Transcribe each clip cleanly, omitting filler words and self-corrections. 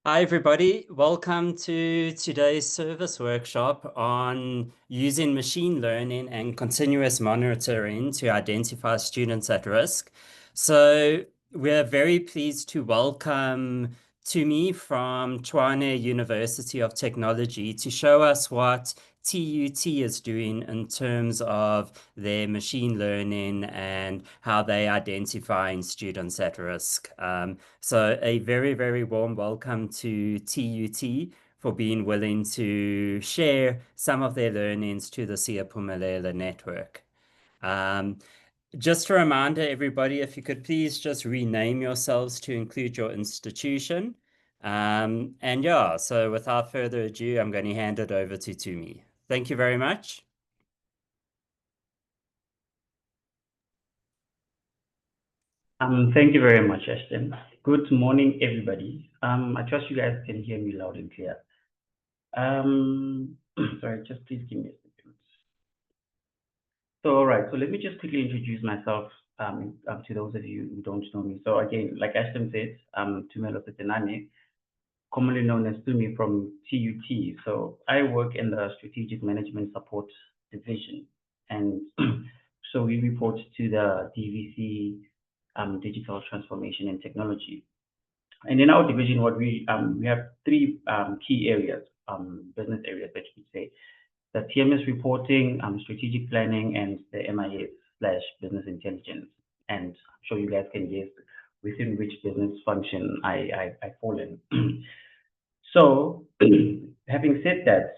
Hi, everybody. Welcome to today's service workshop on using machine learning and continuous monitoring to identify students at risk. So we're very pleased to welcome Tumi from Tshwane University of Technology to show us what TUT is doing in terms of their machine learning and how they identifying students at risk. So a very, very warm welcome to TUT for being willing to share some of their learnings to the Siyaphumelela network. Just a reminder, everybody, if you could please just rename yourselves to include your institution. And yeah, so without further ado, I'm going to hand it over to Tumi. Thank you very much. Thank you very much, Ashton. Good morning, everybody. I trust you guys can hear me loud and clear. Sorry, just please give me a second. So, all right, so let me just quickly introduce myself to those of you who don't know me. So again, like Ashton said, I'm Tumelo Setenane, commonly known as Tumi from TUT. So I work in the Strategic Management Support Division. And so we report to the DVC, Digital Transformation and Technology. And in our division, what we have three key areas, business areas that you could say: the TMS reporting, strategic planning, and the MIS slash business intelligence. And I'm sure you guys can guess within which business function I fall in. So, having said that,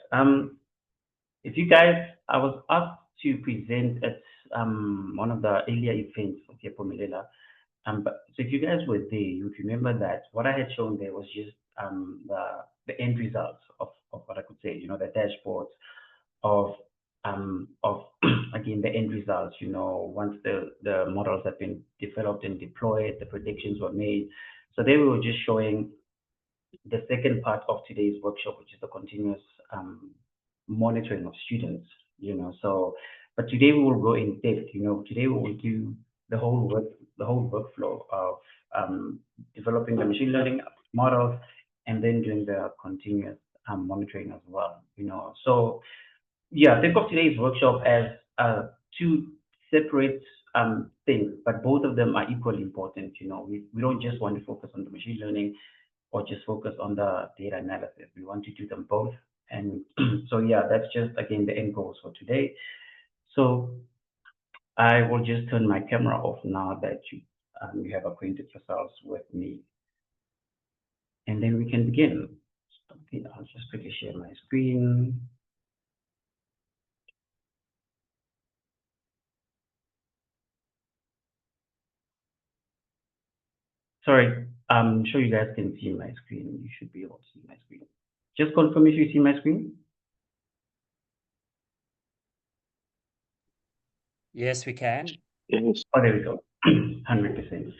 if you guys, I was asked to present at one of the earlier events of Siyaphumelela. But so if you guys were there, you would remember that what I had shown there was just the end results of what I could say, the dashboards of again the end results, once the models have been developed and deployed, the predictions were made. So they were just showing the second part of today's workshop, which is the continuous monitoring of students, So, but today we will go in depth, Today we will do the whole workflow of developing the machine learning models and then doing the continuous monitoring as well, So, yeah, think of today's workshop as two separate things, but both of them are equally important. We don't just want to focus on the machine learning or just focus on the data analysis. We want to do them both. And so, yeah, that's just, again, the end goals for today. So I will just turn my camera off now that you have acquainted yourselves with me. And then we can begin. Okay, I'll just quickly share my screen. Sorry, I'm sure you guys can see my screen. You should be able to see my screen. Just confirm if you see my screen. Yes, we can. Yes. Oh, there we go. 100%.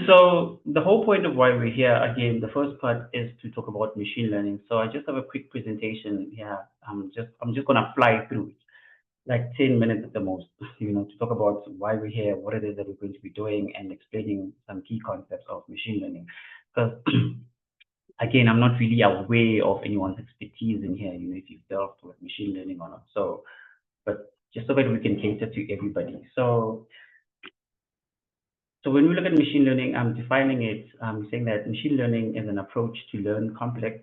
So the whole point of why we're here, again, the first part is to talk about machine learning. So I just have a quick presentation here. I'm just gonna fly through it, like 10 minutes at the most, to talk about why we're here, what it is that we're going to be doing, and explaining some key concepts of machine learning. Because again, I'm not really aware of anyone's expertise in here, if you've dealt with machine learning or not. So, but just so that we can cater to everybody. So when we look at machine learning, I'm defining it, I'm saying that machine learning is an approach to learn complex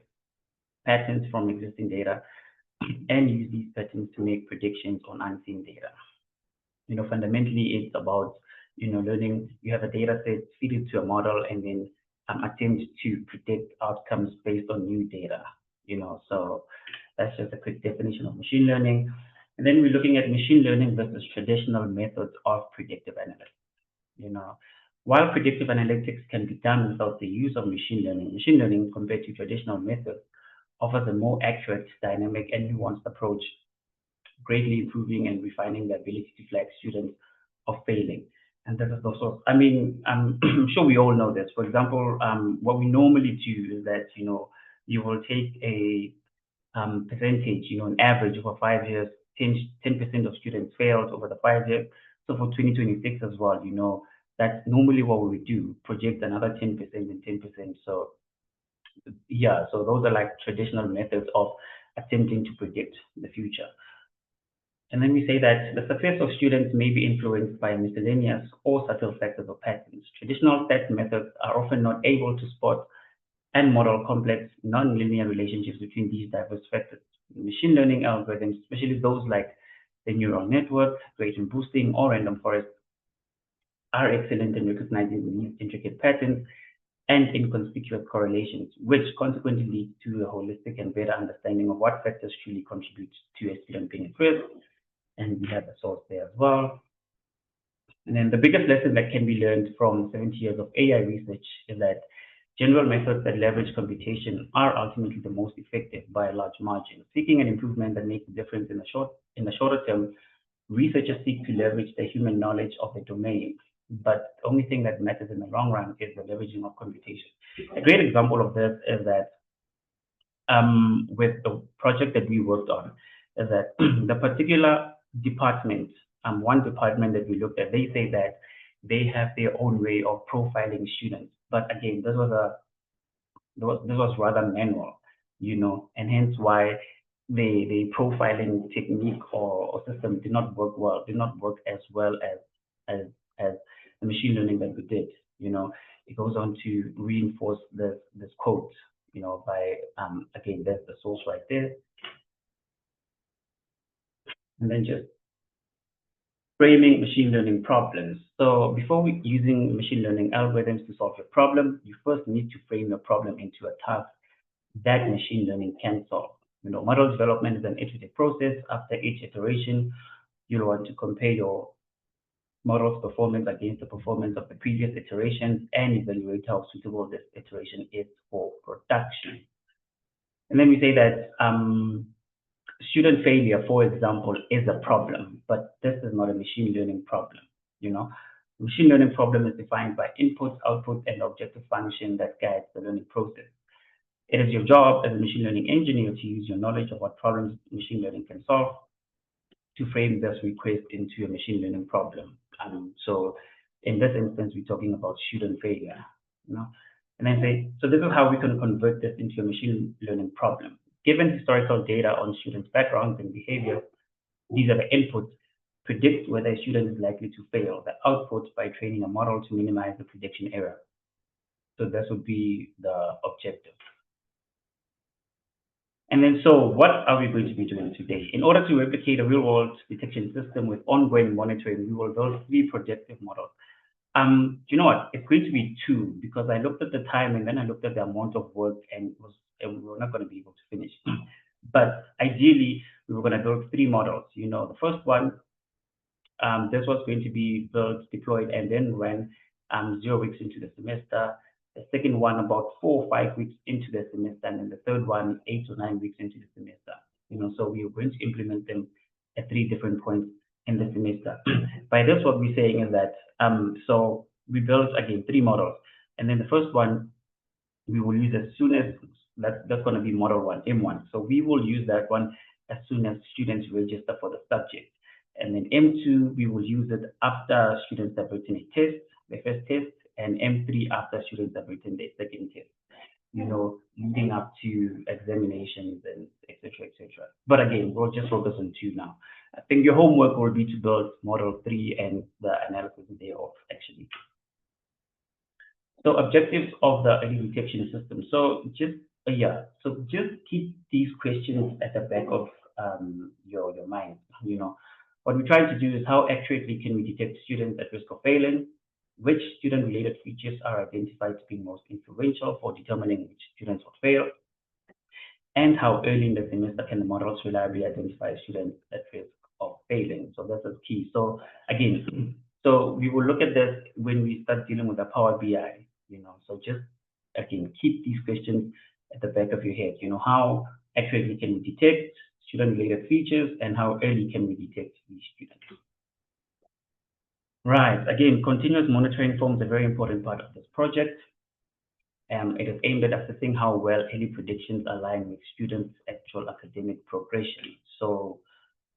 patterns from existing data and use these patterns to make predictions on unseen data. Fundamentally, it's about, learning. You have a data set, feed it to a model, and then attempt to predict outcomes based on new data. So that's just a quick definition of machine learning. And then we're looking at machine learning versus traditional methods of predictive analytics. While predictive analytics can be done without the use of machine learning compared to traditional methods offers a more accurate, dynamic, and nuanced approach, greatly improving and refining the ability to flag students of failing. And that is also, I'm sure we all know this. For example, what we normally do is that, you will take a percentage, an average over 5 years, 10% of students failed over the 5 years. So for 2026 as well, That's normally what we do, project another 10% and 10%. So yeah, so those are like traditional methods of attempting to predict the future. And then we say that the success of students may be influenced by miscellaneous or subtle factors or patterns. Traditional stats methods are often not able to spot and model complex non-linear relationships between these diverse factors. Machine learning algorithms, especially those like the neural network, gradient boosting, or random forest, are excellent in recognizing these intricate patterns and inconspicuous correlations, which consequently lead to a holistic and better understanding of what factors truly contribute to a student being at risk. And we have a source there as well. And then the biggest lesson that can be learned from 70 years of AI research is that general methods that leverage computation are ultimately the most effective by a large margin. Seeking an improvement that makes a difference in the shorter term, researchers seek to leverage the human knowledge of the domain. But the only thing that matters in the long run is the leveraging of computation. A great example of this is that with the project that we worked on, is that the particular department, one department that we looked at, they say that they have their own way of profiling students. But again, this was rather manual, and hence why the profiling technique or system did not work well, did not work as well as the machine learning that we did. It goes on to reinforce this quote, by again, there's the source right there, and then just framing machine learning problems. So before using machine learning algorithms to solve your problem, you first need to frame your problem into a task that machine learning can solve. Model development is an iterative process. After each iteration, you'll want to compare your model's performance against the performance of the previous iterations and evaluate how suitable this iteration is for production. And then we say that student failure, for example, is a problem, but this is not a machine learning problem. Machine learning problem is defined by input, output, and objective function that guides the learning process. It is your job as a machine learning engineer to use your knowledge of what problems machine learning can solve to frame this request into a machine learning problem. So in this instance, we're talking about student failure, and then say, so this is how we can convert this into a machine learning problem. Given historical data on students' backgrounds and behavior, these are the inputs. Predict whether a student is likely to fail. The output by training a model to minimize the prediction error. So this would be the objective. And then, so what are we going to be doing today? In order to replicate a real-world detection system with ongoing monitoring, we will build 3 predictive models. You know what? It's going to be 2 because I looked at the time and then I looked at the amount of work and we were not going to be able to finish. But ideally, we were going to build 3 models. The first one, this was going to be built, deployed, and then run 0 weeks into the semester. The second one about 4 or 5 weeks into the semester, and then the third one 8 to 9 weeks into the semester. So we are going to implement them at 3 different points in the semester. By this, what we're saying is that so we built again 3 models, and then the first one we will use as soon as that's going to be model 1, M1. So we will use that one as soon as students register for the subject. And then M2, we will use it after students have written a test, the first test, and M3 after students have written their second test, leading up to examinations and et cetera, et cetera. But again, we'll just focus on 2 now. I think your homework will be to build model 3 and the analysis thereof, actually. So objectives of the early detection system. So just keep these questions at the back of your mind. What we're trying to do is how accurately can we detect students at risk of failing, which student-related features are identified to be most influential for determining which students will fail, and how early in the semester can the models reliably identify students at risk of failing. So that's the key. So again, so we will look at this when we start dealing with the Power BI. So just again, keep these questions at the back of your head. How accurately can we detect student-related features, and how early can we detect these students? Right. Again, continuous monitoring forms a very important part of this project. It is aimed at assessing how well early predictions align with students' actual academic progression. So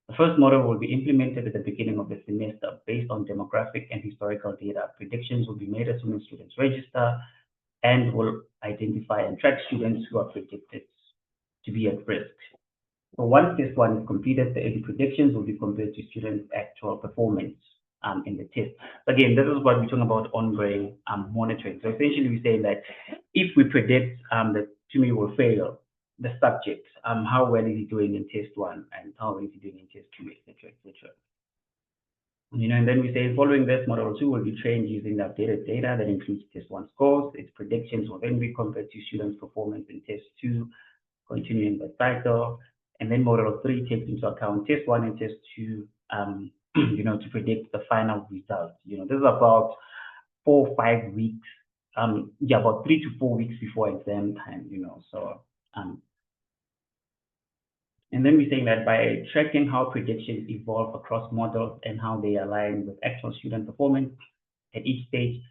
The first model will be implemented at the beginning of the semester based on demographic and historical data. Predictions will be made as soon as students register and will identify and track students who are predicted to be at risk. So once test one is completed, the early predictions will be compared to students' actual performance in the test. So again, this is what we're talking about ongoing monitoring. So essentially, we're saying that if we predict that Tumi will fail the subject, how well is he doing in test one and how well is he doing in test two, etc., etc. And then we say following this, model two will be trained using the updated data that includes test one scores. Its predictions will then be compared to students' performance in test two, continuing the cycle. And then model three takes into account test one and test two, to predict the final result. This is about 4 or 5 weeks, about 3 to 4 weeks before exam time, so, and then we're saying that by tracking how predictions evolve across models and how they align with actual student performance at each stage,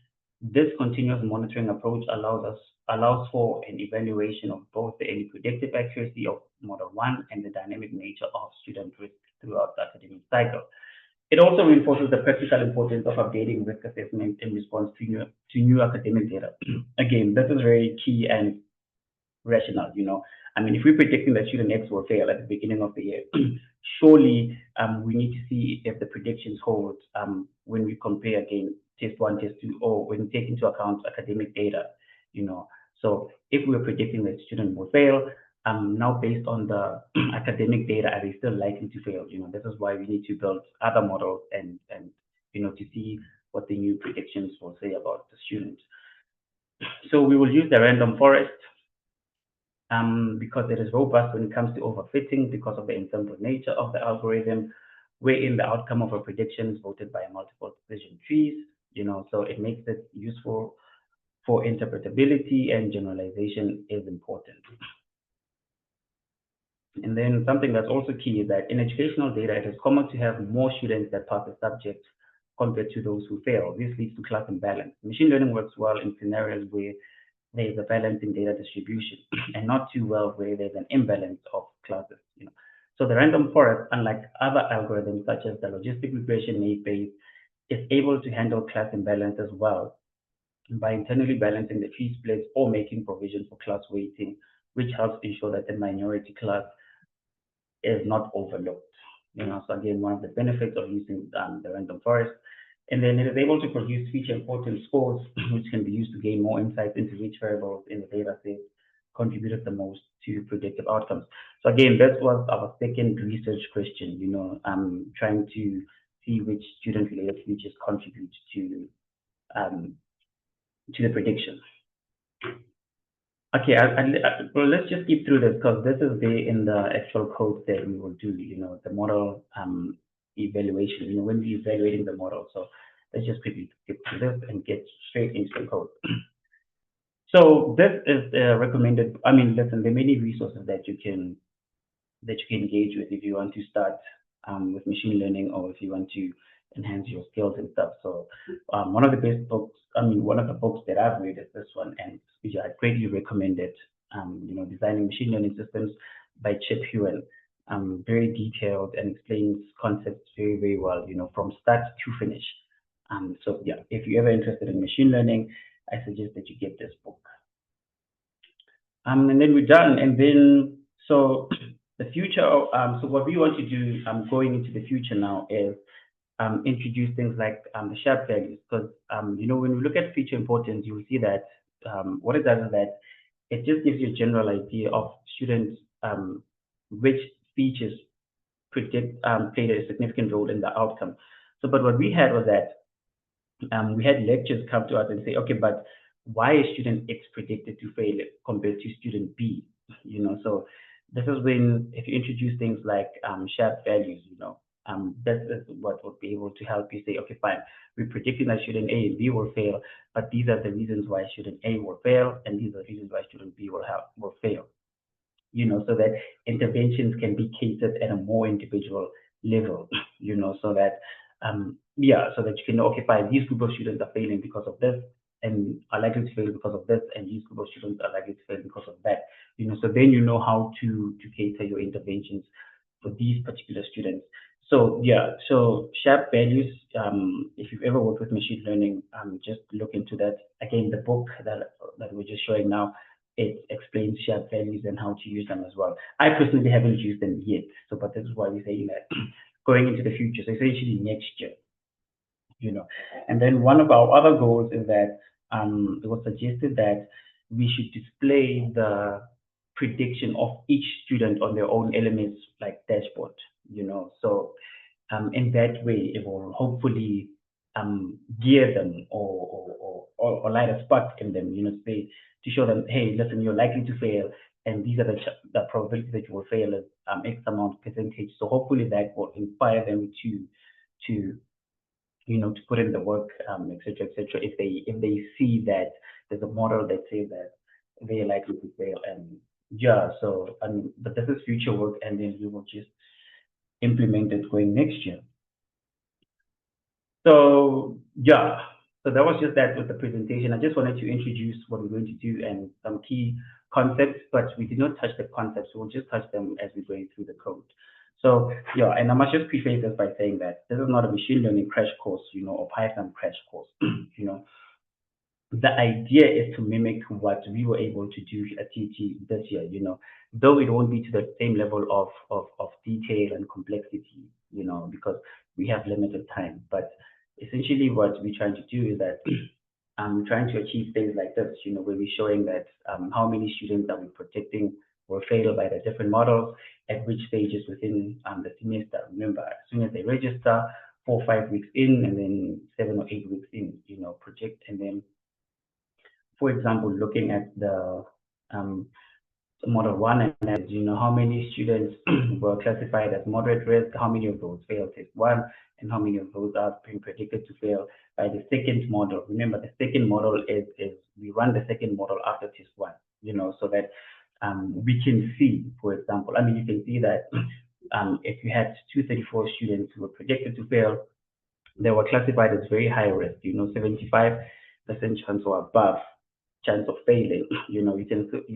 this continuous monitoring approach allows for an evaluation of both the early predictive accuracy of model one and the dynamic nature of student risk throughout the academic cycle. It also reinforces the practical importance of updating risk assessment in response to new academic data. Again, this is very key and rational. If we're predicting that student X will fail at the beginning of the year, surely we need to see if the predictions hold when we compare again test one, test two, or when we take into account academic data. So if we're predicting that student will fail, now based on the academic data, are they still likely to fail? This is why we need to build other models and to see what the new predictions will say about the students. So we will use the random forest because it is robust when it comes to overfitting because of the ensemble nature of the algorithm, wherein the outcome of a prediction is voted by multiple decision trees. So it makes it useful for interpretability, and generalization is important. And then something that's also key is that in educational data, it is common to have more students that pass a subject compared to those who fail. This leads to class imbalance. Machine learning works well in scenarios where there is a balance in data distribution and not too well where there's an imbalance of classes. So the random forest, unlike other algorithms such as the logistic regression Bayes, is able to handle class imbalance as well by internally balancing the tree splits or making provision for class weighting, which helps ensure that the minority class is not overlooked. So again, one of the benefits of using the random forest. And then it is able to produce feature important scores, which can be used to gain more insights into which variables in the data set contributed the most to predictive outcomes. So again, that was our second research question, trying to see which student-related features contribute to the prediction. Okay, well, let's just skip through this because this is there in the actual code that we will do, the model evaluation, when we're evaluating the model. So let's just quickly skip through this and get straight into the code. So this is recommended. Listen, there are many resources that you can engage with if you want to start with machine learning or if you want to enhance your skills and stuff. So one of the best books, one of the books that I've read is this one, and which I greatly recommend it. Designing Machine Learning Systems by Chip Hewen. Very detailed and explains concepts very, very well, from start to finish. So yeah, if you're ever interested in machine learning, I suggest that you get this book. And then we're done. And then, so the future, so what we want to do going into the future now is introduce things like the Sharp values. Because, when we look at feature importance, you will see that what it does is that it just gives you a general idea of students, which features played a significant role in the outcome. So, but what we had was that we had lectures come to us and say, okay, but why is student X predicted to fail compared to student B? So this is when if you introduce things like Sharp values, that is what would be able to help you say, okay, fine, we're predicting that student A and B will fail, but these are the reasons why student A will fail, and these are the reasons why student B will fail. So that interventions can be catered at a more individual level, so that so that you can know, okay, fine, these group of students are failing because of this and are likely to fail because of this, and these group of students are likely to fail because of that. So then you know how to cater your interventions for these particular students. So yeah, so sharp values. If you've ever worked with machine learning, just look into that. Again, the book that we're just showing now, it explains sharp values and how to use them as well. I personally haven't used them yet, so but this is why we're saying that going into the future, so essentially next year, you know. And then one of our other goals is that it was suggested that we should display the prediction of each student on their own elements like dashboard, So in that way, it will hopefully gear them or light a spark in them, say, to show them, hey, listen, you're likely to fail, and these are the probability that you will fail is X amount percentage. So hopefully that will inspire them to to put in the work, et cetera, et cetera. If they see that there's a model that says that they're likely to fail, and yeah, so but this is future work, and then we will just implement it going next year. So yeah, so that was just that with the presentation. I just wanted to introduce what we're going to do and some key concepts, but we did not touch the concepts. We'll just touch them as we're going through the code. So yeah, and I must just preface this by saying that this is not a machine learning crash course, or Python crash course. The idea is to mimic what we were able to do at TT this year, though it won't be to the same level of detail and complexity, because we have limited time. But essentially what we're trying to do is that I'm trying to achieve things like this, where we're showing that how many students are we predicting will fail by the different models, at which stages within the semester. Remember, as soon as they register, 4 or 5 weeks in, and then 7 or 8 weeks in, project, and then for example, looking at the um, model one, and as how many students were classified as moderate risk, how many of those failed test one, and how many of those are being predicted to fail by the second model. Remember, the second model is we run the second model after test one, so that we can see, for example, you can see that if you had 234 students who were predicted to fail, they were classified as very high risk, 75% chance or above chance of failing. You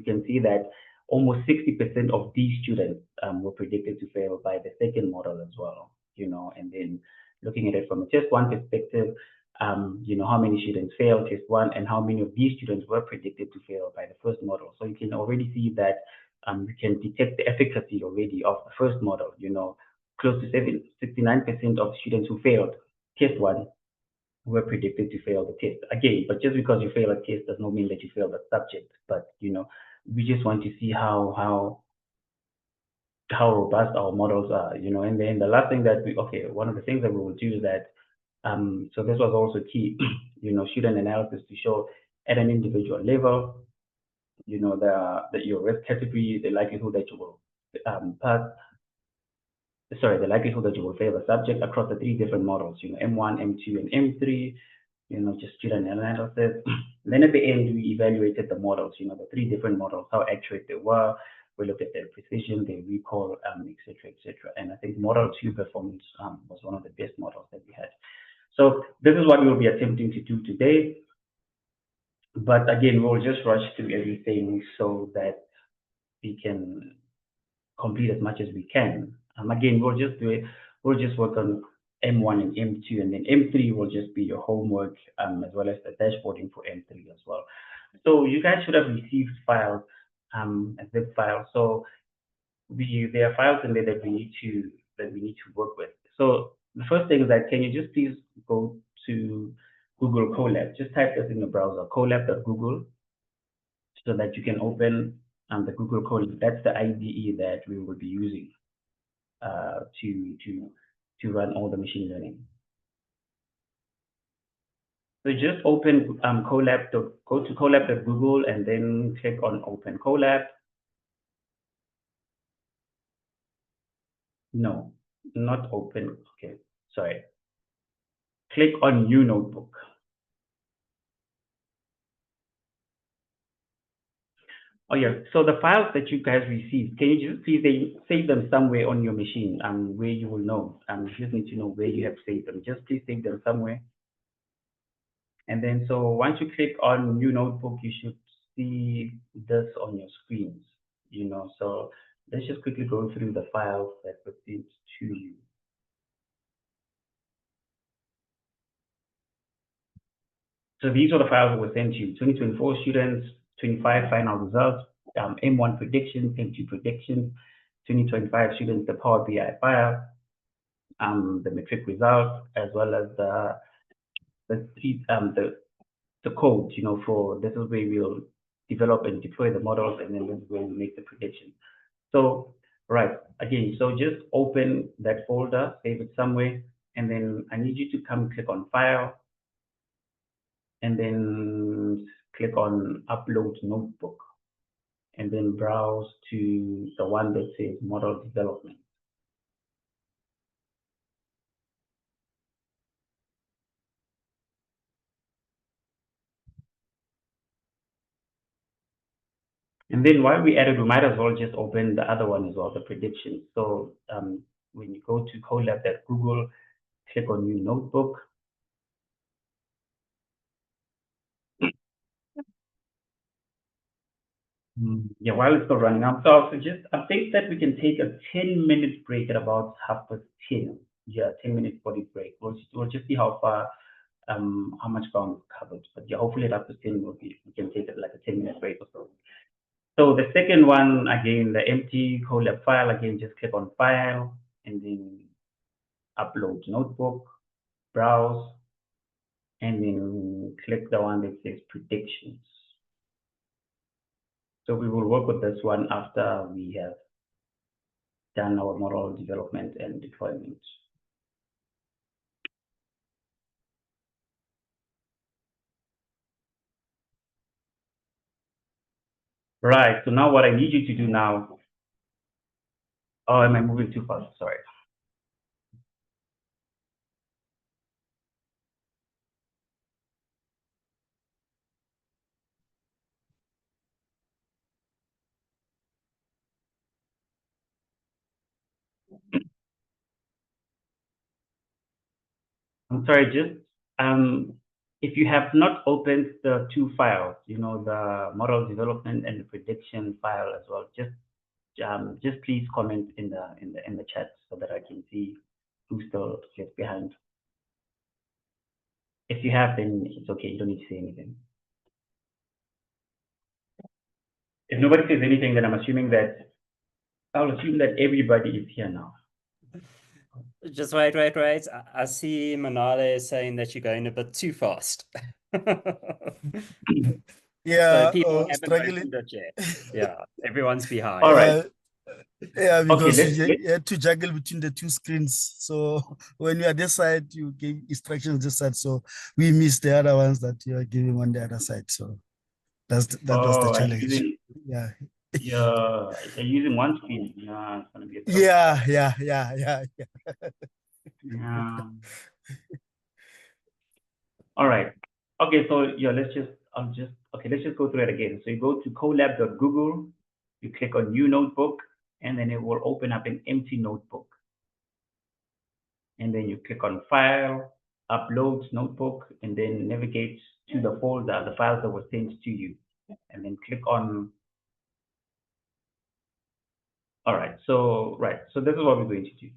can see that almost 60% of these students were predicted to fail by the second model as well. And then looking at it from a test one perspective, how many students failed test one and how many of these students were predicted to fail by the first model. So you can already see that you can detect the efficacy already of the first model. Close to 69% of students who failed test one were predicted to fail the test. Again, but just because you fail a test does not mean that you fail the subject. But we just want to see how robust our models are. And then the last thing that one of the things that we will do is that so this was also key, student analysis to show at an individual level, the your risk category, the likelihood that you will pass the likelihood that you will fail the subject across the three different models, M1, M2, and M3, just student analysis. And then at the end, we evaluated the models, the three different models, how accurate they were. We looked at their precision, their recall, et cetera, et cetera. And I think model 2 performance was one of the best models that we had. So this is what we will be attempting to do today. But again, we'll just rush through everything so that we can complete as much as we can. Again, we'll just do it. We'll just work on M1 and M2, and then M3 will just be your homework, as well as the dashboarding for M3 as well. So you guys should have received files, a zip file. So there are files in there that we need to work with. So the first thing is that can you just please go to Google Colab? Just type this in your browser, colab.google, so that you can open the Google Colab. That's the IDE that we will be using to run all the machine learning. So just open Colab. Go to colab.google and then click on Open Colab. No, not open. Okay, sorry. Click on New Notebook. Oh yeah, so the files that you guys received, can you just please save them somewhere on your machine, where you will know. You just need to know where you have saved them. Just please save them somewhere. And then so once you click on New Notebook, you should see this on your screens. So let's just quickly go through the files that were sent to you. So these are the files that were sent to you. 2024 students, 25 final results, M1 predictions, M2 predictions, 2025 students, the Power BI file, the metric results, as well as the code, for this is where we'll develop and deploy the models, and then this is where we make the prediction. So, right, again, so just open that folder, save it somewhere, and then I need you to come click on File, and then click on Upload Notebook, and then browse to the one that says Model Development. And then while we added, we might as well just open the other one as well, the prediction. So when you go to colab.google, click on New Notebook. Yeah, while it's still running, so I'll suggest, I think that we can take a 10-minute break at about 10:30. Yeah, 10 minutes body break. We'll just see how far, how much ground we've covered. But yeah, hopefully at 10 we can take it like a 10-minute break or so. So the second one, again, the empty Colab file, again, just click on File and then Upload Notebook, Browse, and then click the one that says Predictions. So we will work with this one after we have done our model development and deployment. Right, so now what I need you to do now, oh, am I moving too fast? Sorry. I'm sorry, just if you have not opened the two files, the model development and the prediction file as well, just please comment in the chat so that I can see who's still left behind. If you have, then it's okay. You don't need to say anything. If nobody says anything, then I'll assume that everybody is here now. Just wait. I see Manale saying that you're going a bit too fast. Yeah, So people haven't struggling. opened it yet. Yeah, everyone's behind. All right. Yeah, because Okay, you had to juggle between the two screens. So when you are this side, you give instructions this side. So we missed the other ones that you are giving on the other side. So that was the challenge. Yeah. You're using one screen. Yeah, it's gonna be a tough. Yeah. Yeah. All right. Okay, so yeah, let's just go through it again. So you go to colab.google, you click on New Notebook, and then it will open up an empty notebook. And then you click on File, Upload Notebook, and then navigate to the folder, the files that were sent to you, and then click on. All right. So this is what we're going to do.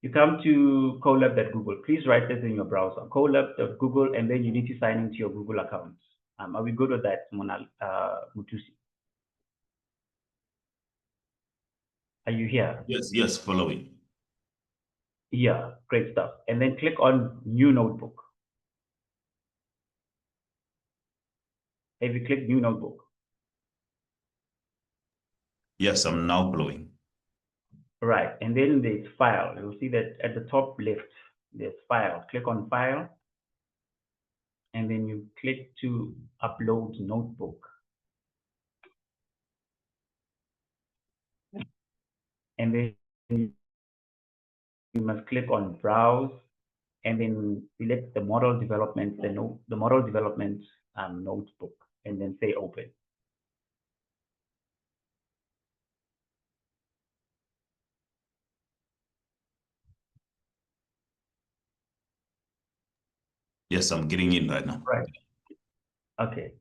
You come to colab.google. Please write this in your browser, colab.google, and then you need to sign into your Google account. Are we good with that, Mutusi? Are you here? Yes, following. Yeah, great stuff. And then click on New Notebook. Have you clicked New Notebook? Yes, I'm now following. Right, and then there's File. You'll see that at the top left, there's File. Click on File, and then you click to Upload Notebook. And then you must click on Browse, and then select the model development, the model development notebook, and then say Open. Yes, I'm getting in right now. Right. Okay.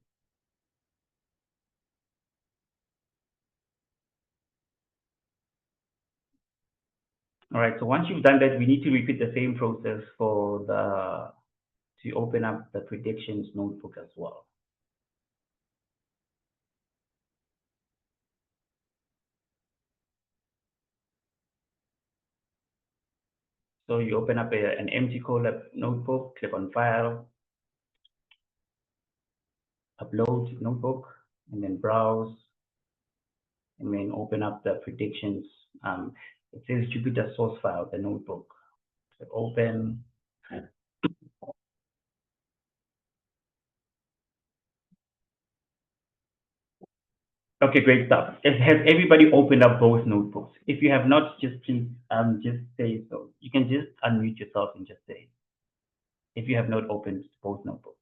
All right, so once you've done that, we need to repeat the same process for to open up the predictions notebook as well. So you open up an empty Colab notebook, click on File, Upload Notebook, and then Browse, and then open up the predictions. It says Jupyter source file, the notebook. So open. Okay, great stuff. Has everybody opened up both notebooks? If you have not, just please just say so. You can just unmute yourself and just say if you have not opened both notebooks.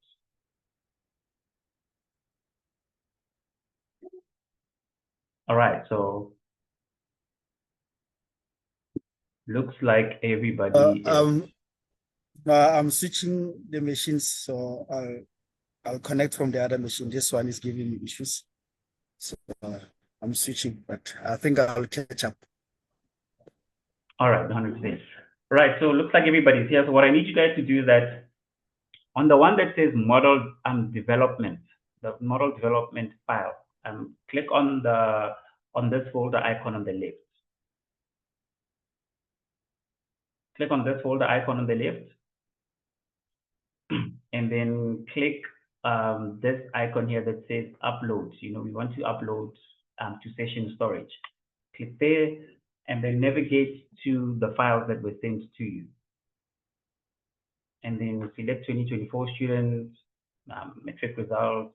All right, so looks like everybody is. I'm switching the machines, so I'll connect from the other machine. This one is giving me issues, so I'm switching, but I think I'll catch up. All right, 100%. Right, so looks like everybody's here. So what I need you guys to do is that on the one that says model development, the model development file, click on this folder icon on the left. Click on this folder icon on the left, and then click this icon here that says upload. You know, we want to upload to session storage. Click there, and then navigate to the files that were sent to you. And then select 2024 students, metric results.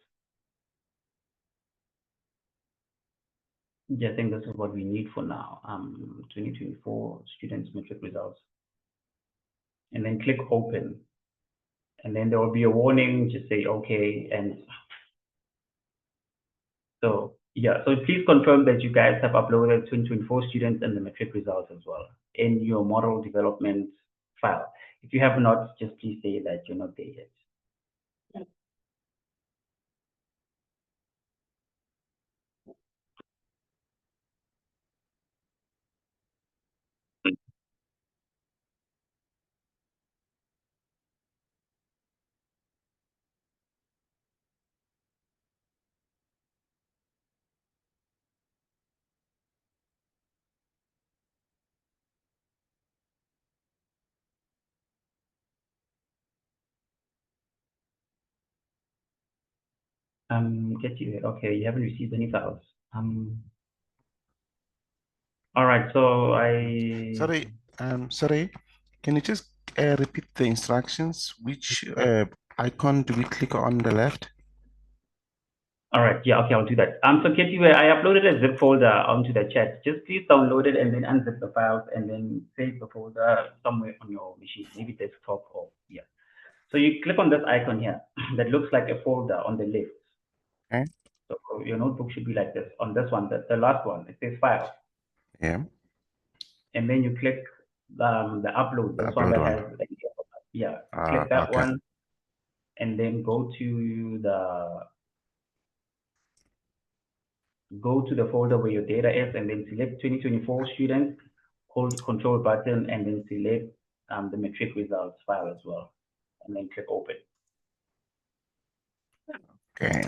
Yeah, I think this is what we need for now. 2024 students metric results. And then click open. And then there will be a warning, just say okay. And so, yeah, so please confirm that you guys have uploaded 2024 students and the metric results as well in your model development file. If you have not, just please say that you're not there yet. Get you there. Okay, you haven't received any files. All right, so Sorry, can you just repeat the instructions? Which icon do we click on the left? All right, yeah, okay, I'll do that. So Ketiwe, I uploaded a zip folder onto the chat. Just please download it and then unzip the files and then save the folder somewhere on your machine, maybe desktop or yeah. So you click on this icon here that looks like a folder on the left. Okay. So your notebook should be like this. On this one, the last one, it says file. Yeah. And then you click the upload. This one that has yeah. Click that okay. one, and then go to the folder where your data is, and then select 2024 students. Hold Control button, and then select the metric results file as well, and then click open. Okay.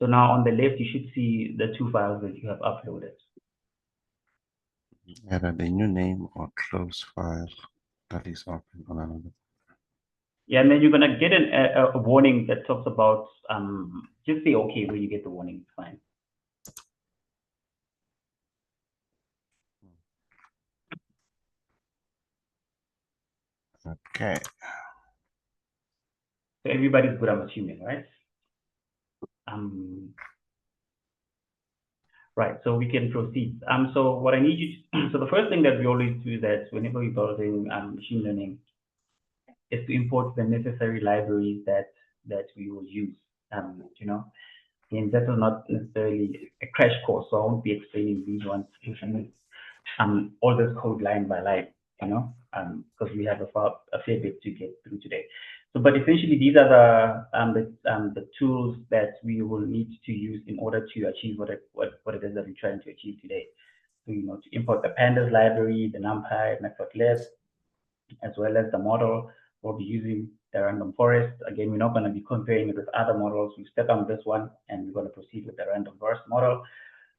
So now on the left, you should see the two files that you have uploaded. Either the new name or close file that is open on another. Yeah, and then you're gonna get a warning that talks about just say okay when you get the warning. It's fine. Okay. So everybody's good, I'm assuming, right? Right, so we can proceed. So what I need you to, so the first thing that we always do is that whenever we're building machine learning is to import the necessary libraries that we will use. You know, and that is not necessarily a crash course, so I won't be explaining these ones all this code line by line, you know, because we have a fair bit to get through today. So, but essentially, these are the tools that we will need to use in order to achieve what it is that we're trying to achieve today. to import the pandas library, the NumPy, matplotlib, as well as the model. We'll be using the random forest. Again, we're not going to be comparing it with other models. We stuck on this one, and we're going to proceed with the random forest model.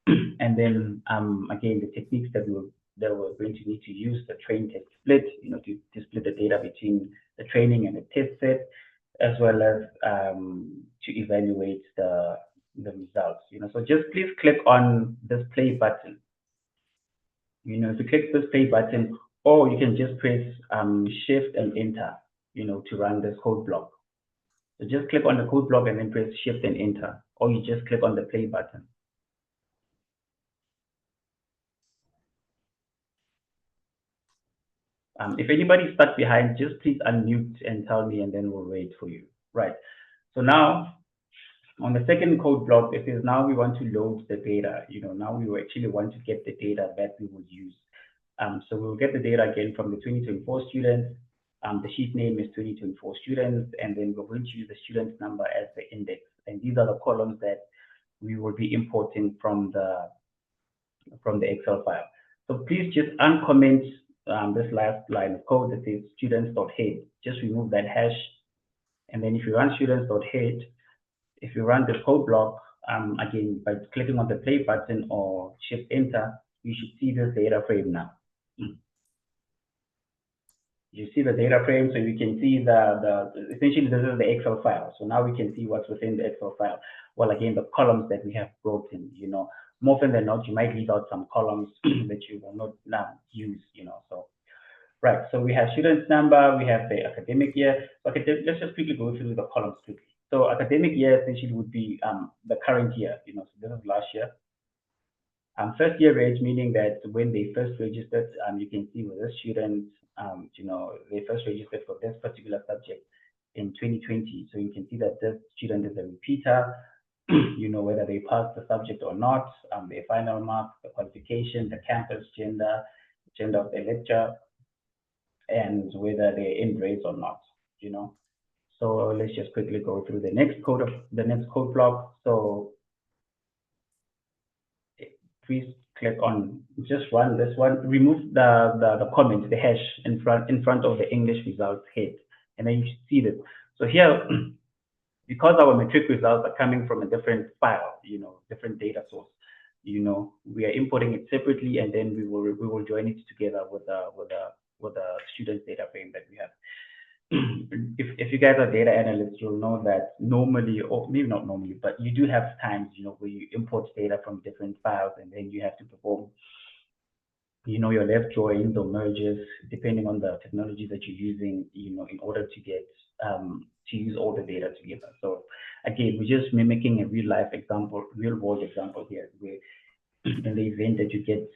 And then again, the techniques that we're going to need to use, the train test split, to split the data between the training and the test set, as well as to evaluate the results. So just please click on this play button. If you click this play button, or you can just press Shift and Enter, to run this code block. So just click on the code block and then press Shift and Enter, or you just click on the play button. If anybody's stuck behind, just please unmute and tell me, and then we'll wait for you. Right. So now, on the second code block, it says now we want to load the data. Now we actually want to get the data that we will use. So we'll get the data again from the 2024 students. The sheet name is 2024 students, and then we're going to use the student number as the index. And these are the columns that we will be importing from the Excel file. So please just uncomment this last line of code that says students.head. Just remove that hash. And then if you run students.head, if you run the code block, again, by clicking on the play button or Shift Enter, you should see this data frame now. You see the data frame, so you can see essentially this is the Excel file. So now we can see what's within the Excel file. Well, again, the columns that we have broken, more often than not, you might leave out some columns that you will not now use, so. Right, so we have student's number, we have the academic year. Okay, let's just quickly go through the columns quickly. So academic year essentially would be the current year, so this is last year. First year age, meaning that when they first registered, you can see with the students, they first registered for this particular subject in 2020. So you can see that this student is a repeater, whether they passed the subject or not, their final mark, the qualification, the campus, gender of the lecture, and whether they're in grades or not, So let's just quickly go through the next code block. So please click on, just run this one, remove the comment, the hash in front of the English results head, and then you should see this. So here, because our matric results are coming from a different file, different data source, we are importing it separately, and then we will join it together with the student data frame that we have. If you guys are data analysts, you'll know that normally, or maybe not normally, but you do have times, where you import data from different files, and then you have to perform, your left joins or merges, depending on the technology that you're using, in order to get to use all the data together. So again, we're just mimicking a real world example here, where in the event that you get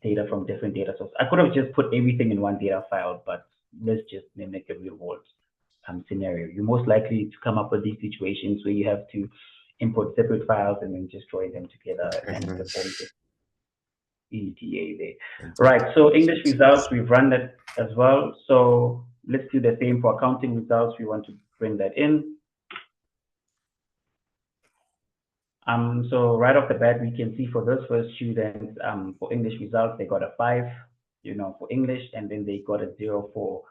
data from different data sources. I could have just put everything in one data file, but let's just mimic a real world scenario. You're most likely to come up with these situations where you have to import separate files and then just join them together and perform the ETA there. Right, so English results, we've run that as well. So let's do the same for accounting results. We want to bring that in. So right off the bat, we can see for those first students, for English results, they got a 5, for English, and then they got a 0 for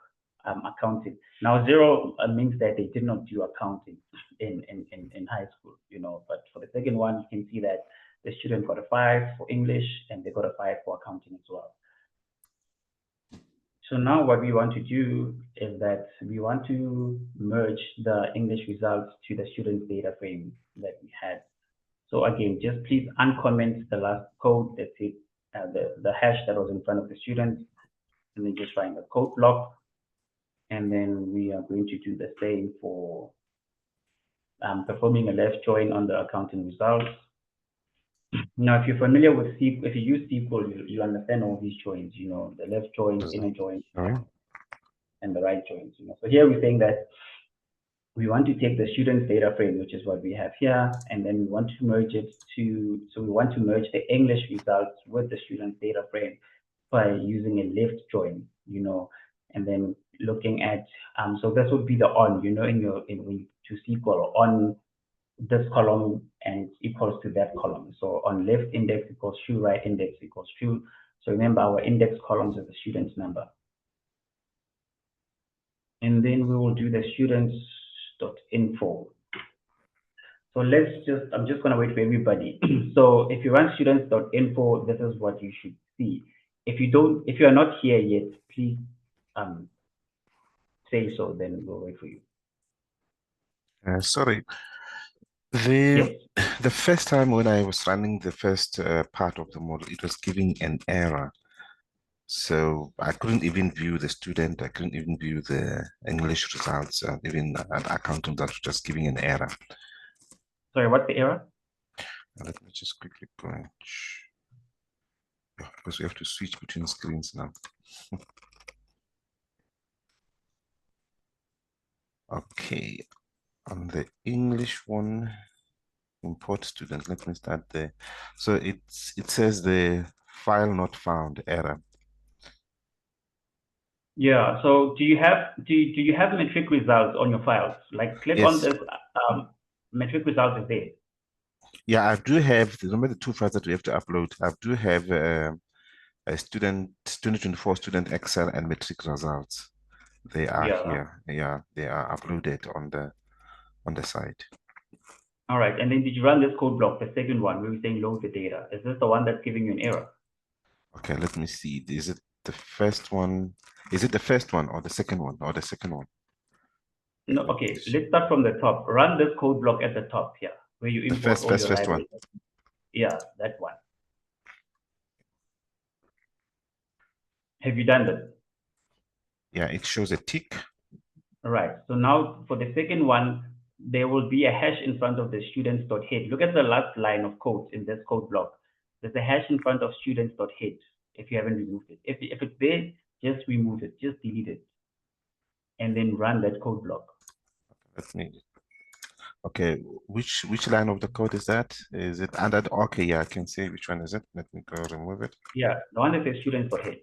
accounting. Now 0 means that they did not do accounting in high school, but for the second one, you can see that the student got a 5 for English, and they got a 5 for accounting as well. So now what we want to do is that we want to merge the English results to the student's data frame that we had. So again, just please uncomment the last code that says the hash that was in front of the student, and then just find the code block. And then we are going to do the same for performing a left join on the accounting results. Now, if you're familiar with SQL, if you use SQL, you understand all these joins, the left join, inner join, and the right joins. So here we're saying that we want to take the student's data frame, which is what we have here, and then we want to merge it so we want to merge the English results with the student's data frame by using a left join, and then looking at, so this would be the on, when to SQL, on this column and equals to that column. So on left index equals true, right index equals true. So remember, our index columns is the student's number. And then we will do the students.info. So I'm just gonna wait for everybody. So if you run students.info, this is what you should see. If you are not here yet, please say so, then we'll wait for you. Sorry, Yes. the first time when I was running the first part of the model, it was giving an error. So I couldn't even view the student. I couldn't even view the English results, even an accountant that was just giving an error. Sorry, what's the error? Let me just quickly go and because we have to switch between screens now. Okay, on the English one, import student. Let me start there. So it says the file not found error. Yeah. So do you have metric results on your files? Like click on this metric results is there. Yeah, I do have. Remember the two files that we have to upload. I do have a student 2024 student Excel and metric results. They are here. Yeah, they are uploaded on the site. All right. And then did you run this code block, the second one, where we're saying load the data? Is this the one that's giving you an error? Okay, let me see. Is it the first one? Is it the first one or the second one or the second one? No, okay, let's start from the top. Run this code block at the top here, where you import all your First one. libraries. Yeah, that one. Have you done that? Yeah, it shows a tick. All right. So now for the second one, there will be a hash in front of the students.head. Look at the last line of code in this code block. There's a hash in front of students.head if you haven't removed it. If it's there, just remove it, just delete it, and then run that code block. Let me. Okay, which line of the code is that? Is it under? Okay, yeah, I can see which one is it. Let me go remove it. Yeah, the one that says students.head.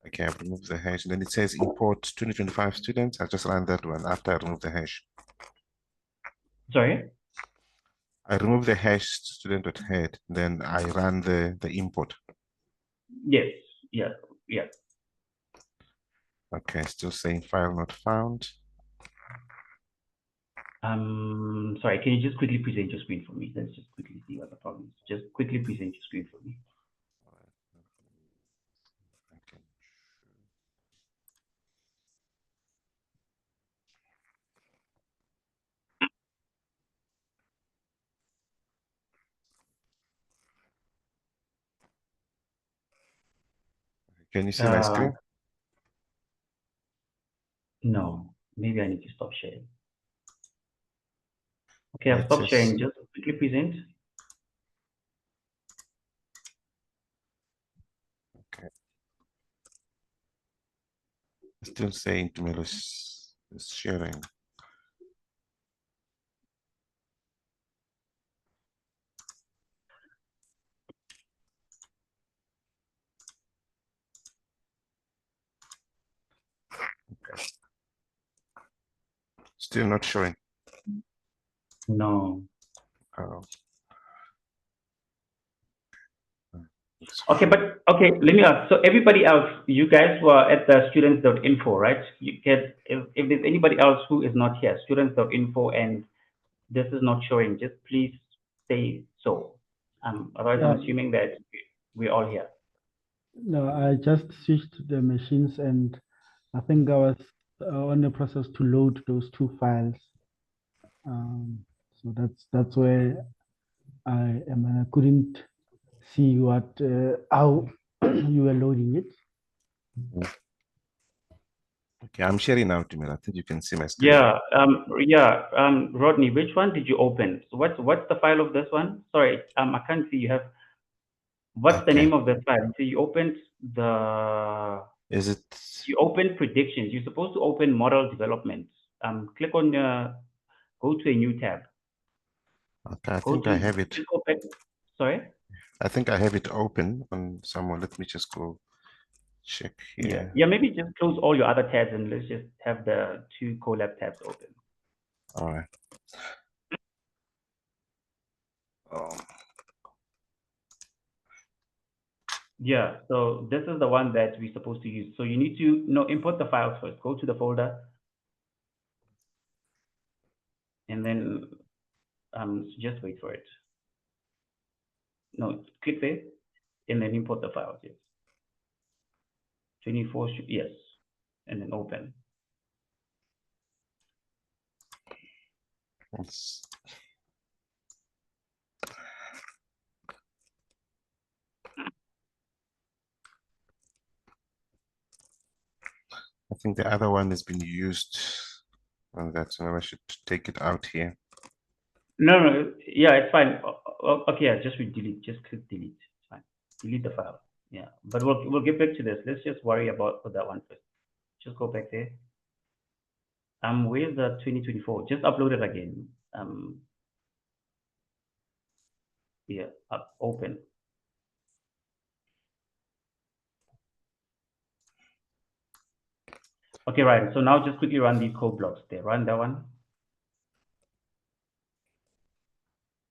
Okay, I've removed the hash. Then it says import 2025 students. I just ran that one after I removed the hash. Sorry? I removed the hash student.head. Then I ran the import. Yes, yeah, yeah. Okay, still saying file not found. Sorry, can you just quickly present your screen for me? Let's just quickly see what the problem is. Just quickly present your screen for me. Okay. Can you see my screen? No, maybe I need to stop sharing. Okay, I've stopped sharing. Just quickly present. Okay. Still saying to me is sharing. Okay. Still not showing. No. Oh. Okay, but okay, let me ask. So everybody else, you guys were at the students.info, right? You get if there's anybody else who is not here, students.info, and this is not showing, just please say so. Otherwise, I'm assuming that we're all here. No, I just switched the machines and I think I was on the process to load those two files. So that's where I am. And I couldn't see what how you were loading it. Okay, I'm sharing now, Timmy. I think you can see my screen. Yeah, Rodney, which one did you open? So what's the file of this one? Sorry, I can't see. You have what's the name of the file? So you opened the. Is it? You open predictions. You're supposed to open model development. Click on go to a new tab. Okay, I think I have it. Sorry. I think I have it open on someone. Let me just go check here. Yeah, maybe just close all your other tabs and let's just have the two Colab tabs open. All right. Oh. Yeah, so this is the one that we're supposed to use. So you need to import the files first. Go to the folder, and then just wait for it. No, click there, and then import the files. Yes, 24. Yes, and then open. It's, I think the other one has been used on that, so I should take it out here. No, yeah, it's fine. Okay, yeah, just delete. Just click delete. It's fine. Delete the file. Yeah, but we'll get back to this. Let's just worry about for that one first. Just go back there. Where's the 2024? Just upload it again. Yeah, open. Okay, right. So now just quickly run these code blocks there. Run that one.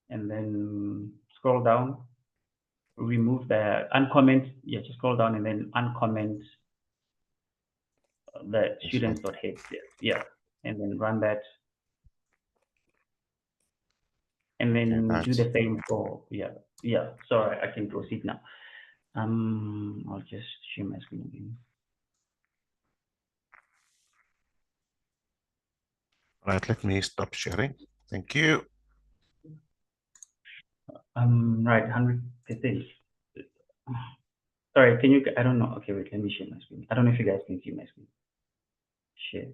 And then scroll down. Remove the uncomment. Yeah, just scroll down and then uncomment the students.head there. Yeah. And then run that. And then do the same for, yeah. Sorry, I can proceed now. I'll just share my screen again. Right, let me stop sharing. Thank you. Right, 100%. Sorry, can you, I don't know. Okay, wait, let me share my screen. I don't know if you guys can see my screen. Share.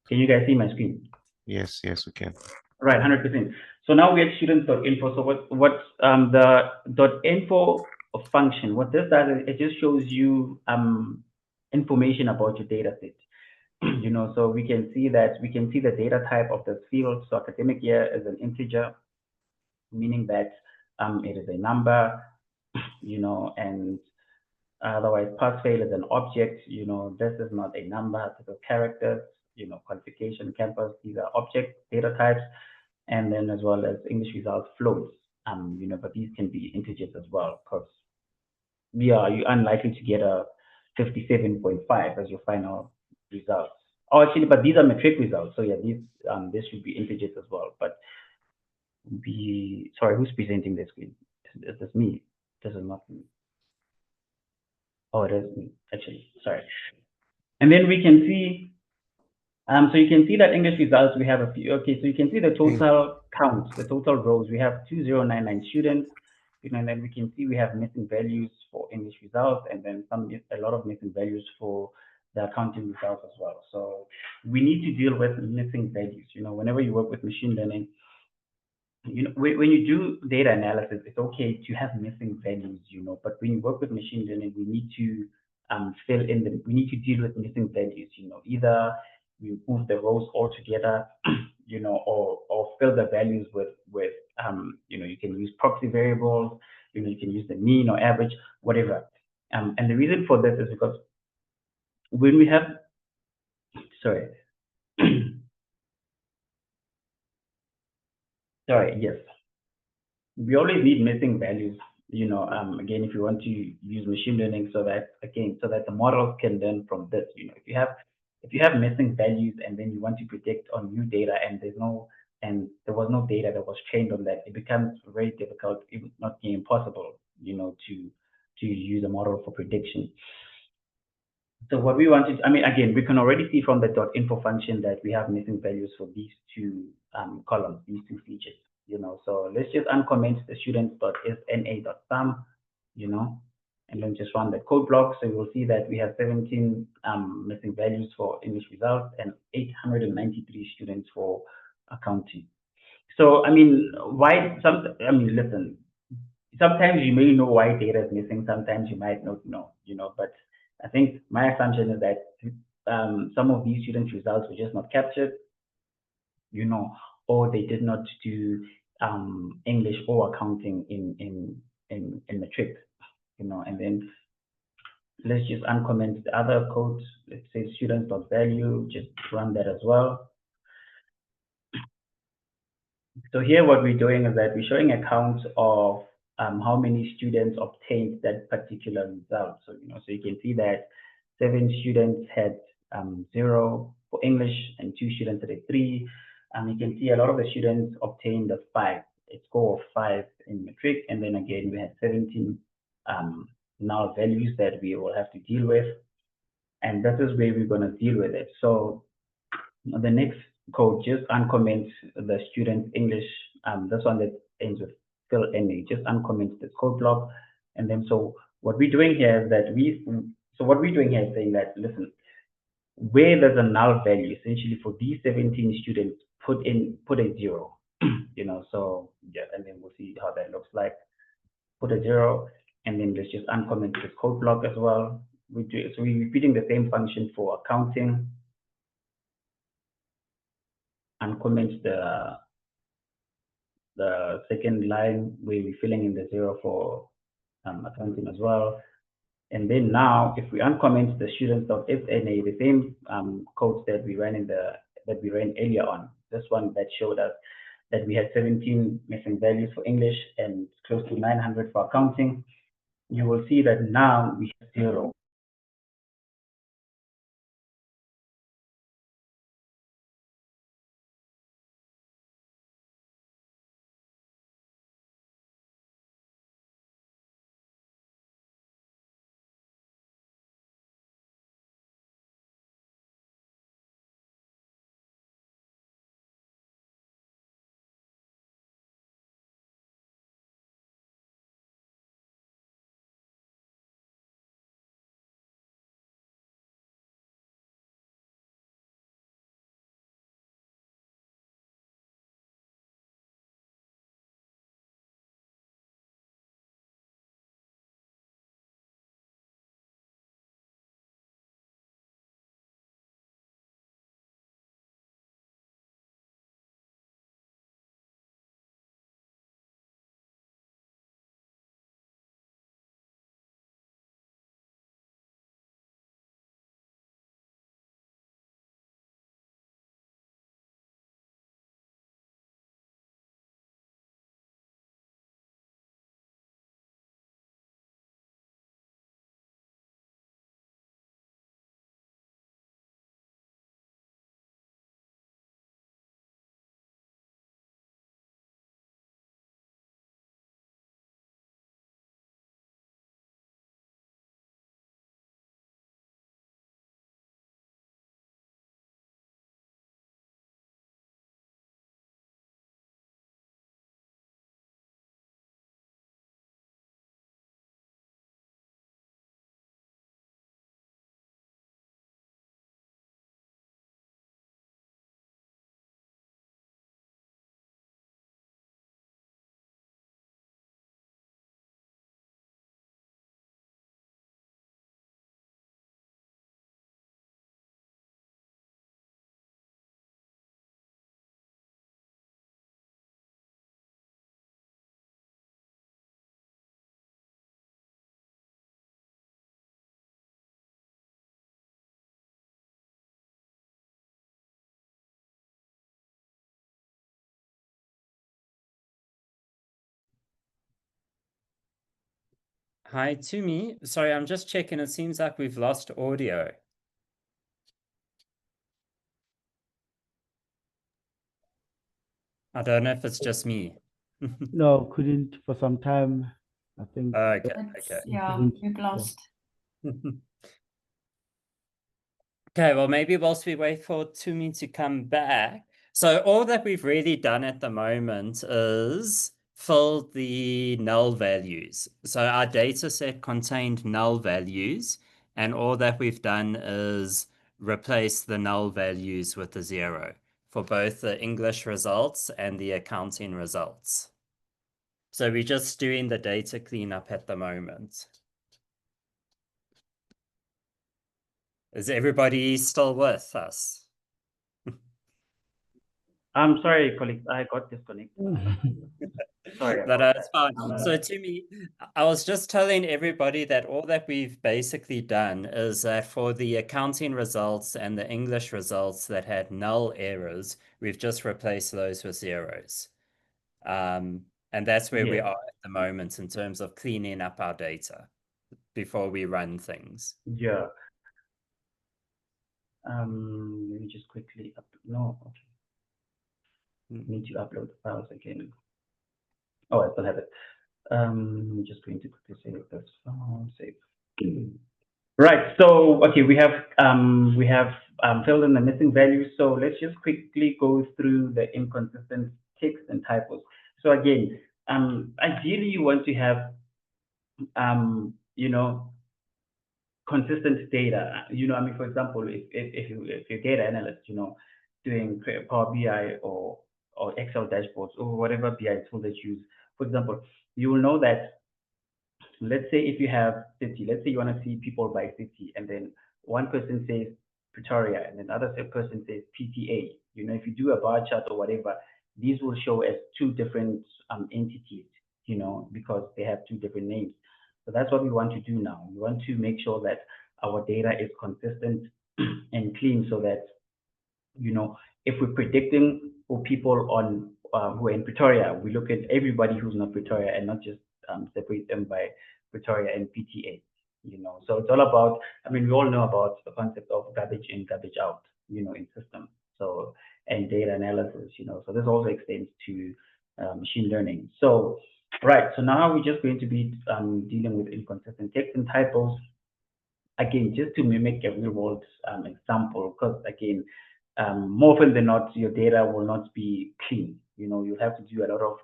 Can you guys see my screen? Yes, we can. Right, 100%. So now we have students.info. So what the .info function, what this does is it just shows you information about your data set. So we can see the data type of this field. So academic year is an integer, meaning that it is a number, and otherwise pass fail is an object. This is not a number, this is characters, qualification, campus, these are object data types, and then as well as English results floats, but these can be integers as well, because you're unlikely to get a 57.5 as your final results. Oh, actually, but these are metric results. So yeah, this should be integers as well. But sorry, who's presenting the screen? Is this me? This is not me. Oh, it is me, actually. Sorry. And then we can see, so you can see that English results, we have a few. Okay, so you can see the total count, the total rows. We have 2099 students. And then we can see we have missing values for English results, and then a lot of missing values for the accounting results as well. So we need to deal with missing values. Whenever you work with machine learning, when you do data analysis, it's okay to have missing values, but when you work with machine learning, we need to we need to deal with missing values, either we move the rows altogether, or fill the values with, you can use proxy variables, you can use the mean or average, whatever. And the reason for this is because when we have, sorry, sorry, yes. We always need missing values, again, if you want to use machine learning so that the models can learn from this, if you have missing values and then you want to predict on new data and there was no data that was trained on that, it becomes very difficult, if not impossible, to use a model for prediction. So what we wanted, again, we can already see from the .info function that we have missing values for these two columns, these two features, So let's just uncomment the students.sna.sum, and then just run the code block. So you'll see that we have 17 missing values for English results and 893 students for accounting. So, listen, sometimes you may know why data is missing, sometimes you might not know, but I think my assumption is that some of these students' results were just not captured, or they did not do English or accounting in matric, and then let's just uncomment the other code. Let's say students.value, just run that as well. So here what we're doing is that we're showing a count of how many students obtained that particular result. So, so you can see that 7 students had 0 for English and 2 students had a 3. You can see a lot of the students obtained a 5, a score of 5 in matric, and then again we had 17 null values that we will have to deal with, and that is where we're going to deal with it. So the next code, just uncomment the student English, this one that ends with fill NA, just uncomment this code block. And then so what we're doing here is that saying that, listen, where there's a null value, essentially for these 17 students, put a 0, so yeah, and then we'll see how that looks like. Put a 0, and then let's just uncomment this code block as well. So we're repeating the same function for accounting. Uncomment the second line where we're filling in the 0 for accounting as well. And then now, if we uncomment the students.fna, the same codes that we ran earlier on, this one that showed us that we had 17 missing values for English and close to 900 for accounting, you will see that now we have 0. Hi, Tumi. Sorry, I'm just checking. It seems like we've lost audio. I don't know if it's just me. No, couldn't for some time. I think. Okay. Yeah, we've lost. Okay, well, maybe whilst we wait for Tumi to come back. So all that we've really done at the moment is fill the null values. So our data set contained null values, and all that we've done is replace the null values with a 0 for both the English results and the accounting results. So we're just doing the data cleanup at the moment. Is everybody still with us? I'm sorry, colleagues, I got disconnected. Sorry. No, it's fine. So Tumi, I was just telling everybody that all that we've basically done is that for the accounting results and the English results that had null errors, we've just replaced those with zeros. And that's where we are at the moment in terms of cleaning up our data before we run things. Yeah. Let me just quickly okay. Need to upload the files again. Oh, I still have it. I'm just going to quickly save this file. Save. Right. So okay, we have filled in the missing values. So let's just quickly go through the inconsistent text and typos. So again, ideally you want to have you know, consistent data. You know, I mean, for example, if you're data analyst, you know, doing Power BI or Excel dashboards or whatever BI tool that you use, for example, you will know that, let's say if you have city, let's say you want to see people by city, and then one person says Pretoria, and then another person says PTA. You know, if you do a bar chart or whatever, these will show as two different entities, you know, because they have two different names. So that's what we want to do now. We want to make sure that our data is consistent and clean, so that, you know, if we're predicting for people on who are in Pretoria, we look at everybody who's not Pretoria and not just separate them by Pretoria and PTA. You know, so it's all about. I mean, we all know about the concept of garbage in, garbage out. You know, in systems. So and data analysis. You know, so this also extends to machine learning. So right. So now we're just going to be dealing with inconsistent text and typos. Again, just to mimic a real world example, because again, more often than not, your data will not be clean. You know, you have to do a lot of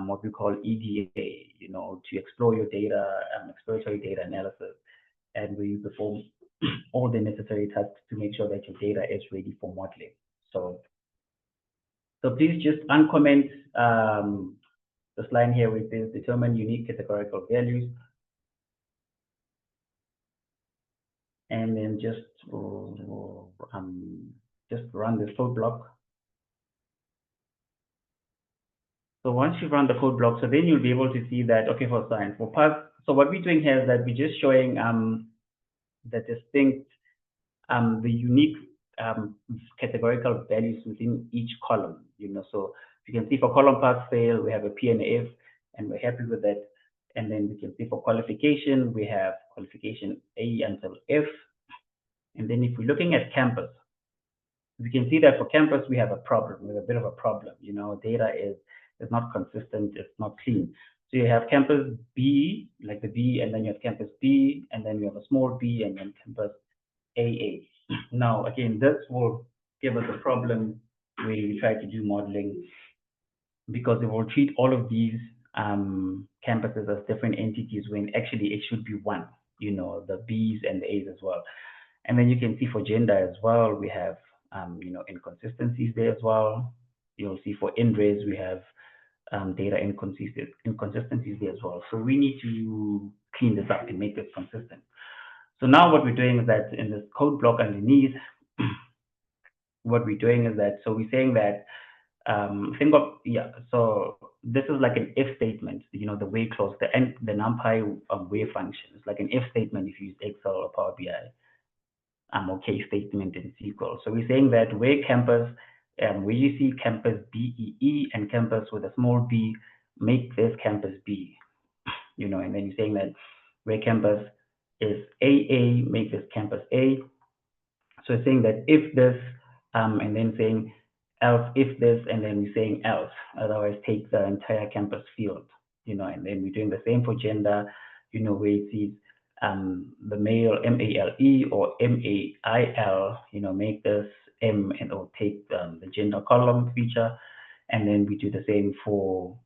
what we call EDA, you know, to explore your data, exploratory data analysis, and where you perform all the necessary tasks to make sure that your data is ready for modeling. So please just uncomment this line here with this: determine unique categorical values, and then just run this code block. So once you run the code block, so then you'll be able to see that, okay, for science, for parts, so what we're doing here is that we're just showing the distinct, the unique categorical values within each column, you know. So you can see for column pass fail, we have a P and a F, and we're happy with that. And then we can see for qualification, we have qualification A until F. And then if we're looking at campus, we can see that for campus, we have a problem, we have a bit of a problem. You know, data is not consistent, it's not clean. So you have campus B, like the B, and then you have campus B, and then you have a small b, and then campus AA. Now, again, this will give us a problem when we try to do modeling, because it will treat all of these campuses as different entities when actually it should be one, you know, the B's and the A's as well. And then you can see for gender as well, we have, you know, inconsistencies there as well. You'll see for INRES, we have data inconsistencies there as well. So we need to clean this up and make this consistent. So now what we're doing is that in this code block underneath, what we're doing is that, so we're saying that, so this is like an if statement, you know, the where clause, the NumPy where function. It's like an if statement if you use Excel or Power BI. Or case statement in SQL. So we're saying that where campus, where you see campus BEE and campus with a small b, make this campus B, you know, and then you're saying that where campus is AA, make this campus A. So it's saying that if this, and then saying else if this, and then we're saying else, otherwise take the entire campus field, you know, and then we're doing the same for gender, you know, where it sees the male MALE or MAIL, you know, make this M, and or take the gender column feature, and then we do the same for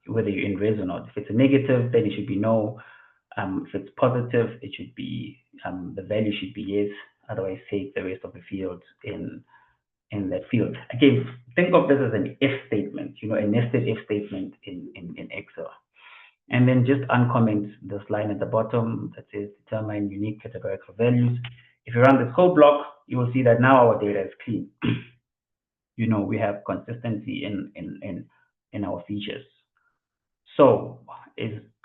whether you're in res or not. If it's a negative, then it should be no. If it's positive, it should be the value should be yes. Otherwise, take the rest of the fields in that field. Again, think of this as an if statement, you know, a nested if statement in Excel. And then just uncomment this line at the bottom that says determine unique categorical values. If you run this code block, you will see that now our data is clean. You know, we have consistency in our features. So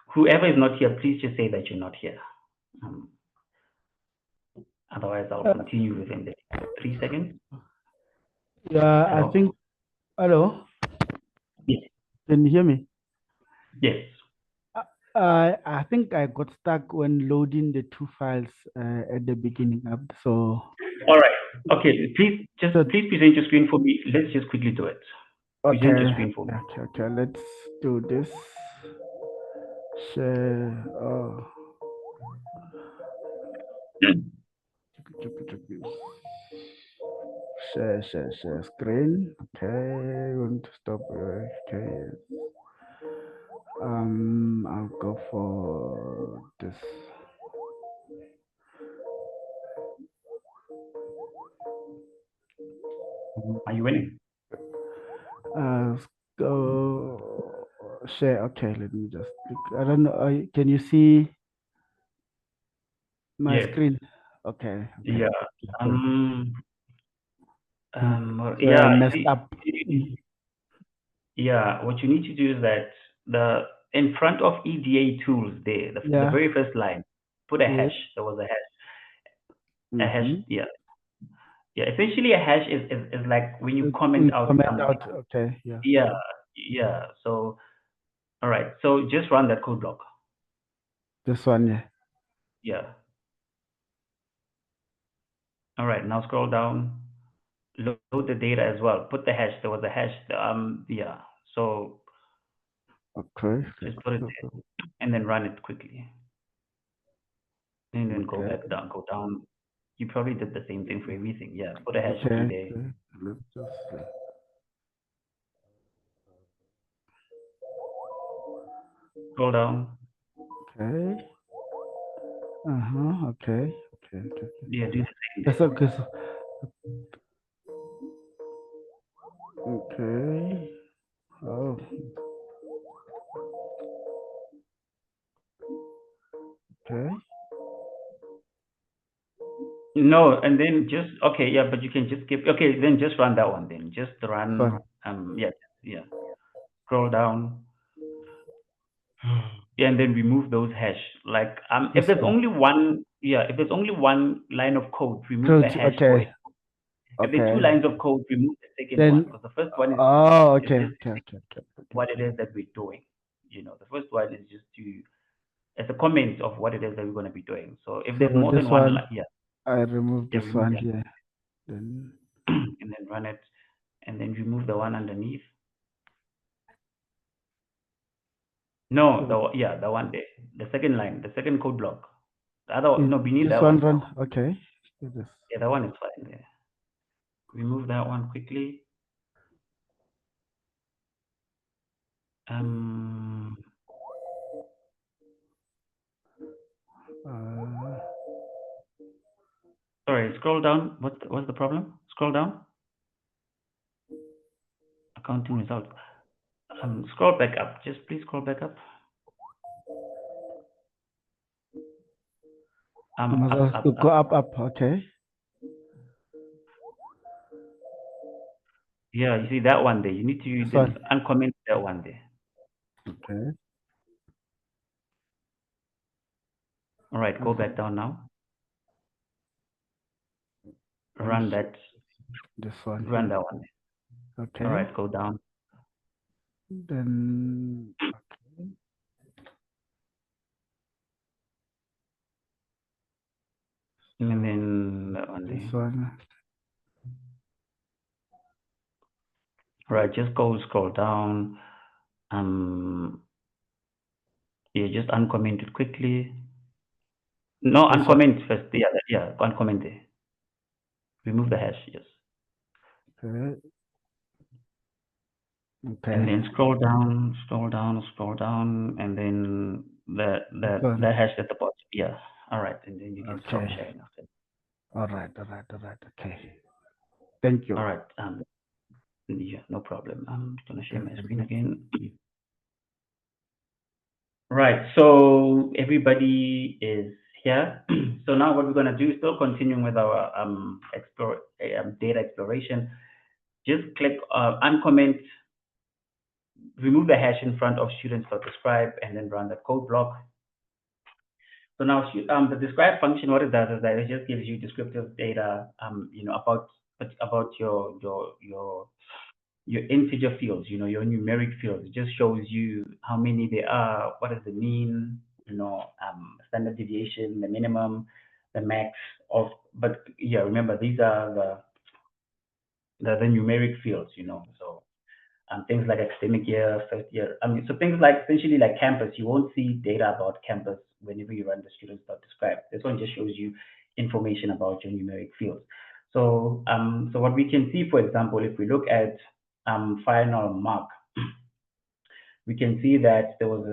whoever is not here, please just say that you're not here. Otherwise, I'll continue within the 3 seconds. Yeah, hello? I think, hello? Yes. Can you hear me? Yes. I think I got stuck when loading the two files at the beginning up. So. All right. Okay. Please present your screen for me. Let's just quickly do it. Okay. Present your screen for me. Okay. Let's do this. Share. Share screen. Okay. Going to stop. Okay. I'll go for this. Are you winning? Go share. Okay, let me just click. I don't know. Can you see my screen? Okay. Yeah. Yeah. I messed up. Yeah. What you need to do is that in front of EDA tools there, the very first line, put a hash. There was a hash. A hash. Yeah. Yeah. Essentially, a hash is like when you comment out something. Okay. Yeah. Yeah. So, all right. So just run that code block. This one. Yeah. Yeah. All right. Now scroll down. Load the data as well. Put the hash. There was a hash. Yeah. So. Okay. Just put it there, and then run it quickly. And then go back down. Go down. You probably did the same thing for everything. Yeah. Put a hash key there. Let's just. Scroll down. Okay. Okay. Yeah, do the same. That's okay. Okay. Oh. Okay. No, and then just okay, yeah, but you can just skip. Okay, then just run that one. Then just run. Yeah. Scroll down. Yeah, and then remove those hash. Like if there's only one, if there's only one line of code, remove the hash for it. If there's two lines of code, remove the second one, because the first one is what it is that we're doing. The first one is just as a comment of what it is that we're going to be doing. So if there's more than one line, I removed this one here. Then and then run it, and then remove the one underneath. No, the one there, the second line, the second code block. The other one, no, beneath that one. Run. Okay. Yeah, that one is fine there. Remove that one quickly. Sorry, scroll down. What's the problem? Scroll down. Accounting results. Scroll back up. Just please scroll back up. Go up. Okay. Yeah, you see that one there. You need to uncomment that one there. Okay. All right, go back down now. Run that. This one. Run that one. Okay. All right, go down. Then. Okay. And then that one there. This one. All right, just scroll down. Yeah, just uncomment it quickly. No, uncomment first. Yeah, uncomment there. Remove the hash. Yes. Okay. And then scroll down, and then the hash at the bottom. Yeah. All right, and then you can stop sharing after. All right. Okay. Thank you. All right. Yeah, no problem. I'm gonna share my screen again. Right. So everybody is here. So now what we're gonna do is still continuing with our data exploration. Just click uncomment. Remove the hash in front of students.describe and then run the code block. So now the describe function, what it does is that it just gives you descriptive data, about your your integer fields, your numeric fields. It just shows you how many there are, what is the mean, standard deviation, the minimum, the max of. But yeah, remember these are the numeric fields, so. Things like academic year, first year. So things like essentially like campus, you won't see data about campus whenever you run the students.describe. This one just shows you information about your numeric fields. So, so what we can see, for example, if we look at final mark, we can see that there was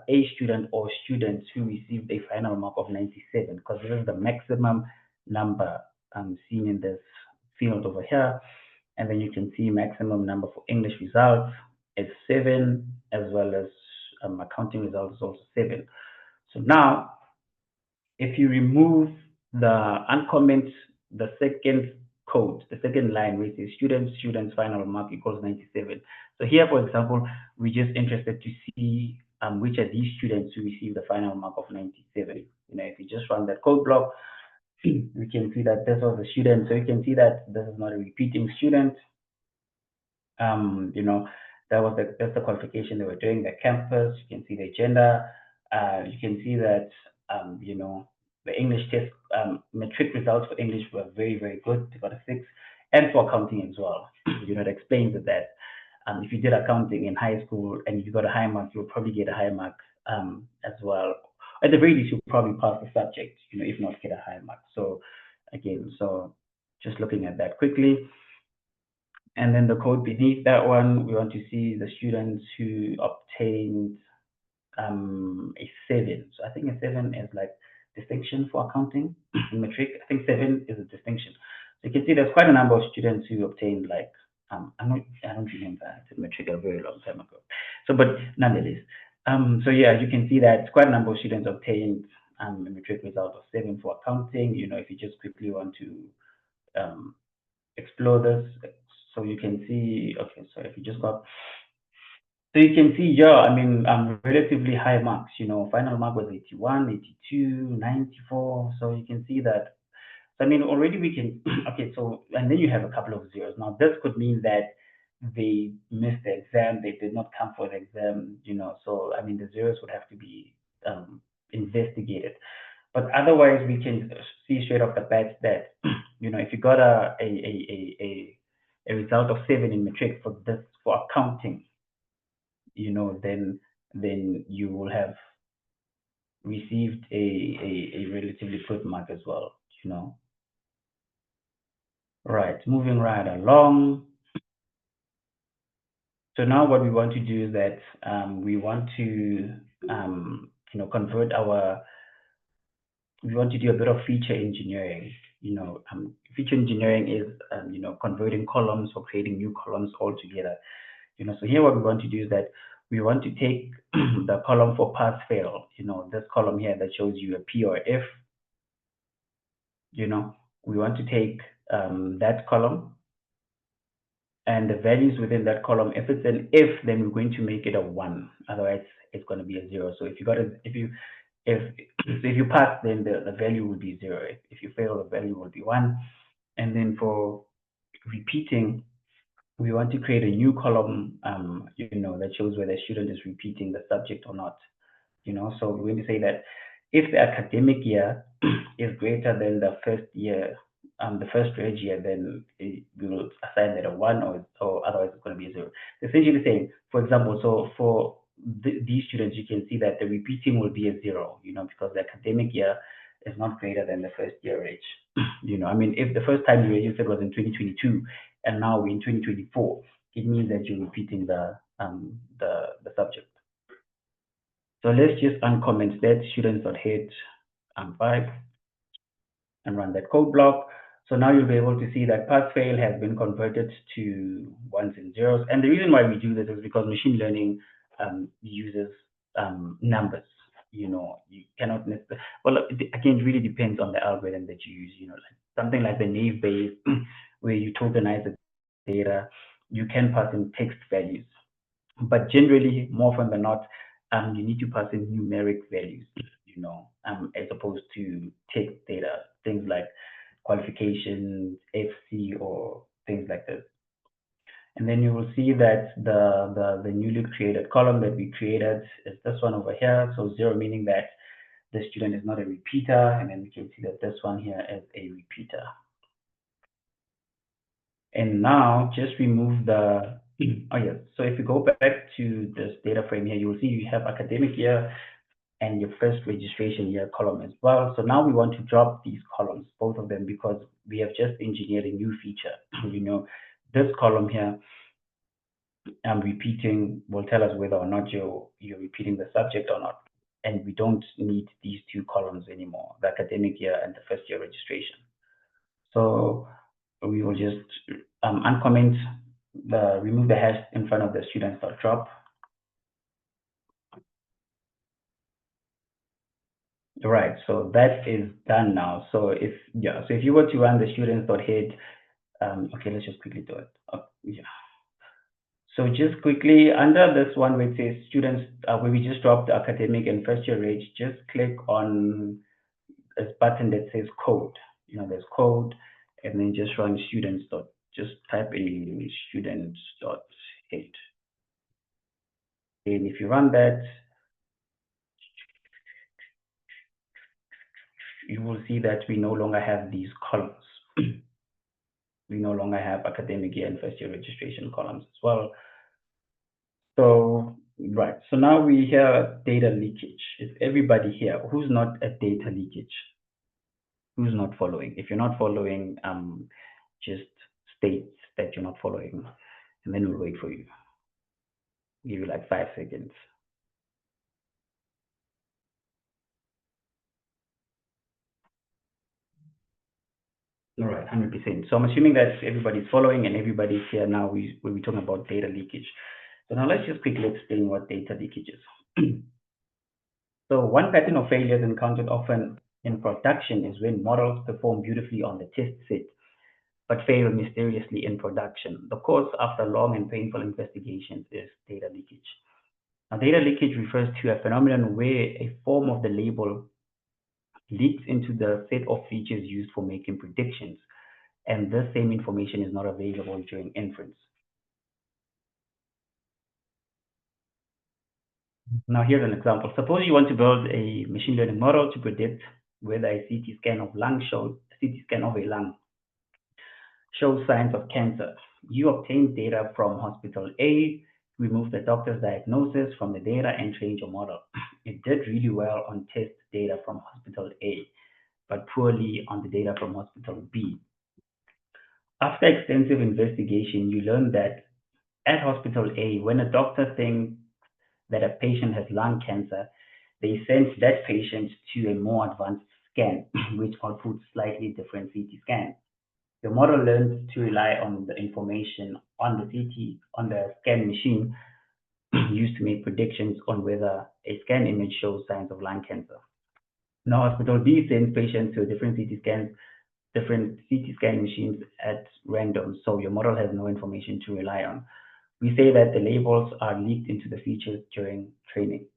a student or students who received a final mark of 97 because this is the maximum number seen in this field over here. And then you can see maximum number for English results is 7, as well as accounting results is also 7. So now, if you remove the uncomment, the second code, the second line, which is students final mark equals 97. So here, for example, we're just interested to see which are these students who receive the final mark of 97. If you just run that code block, we can see that this was a student. So you can see that this is not a repeating student. That's the qualification they were doing, the campus. You can see the gender. You can see that, the English test, matric results for English were very, very good. They got a 6, and for accounting as well. It explains that if you did accounting in high school and you got a high mark, you'll probably get a high mark as well. At the very least, you'll probably pass the subject, if not get a high mark. So again, just looking at that quickly. And then the code beneath that one, we want to see the students who obtained a 7. So I think a 7 is like distinction for accounting in matric. I think 7 is a distinction. So you can see there's quite a number of students who obtained like I don't remember. I did matric a very long time ago. So, but nonetheless, so yeah, you can see that quite a number of students obtained a matric result of 7 for accounting. If you just quickly want to explore this, so you can see. Okay, so if you just got. So you can see, yeah, relatively high marks, final mark was 81, 82, 94. So you can see that, already we can, okay, so, and then you have a couple of zeros. Now, this could mean that they missed the exam, they did not come for the exam, so, the zeros would have to be investigated. But otherwise, we can see straight off the bat that, if you got a result of 7 in matric for accounting, then you will have received a relatively good mark as well, Right, moving right along. So now what we want to do is that we want to, convert we want to do a bit of feature engineering. Feature engineering is, converting columns or creating new columns all together. So here what we want to do is that we want to take the column for pass fail, this column here that shows you a P or F, we want to take that column and the values within that column. If it's an F, then we're going to make it a 1. Otherwise, it's going to be a 0. So if you pass, then the value will be 0. If you fail, the value will be 1. And then for repeating, we want to create a new column, that shows whether the student is repeating the subject or not. So we're going to say that if the academic year is greater than the first year, the first grade year, then we will assign that a 1, or otherwise it's going to be a 0. Essentially saying, for example, so for these students, you can see that the repeating will be a 0, because the academic year is not greater than the first year age. If the first time you registered was in 2022 and now we're in 2024, it means that you're repeating the subject. So let's just uncomment that students.head 5 and run that code block. So now you'll be able to see that pass fail has been converted to 1s and 0s. And the reason why we do this is because machine learning uses numbers. You cannot necessarily, well, again, it really depends on the algorithm that you use. Like something like the naive Bayes, where you tokenize the data, you can pass in text values. But generally, more often than not, you need to pass in numeric values, as opposed to text data, things like qualifications, FC, or things like this. And then you will see that the newly created column that we created is this one over here. So 0 meaning that the student is not a repeater. And then we can see that this one here is a repeater. And now just remove the, oh yes. So if you go back to this data frame here, you will see you have academic year and your first registration year column as well. So now we want to drop these columns, both of them, because we have just engineered a new feature. You know, this column here, repeating will tell us whether or not you're repeating the subject or not. And we don't need these two columns anymore, the academic year and the first year registration. So we will just uncomment remove the hash in front of the students.drop. Right, so that is done now. So if you were to run the students.head, okay, let's just quickly do it. Yeah. So just quickly under this one where it says students, where we just dropped the academic and first year rate, just click on this button that says code. You know, there's code, and then just run students. Just type in students.head. And if you run that, you will see that we no longer have these columns. We no longer have academic year and first year registration columns as well. So, right, so now we hear data leakage. Is everybody here who's not at data leakage? Who's not following? If you're not following, just state that you're not following, and then we'll wait for you. Give you like 5 seconds. All right, 100%. So I'm assuming that everybody's following and everybody's here now. We'll be talking about data leakage. So now let's just quickly explain what data leakage is. So one pattern of failures encountered often in production is when models perform beautifully on the test set, but fail mysteriously in production. The cause, after long and painful investigations, is data leakage. Now, data leakage refers to a phenomenon where a form of the label leaks into the set of features used for making predictions, and this same information is not available during inference. Now, here's an example. Suppose you want to build a machine learning model to predict whether a CT scan of a lung shows signs of cancer. You obtain data from hospital A, remove the doctor's diagnosis from the data, and train your model. It did really well on test data from hospital A, but poorly on the data from hospital B. After extensive investigation, you learn that at hospital A, when a doctor thinks that a patient has lung cancer, they send that patient to a more advanced scan, which outputs slightly different CT scans. The model learns to rely on the information on the scan machine used to make predictions on whether a scan image shows signs of lung cancer. Now, hospital B sends patients to different CT scan machines at random, so your model has no information to rely on. We say that the labels are leaked into the features during training.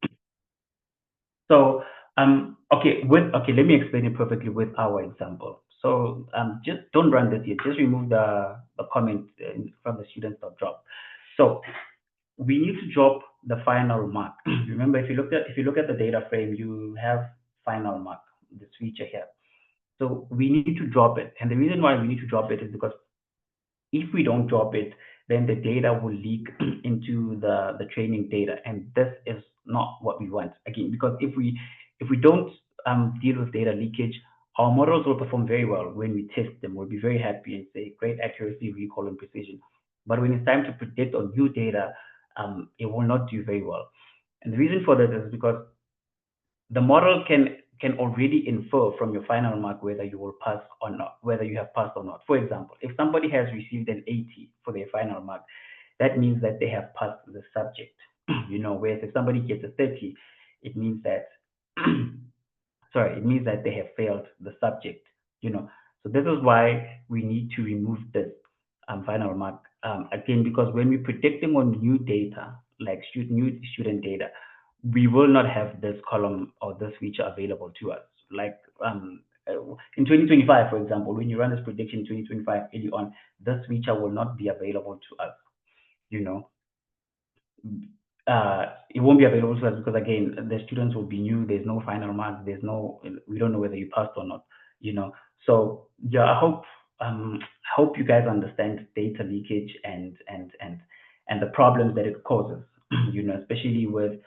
So, okay, let me explain it perfectly with our example. So, just don't run this yet. Just remove the comment from the students.drop. So, we need to drop the final mark. Remember, if you look at the data frame, you have final mark, this feature here. So we need to drop it, and the reason why we need to drop it is because if we don't drop it, then the data will leak into the training data, and this is not what we want. Again, because if we don't deal with data leakage, our models will perform very well when we test them. We'll be very happy and say great accuracy, recall, and precision. But when it's time to predict on new data, it will not do very well. And the reason for that is because the model can already infer from your final mark whether you will pass or not, whether you have passed or not. For example, if somebody has received an 80 for their final mark, that means that they have passed the subject. Whereas if somebody gets a 30, it means that it means that they have failed the subject. So this is why we need to remove this final mark again, because when we're predicting on new data, like new student data, we will not have this column or this feature available to us. Like in 2025, for example, when you run this prediction in 2025 early on, this feature will not be available to us. you know, it won't be available to us because again, the students will be new. There's no final marks. We don't know whether you passed or not, you know. So yeah, I hope you guys understand data leakage and the problems that it causes, you know, especially with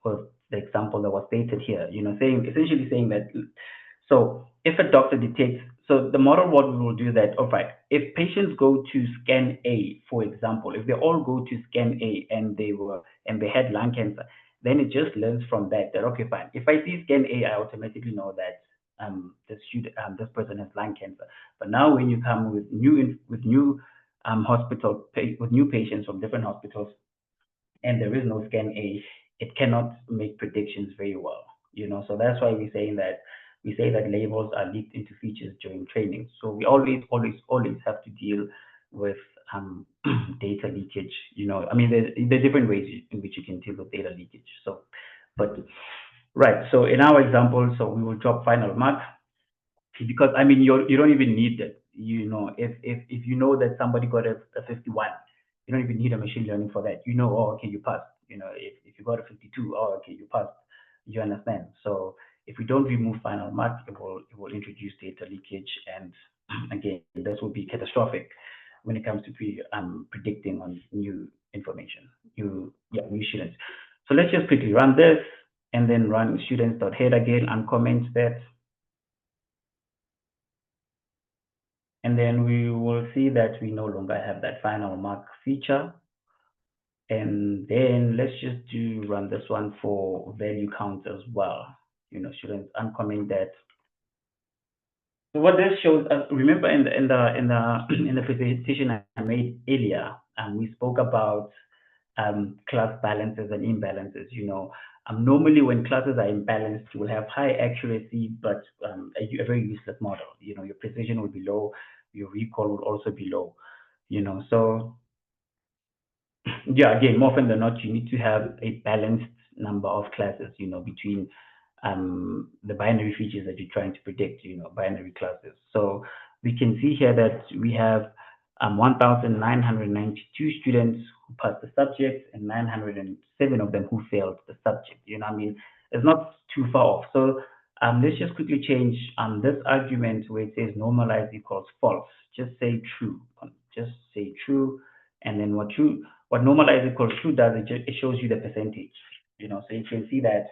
the example that was stated here, you know, essentially saying that, so if a doctor detects, so the model, what we will do that, all right, if patients go to scan A, for example, if they all go to scan A and they had lung cancer, then it just learns from that, okay, fine. If I see scan A, I automatically know that this person has lung cancer. But now when you come with new patients from different hospitals, and there is no scan A, it cannot make predictions very well, you know. So that's why we say that labels are leaked into features during training. So we always have to deal with data leakage, you know. I mean, there's different ways in which you can deal with data leakage. So, but right. So in our example, so we will drop final mark because I mean you don't even need it. You know, if you know that somebody got a 51, you don't even need a machine learning for that. You know, oh, okay, you passed. You know, if you got a 52, oh, okay, you passed. You understand? So if we don't remove final mark, it will introduce data leakage, and again, this will be catastrophic when it comes to predicting on new information, new students. So let's just quickly run this and then run students.head again and comment that. And then we will see that we no longer have that final mark feature. And then let's just run this one for value count as well. You know, students uncomment that. So what this shows us, remember in the presentation I made earlier, we spoke about class balances and imbalances. You know, normally when classes are imbalanced, you will have high accuracy, but a very useless model. You know, your precision will be low, your recall will also be low. You know, so yeah, again, more often than not, you need to have a balanced number of classes, you know, between the binary features that you're trying to predict, you know, binary classes. So we can see here that we have 1,992 students who passed the subject and 907 of them who failed the subject. You know, I mean, it's not too far off. So let's just quickly change this argument where it says normalize equals false. Just say true. Just say true, and then what normalize equals true does, it shows you the percentage. You know, so you can see that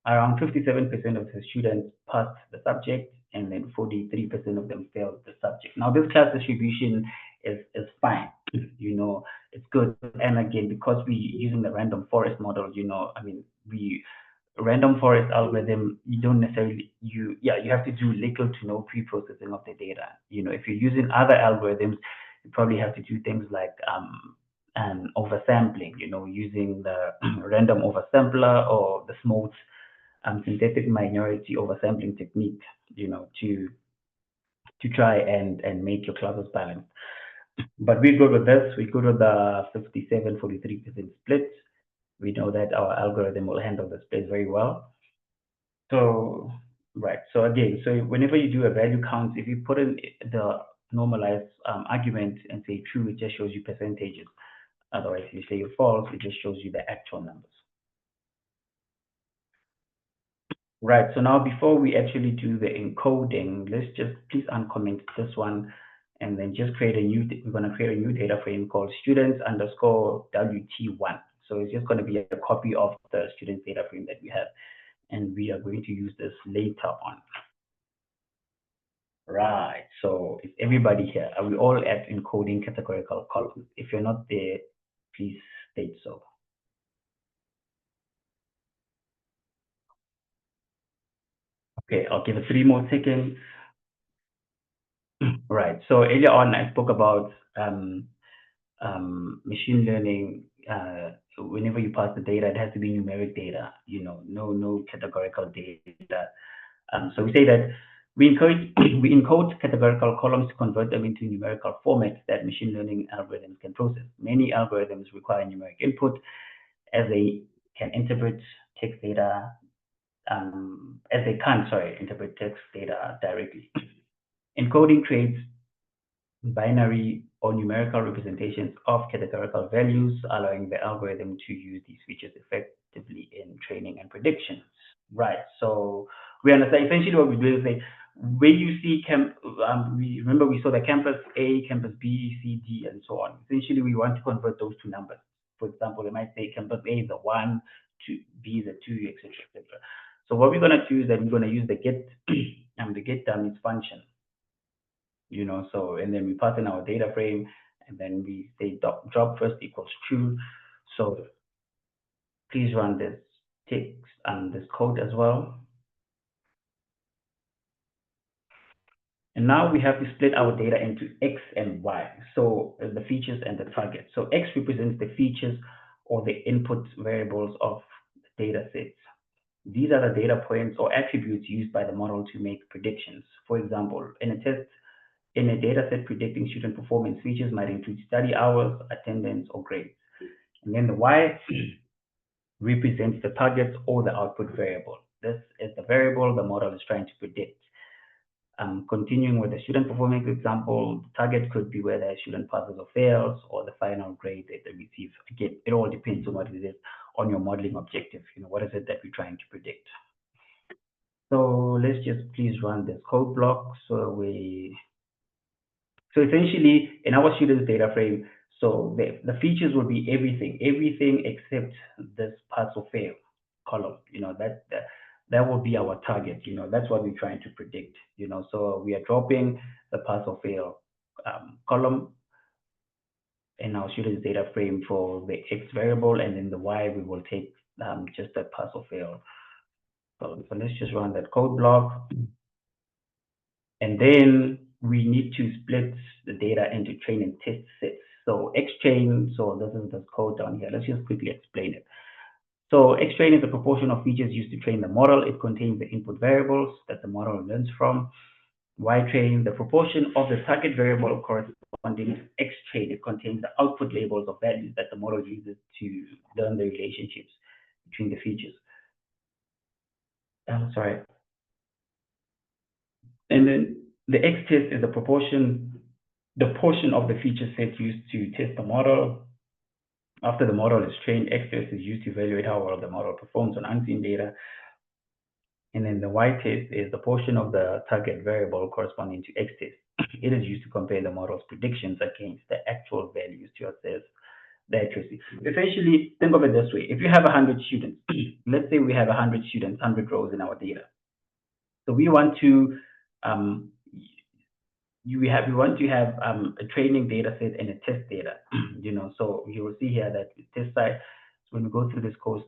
around 57% of the students passed the subject, and then 43% of them failed the subject. Now, this class distribution is fine. You know, it's good. And again, because we're using the random forest model, you know, I mean, random forest algorithm, you don't necessarily, you have to do little to no pre-processing of the data. You know, if you're using other algorithms, you probably have to do things like oversampling, you know, using the random oversampler or the SMOTE synthetic minority oversampling technique, you know, to try and make your classes balanced. But we're good with this. We're good with the 57-43% split. We know that our algorithm will handle the split very well. So, right. So again, so whenever you do a value count, if you put in the normalized argument and say true, it just shows you percentages. Otherwise, if you say false, it just shows you the actual numbers. Right, so now before we actually do the encoding, let's just please uncomment this one and then just we're going to create a new data frame called students underscore WT1. So it's just going to be a copy of the students data frame that we have. And we are going to use this later on. Right, so is everybody here? Are we all at encoding categorical columns? If you're not there, please state so. Okay, I'll give it 3 more seconds. Right. So earlier on, I spoke about machine learning. Whenever you pass the data, it has to be numeric data. You know, no categorical data. So we say that we encode categorical columns to convert them into numerical formats that machine learning algorithms can process. Many algorithms require numeric input as they can interpret text data. Interpret text data directly. Encoding creates binary or numerical representations of categorical values, allowing the algorithm to use these features effectively in training and predictions. Right. So we understand essentially what we do is say when you see we remember we saw the campus A, campus B, C, D, and so on. Essentially, we want to convert those to numbers. For example, they might say campus A is a 1, 2, B is a 2, etc., etc. So what we're going to do is that we're going to use the get the get dummies function. So and then we pass in our data frame, and then we say drop first equals true. So please run this text and this code as well. And now we have to split our data into X and Y. So the features and the target. So X represents the features or the input variables of the data sets. These are the data points or attributes used by the model to make predictions. For example, in a data set predicting student performance, features might include study hours, attendance, or grades. And then the Y represents the target or the output variable. This is the variable the model is trying to predict. Continuing with the student performance example, the target could be whether a student passes or fails, or the final grade that they receive. Again, it all depends on what it is on your modeling objective. What is it that we're trying to predict? So let's just please run this code block. So essentially in our students data frame, so the features will be everything except this pass or fail column. That will be our target. That's what we're trying to predict. So we are dropping the pass or fail column in our students data frame for the X variable, and then the Y we will take just that pass or fail. So let's just run that code block. And then we need to split the data into train and test sets. So XTrain, so this is the code down here. Let's just quickly explain it. So XTrain is a proportion of features used to train the model. It contains the input variables that the model learns from. YTrain, the proportion of the target variable corresponding to XTrain. It contains the output labels of values that the model uses to learn the relationships between the features. I'm sorry. And then the X-test is the portion of the feature set used to test the model. After the model is trained, X-test is used to evaluate how well the model performs on unseen data. And then the Y-test is the portion of the target variable corresponding to X-test. It is used to compare the model's predictions against the actual values to assess the accuracy. Essentially, think of it this way. If you have 100 students, let's say we have 100 students, 100 rows in our data. So we want to we want to have a training data set and a test data. So you will see here that test size, so when we go through this course,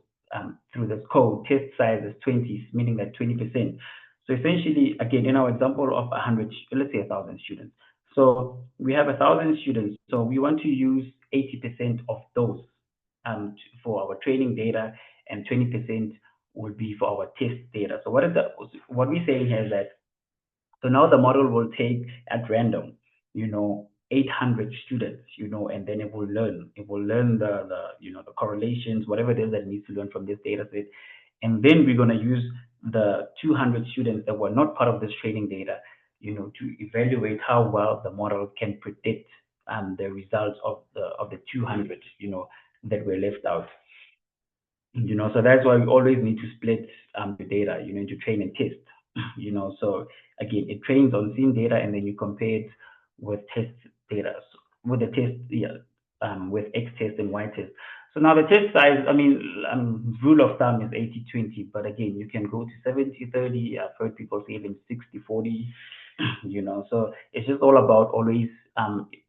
through this code, test size is 20, meaning that 20%. So essentially, again, in our example of 100, let's say 1,000 students. So we have 1,000 students. So we want to use 80% of those for our training data, and 20% will be for our test data. So what we're saying here is that, so now the model will take at random, 800 students, and then it will learn. It will learn the correlations, whatever it is that it needs to learn from this data set. And then we're going to use the 200 students that were not part of this training data, to evaluate how well the model can predict the results of the 200, that were left out. So that's why we always need to split the data, into train and test. So again, it trains on seen data, and then you compare it with test data, with the test, with X test and Y test. So now the test size, rule of thumb is 80-20, but again, you can go to 70-30. I've heard people say even 60-40. So it's just all about always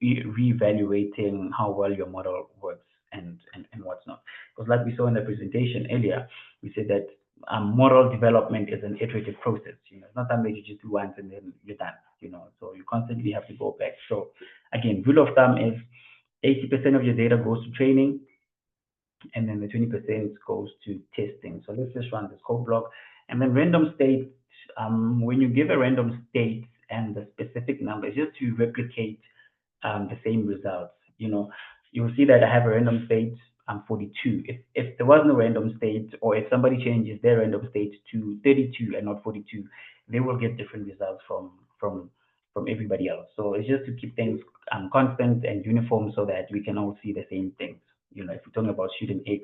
reevaluating how well your model works and what's not. Because like we saw in the presentation earlier, we said that model development is an iterative process. It's not something you just do once and then you're done. So you constantly have to go back. So again, rule of thumb is 80% of your data goes to training, and then the 20% goes to testing. So let's just run this code block. And then random state, when you give a random state and the specific number, just to replicate the same results. You'll see that I have a random state 42. If there was no random state, or if somebody changes their random state to 32 and not 42, they will get different results from from everybody else. So it's just to keep things constant and uniform so that we can all see the same things. You know, if we're talking about student X,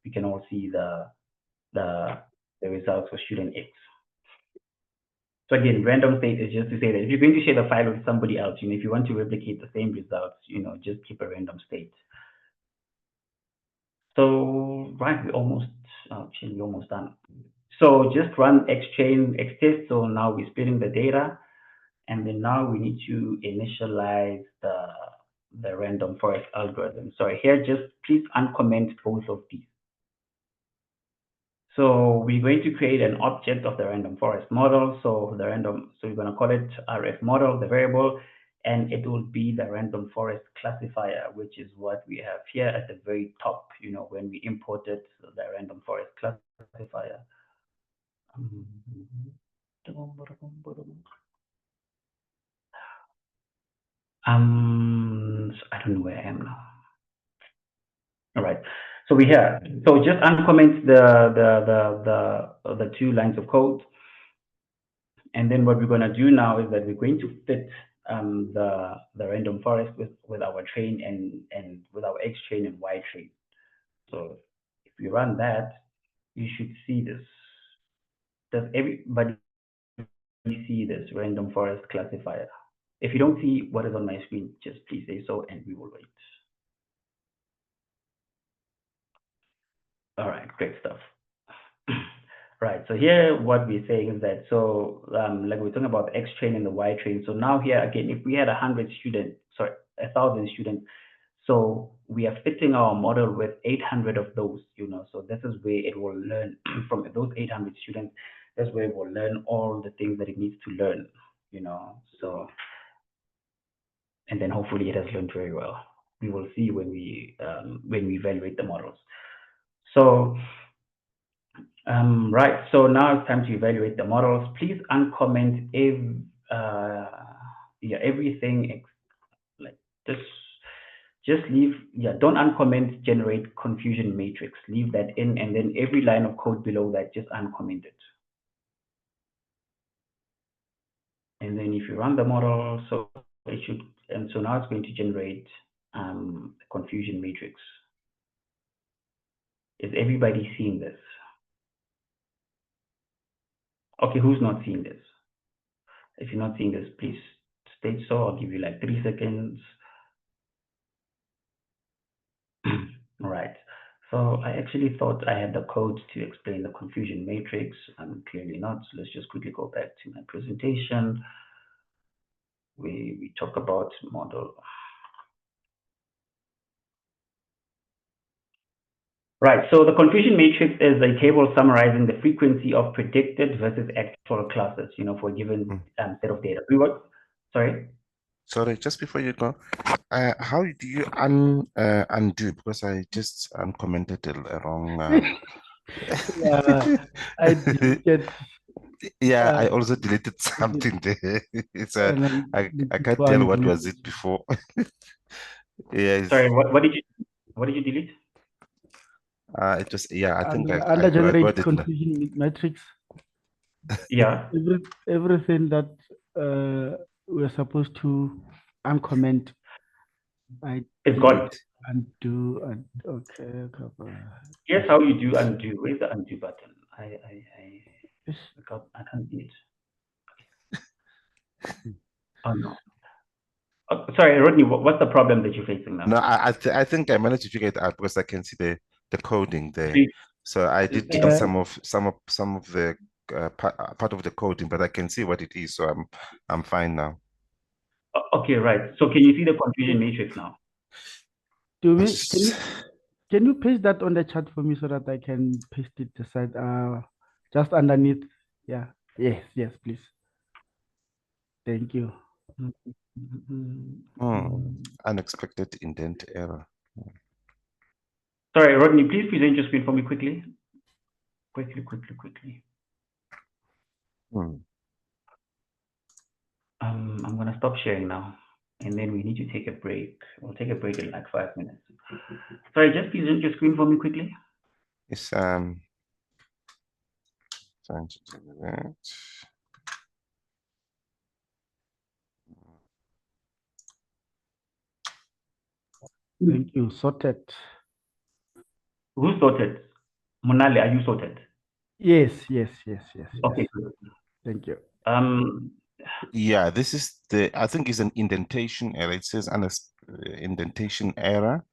we can all see the results for student X. So again, random state is just to say that if you're going to share the file with somebody else, you know, if you want to replicate the same results, you know, just keep a random state. So right, we're almost actually we're almost done. So just run xchain xtest. So now we're splitting the data, and then now we need to initialize the random forest algorithm. So here, just please uncomment both of these. So we're going to create an object of the random forest model. So we're going to call it RF model, the variable, and it will be the random forest classifier, which is what we have here at the very top, you know, when we imported the random forest classifier. So I don't know where I am now. All right. So we have, so just uncomment the 2 lines of code. And then what we're going to do now is that we're going to fit the random forest with our train and with our X train and Y train. So if you run that, you should see this. Does everybody see this random forest classifier? If you don't see what is on my screen, just please say so and we will wait. All right, great stuff. Right, so here what we're saying is that, so like we're talking about the X train and the Y train. So now here again, if we had 100 students, sorry, 1,000 students, so we are fitting our model with 800 of those, you know, so this is where it will learn from those 800 students. That's where it will learn all the things that it needs to learn, you know, so, and then hopefully it has learned very well. We will see when we evaluate the models. So, right, so now it's time to evaluate the models. Please uncomment everything like this. Just leave, don't uncomment generate confusion matrix. Leave that in, and then every line of code below that, just uncomment it. And then if you run the model, so it should, and so now it's going to generate the confusion matrix. Is everybody seeing this? Okay, who's not seeing this? If you're not seeing this, please state so. I'll give you like 3 seconds. All right. So I actually thought I had the code to explain the confusion matrix. Clearly not. So let's just quickly go back to my presentation. We talk about model. Right, so the confusion matrix is a table summarizing the frequency of predicted versus actual classes, you know, for a given set of data. Sorry? Sorry, just before you go, how do you undo? Because I just uncommented the wrong. Yeah, I deleted. Yeah, I also deleted something there. It's I can't tell what was it before. Yes. Sorry, what did you delete? It was, yeah, I think under I generate got it. confusion matrix. Yeah. Everything that we're supposed to uncomment, It's gone. Undo and okay. Here's how you do undo. Where's the undo button? I can't see it. Oh no. Oh, sorry, Rodney. What's the problem that you're facing now? No, I think I managed to figure it out because I can see the coding there. So I did delete some of the part of the coding, but I can see what it is. So I'm fine now. Okay, right. So can you see the confusion matrix now? Can you paste that on the chat for me so that I can paste it aside? Just underneath. Yeah. Yes, please. Thank you. Unexpected indent error. Sorry, Rodney, please present your screen for me quickly. Quickly. I'm gonna stop sharing now, and then we need to take a break. We'll take a break in like 5 minutes. Sorry, just present your screen for me quickly. It's trying to do that. Thank you. Sorted. Who sorted? Monale, are you sorted? Yes. Okay, good. Thank you. Yeah, this is I think it's an indentation error. It says indentation error,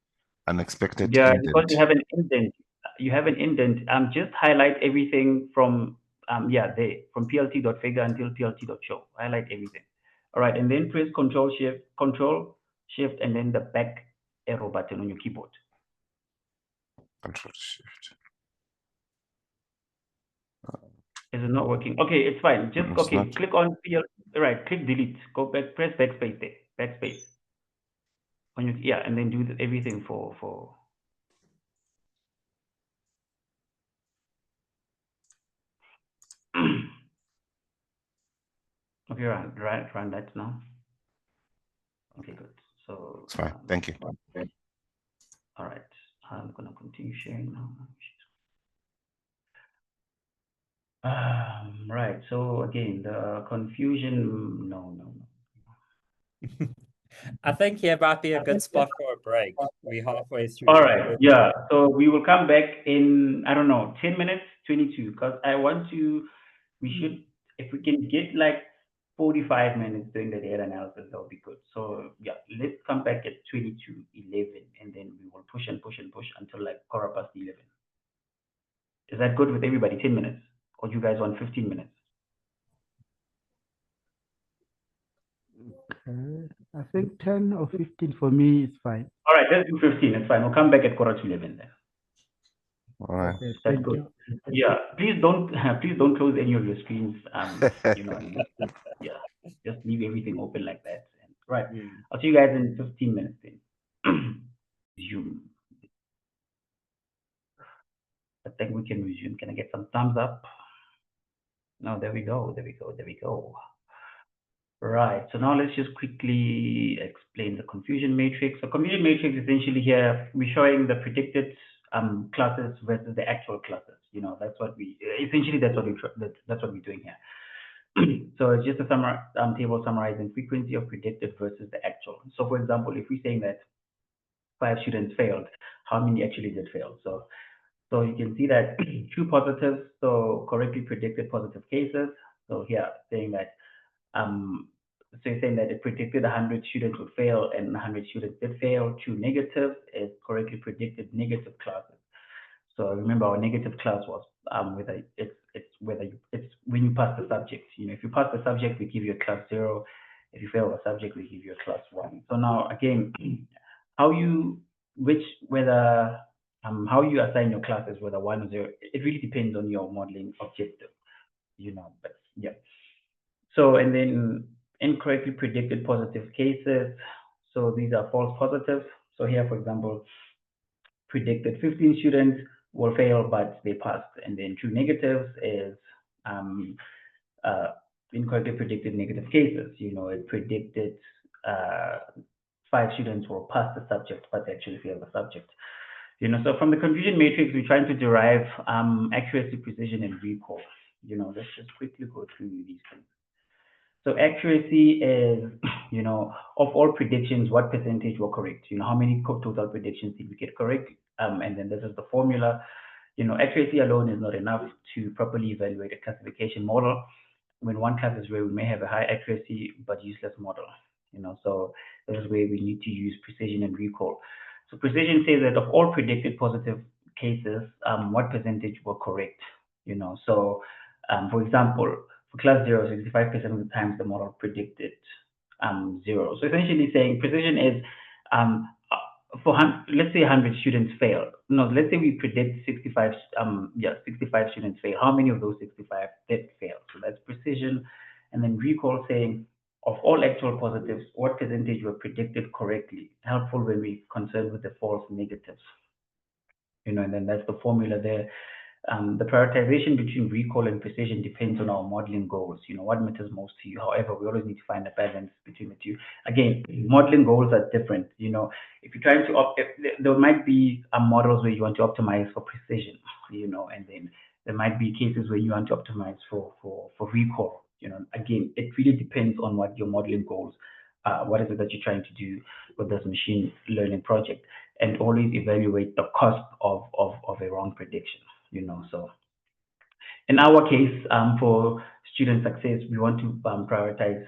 unexpected Yeah, indent. because you have an indent. You have an indent. Just highlight everything from there from plt.figure until plt.show. Highlight everything. All right, and then press Control Shift, and then the back arrow button on your keyboard. Control Shift. Is it not working? Okay, it's fine. Just click on PL. Right, click delete. Go back. Press backspace there. Backspace. On your and then do everything for. Okay, run that now. Okay, good. So it's fine. Thank you. All right, I'm gonna continue sharing now. Right. So again, the confusion. No. I think here might be a good spot for a break. We're halfway through. All right. Yeah. So we will come back in, I don't know, 10 minutes, 22, because I want to, we should, if we can get like 45 minutes doing the data analysis, that would be good. So yeah, let's come back at 22:11, and then we will push and push and push until like 11:15. Is that good with everybody? 10 minutes? Or you guys want 15 minutes? Okay. I think 10 or 15 for me is fine. All right, let's do 15. It's fine. We'll come back at 11:15 then. All right. Okay, That's thank good. you. Yeah, please don't close any of your screens. Just leave everything open like that. And, right. I'll see you guys in 15 minutes then. Resume. I think we can resume. Can I get some thumbs up? No, there we go. Right. So now let's just quickly explain the confusion matrix. So confusion matrix essentially here we're showing the predicted classes versus the actual classes. That's what we're doing here. So it's just a table summarizing frequency of predicted versus the actual. So for example, if we're saying that 5 students failed, how many actually did fail? So you can see that true positives, so correctly predicted positive cases. So here saying that so you're saying that it predicted 100 students would fail and 100 students did fail. True negatives is correctly predicted negative classes. So remember, our negative class was whether it's when you pass the subject. If you pass the subject, we give you a class 0. If you fail the subject, we give you a class 1. So now again, how you assign your classes, whether 1 or 0, it really depends on your modeling objective. But yeah. So and then incorrectly predicted positive cases. So these are false positives. So here, for example, predicted 15 students will fail, but they passed. And then true negatives is incorrectly predicted negative cases. It predicted 5 students will pass the subject, but they actually fail the subject. So from the confusion matrix, we're trying to derive accuracy, precision, and recall. Let's just quickly go through these things. So accuracy is, of all predictions, what percentage were correct? How many total predictions did we get correct? And then this is the formula. Accuracy alone is not enough to properly evaluate a classification model. When one class is where we may have a high accuracy but useless model. So this is where we need to use precision and recall. So precision says that of all predicted positive cases, what percentage were correct? So for example, for class 0, 65% of the times the model predicted 0. So essentially saying precision is let's say 100 students fail. No, let's say we predict 65 students fail. How many of those 65 did fail? So that's precision. And then recall saying of all actual positives, what percentage were predicted correctly? Helpful when we're concerned with the false negatives. And then that's the formula there. The prioritization between recall and precision depends on our modeling goals. What matters most to you. However, we always need to find a balance between the two. Again, modeling goals are different. If you're trying to, there might be models where you want to optimize for precision, and then there might be cases where you want to optimize for recall. Again, it really depends on what your modeling goals what is it that you're trying to do with this machine learning project, and always evaluate the cost of a wrong prediction. So in our case, for student success, we want to prioritize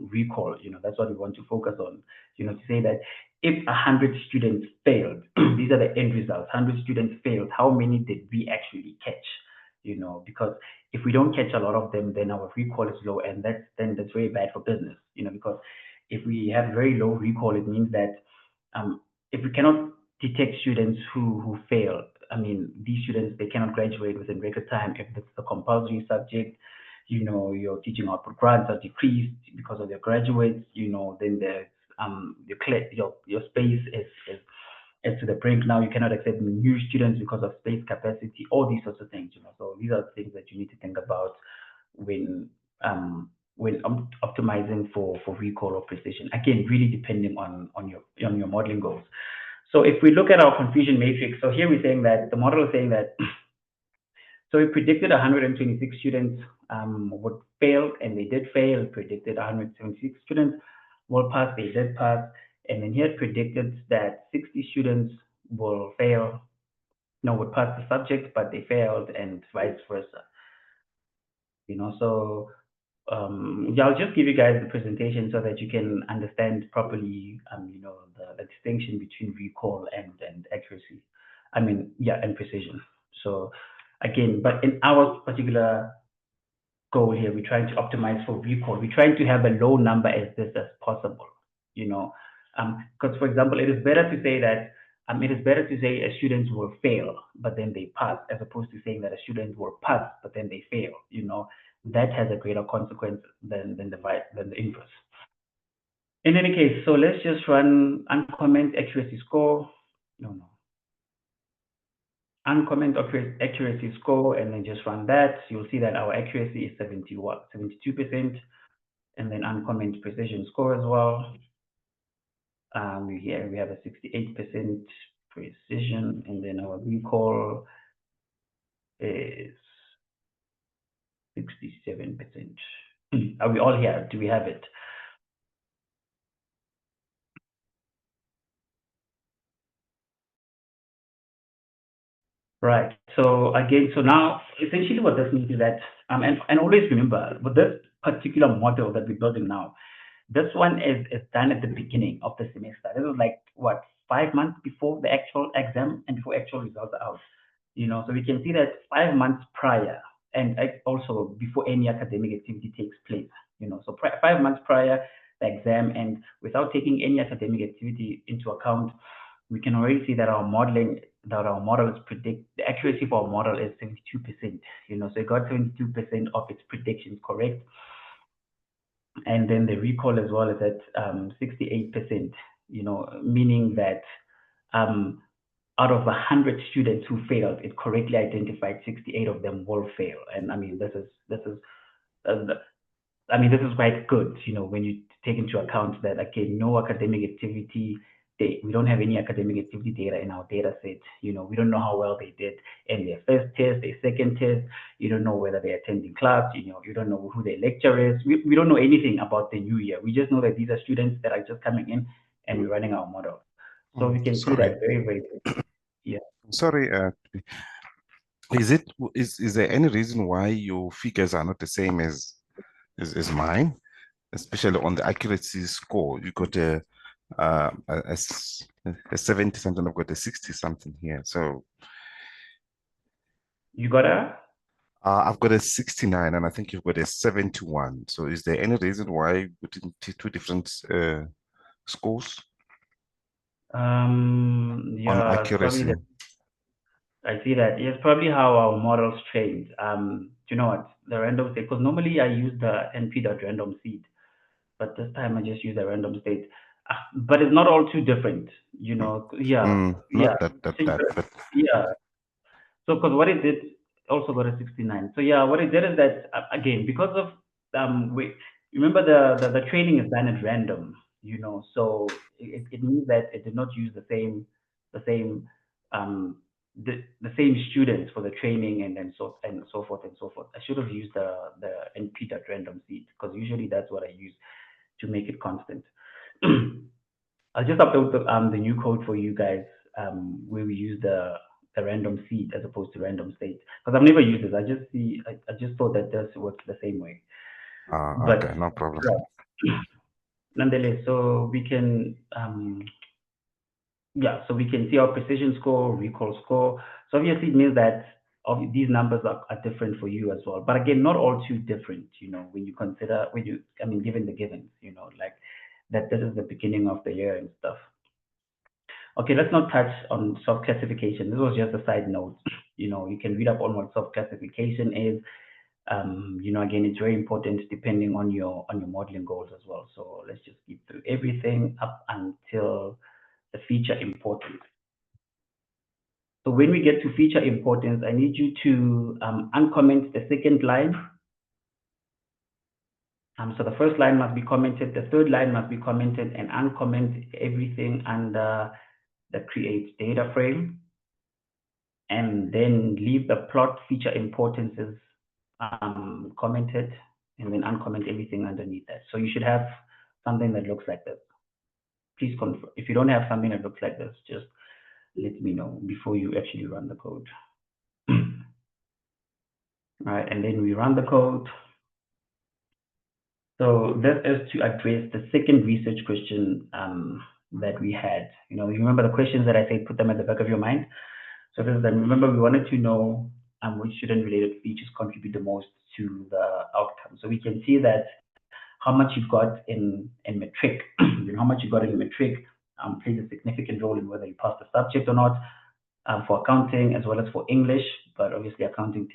recall. That's what we want to focus on. To say that if 100 students failed, these are the end results. 100 students failed. How many did we actually catch? Because if we don't catch a lot of them, then our recall is low, and that's very bad for business. Because if we have very low recall, it means that if we cannot detect students who fail, I mean, these students, they cannot graduate within record time. If it's a compulsory subject, your teaching output grants are decreased because of your graduates, then there's your space is to the brink. Now you cannot accept new students because of space capacity, all these sorts of things. So these are things that you need to think about when optimizing for recall or precision. Again, really depending on your modeling goals. So if we look at our confusion matrix, so here we're saying that the model is saying that, so we predicted 126 students would fail, and they did fail. Predicted 176 students will pass, they did pass. And then here it predicted that 60 students will fail, would pass the subject, but they failed, and vice versa. So yeah, I'll just give you guys the presentation so that you can understand properly, the distinction between recall and accuracy. And precision. So again, but in our particular goal here, we're trying to optimize for recall. We're trying to have a low number as this as possible. Because for example, it is better to say that a student will fail, but then they pass, as opposed to saying that a student will pass, but then they fail. That has a greater consequence than the inverse. In any case, so let's just run uncomment accuracy score. Uncomment accuracy score, and then just run that. You'll see that our accuracy is 72%, and then uncomment precision score as well. Here we have a 68% precision, and then our recall is 67%. Are we all here? Do we have it? Right. So again, so now essentially what this means is that, and always remember, with this particular model that we're building now, this one is done at the beginning of the semester. This is like what, 5 months before the actual exam and before actual results are out. So we can see that 5 months prior, and also before any academic activity takes place. So 5 months prior the exam, and without taking any academic activity into account, we can already see that our models predict, the accuracy for our model is 72%. So it got 72% of its predictions correct. And then the recall as well is at 68%, meaning that out of 100 students who failed, it correctly identified 68 of them will fail. And this is quite good, when you take into account that, again, no academic activity, we don't have any academic activity data in our data set. We don't know how well they did in their first test, their second test. You don't know whether they're attending class. You don't know who their lecturer is. We don't know anything about the new year. We just know that these are students that are just coming in, and we're running our model. So we can see that very, very good. Yeah. Sorry, is there any reason why your figures are not the same as mine, especially on the accuracy score? You got a 70 something, I've got a 60 something here. So you got a I've got a 69, and I think you've got a 71. So is there any reason why you put in two different scores? Yeah, on accuracy. I see that. It's probably how our models trained. Do you know what? The random state, because normally I use the np.random seed, but this time I just use a random state. But it's not all too different, Yeah. Not that, but yeah. So, because what it did also got a 69. So yeah, what it did is that again, because of we remember the training is done at random, so it means that it did not use the same um the same students for the training, and then so forth and so forth. I should have used the np.random seed, because usually that's what I use to make it constant. I'll just upload the new code for you guys, where we use the random seed as opposed to random state, because I've never used this. I just thought that this works the same way. But Okay, no problem. Nonetheless, so we can so we can see our precision score, recall score. So obviously it means that these numbers are different for you as well. But again, not all too different, when you consider, given the givens, like that this is the beginning of the year and stuff. Okay, let's not touch on soft classification. This was just a side note. You can read up on what soft classification is. Again, it's very important depending on your modeling goals as well. So let's just keep through everything up until the feature importance. So when we get to feature importance, I need you to uncomment the second line. So the first line must be commented, the third line must be commented, and uncomment everything under the create data frame. And then leave the plot feature importances commented, and then uncomment everything underneath that. So you should have something that looks like this. Please confirm. If you don't have something that looks like this, just let me know before you actually run the code. All right, and then we run the code. So this is to address the second research question that we had. You remember the questions that I said, put them at the back of your mind. So this is that, remember, we wanted to know which student-related features contribute the most to the outcome. So we can see that how much you got in metric, how much you got in metric plays a significant role in whether you pass the subject or not, for accounting as well as for English. But obviously accounting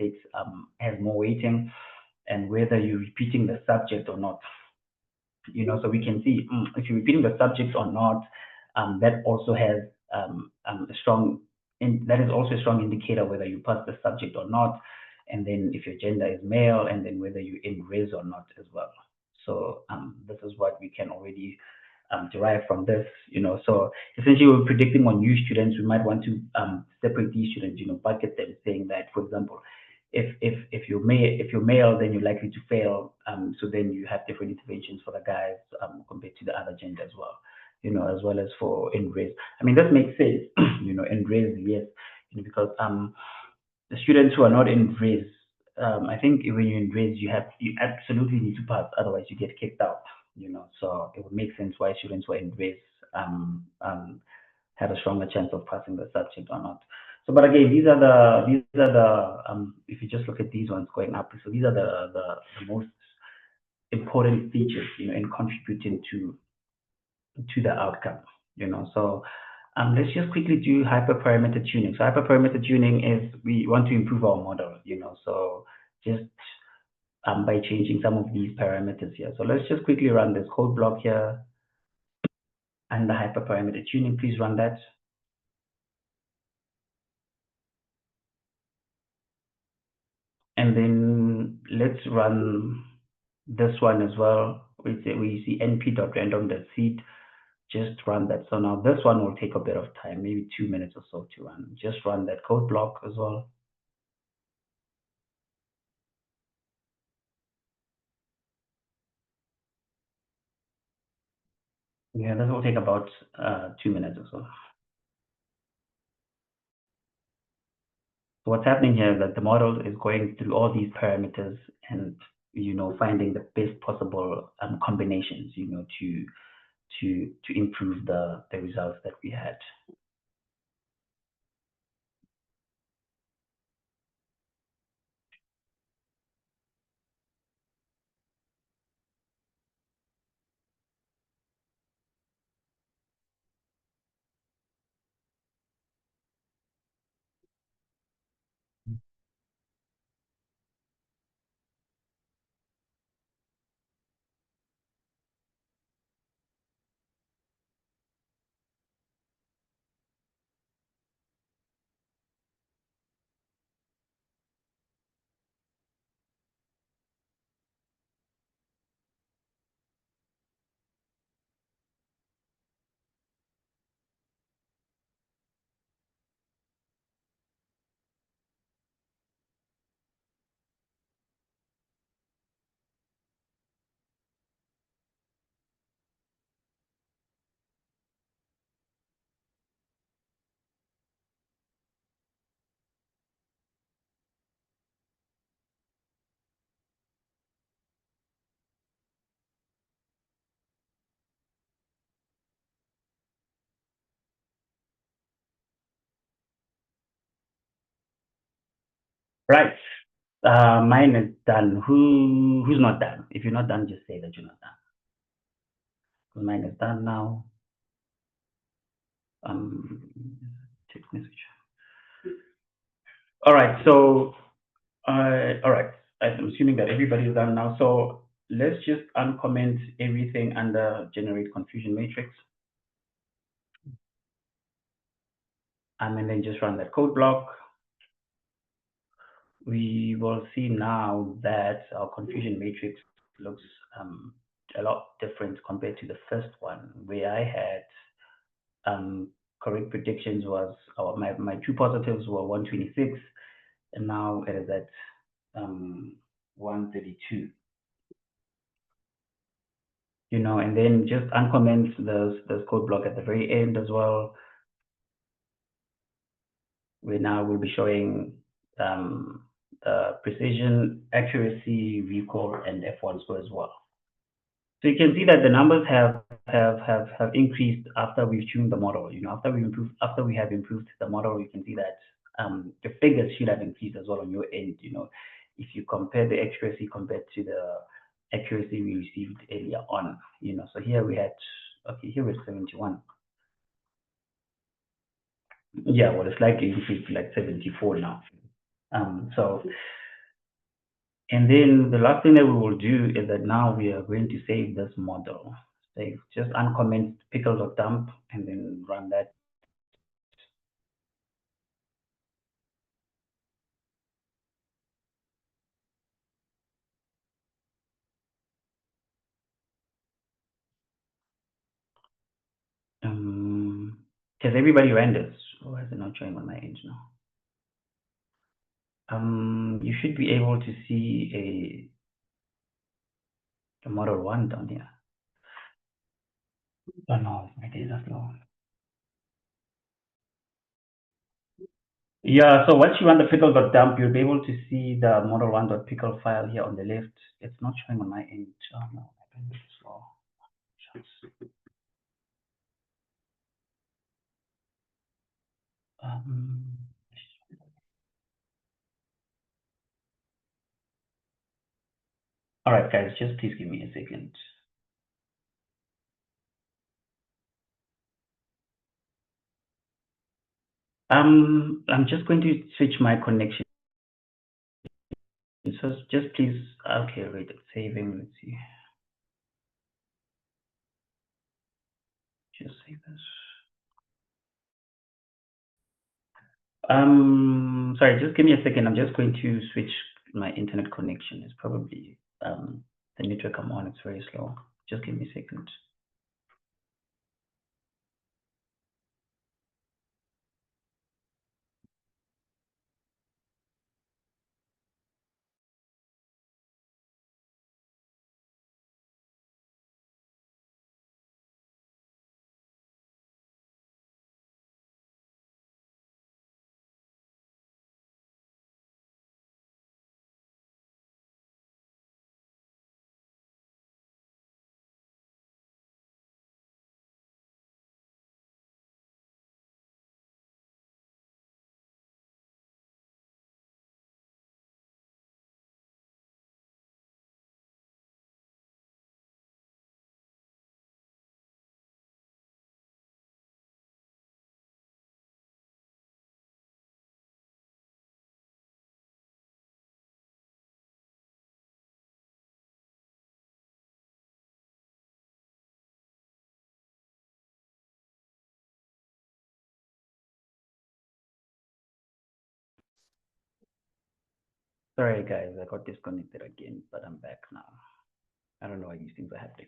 has more weighting, and whether you're repeating the subject or not. So we can see if you're repeating the subject or not, that also has that is also a strong indicator whether you pass the subject or not, and then if your gender is male, and then whether you're in res or not as well. So this is what we can already derive from this. So essentially we're predicting on new students. We might want to separate these students, bucket them, saying that, for example, if you're male, then you're likely to fail. So then you have different interventions for the guys compared to the other gender as well. As well as for in res. That makes sense. In res, yes, because the students who are not in res, I think when you're in res, you absolutely need to pass, otherwise you get kicked out. So it would make sense why students who are in res have a stronger chance of passing the subject or not. So, but again, these are the if you just look at these ones going up, so these are the most important features, in contributing to the outcome. So let's just quickly do hyperparameter tuning. So hyperparameter tuning is we want to improve our model. So just by changing some of these parameters here. So let's just quickly run this code block here and the hyperparameter tuning. Please run that. And then let's run this one as well. We see np.random.seed. Just run that. So now this one will take a bit of time, maybe 2 minutes or so to run. Just run that code block as well. Yeah, this will take about 2 minutes or so. So what's happening here is that the model is going through all these parameters and finding the best possible combinations to improve the results that we had. Right. Mine is done. Who's not done? If you're not done, just say that you're not done. Mine is done now. Text message. All right. So, all right. I'm assuming that everybody's done now. So let's just uncomment everything under generate confusion matrix. And then just run that code block. We will see now that our confusion matrix looks a lot different compared to the first one, where I had correct predictions was my two positives were 126, and now it is at 132. You know, and then just uncomment this code block at the very end as well. We now will be showing precision, accuracy, recall, and F1 score as well. So you can see that the numbers have increased after we've tuned the model. You know, after we have improved the model, you can see that the figures should have increased as well on your end. You know, if you compare the accuracy compared to the accuracy we received earlier on. You know, so here we had here we're 71. Yeah, well, it's likely increased to like 74 now. And then the last thing that we will do is that now we are going to save this model. Save, just uncomment pickle.dump and then run that. Has everybody ran this? Or is it not showing on my end now? You should be able to see a model one down here. Oh no, my data slow. Yeah, so once you run the pickle.dump, you'll be able to see the model one.pickle file here on the left. It's not showing on my end. Oh no, my pen is slow. All right, guys, just please give me a second. I'm just going to switch my connection. So just please, okay, wait, it's saving. Let's see. Just save this. Sorry, just give me a second. I'm just going to switch my internet connection. It's probably the network I'm on. It's very slow. Just give me a second. Sorry, guys, I got disconnected again, but I'm back now. I don't know why these things are happening.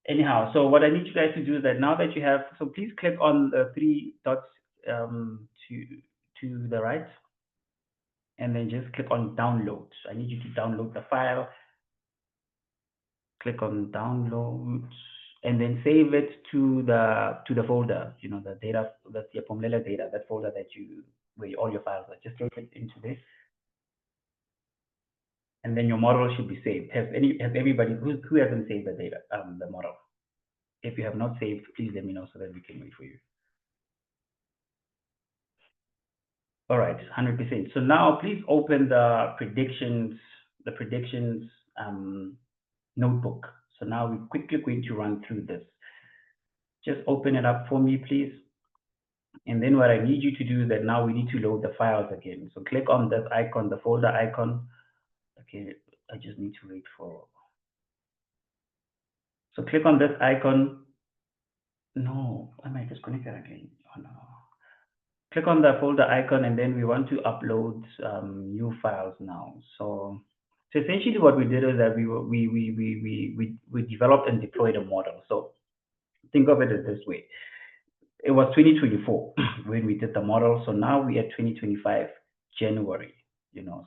Anyhow, so what I need you guys to do is that now that you have, so please click on the three dots to the right, and then just click on download. I need you to download the file. Click on download, and then save it to the folder. You know, the data, that's your Pumlela data, that folder that where all your files are. Just save it into this. And then your model should be saved. Has everybody who hasn't saved the data, the model? If you have not saved, please let me know so that we can wait for you. All right, 100%. So now please open the predictions notebook. So now we're quickly going to run through this. Just open it up for me, please. And then what I need you to do is that now we need to load the files again. So click on this icon, the folder icon. Okay, I just need to wait for. So click on this icon. No, am I disconnected again? Oh no. Click on the folder icon, and then we want to upload new files now. So essentially what we did is that we developed and deployed a model. So think of it as this way. It was 2024 when we did the model. So now we are 2025 January,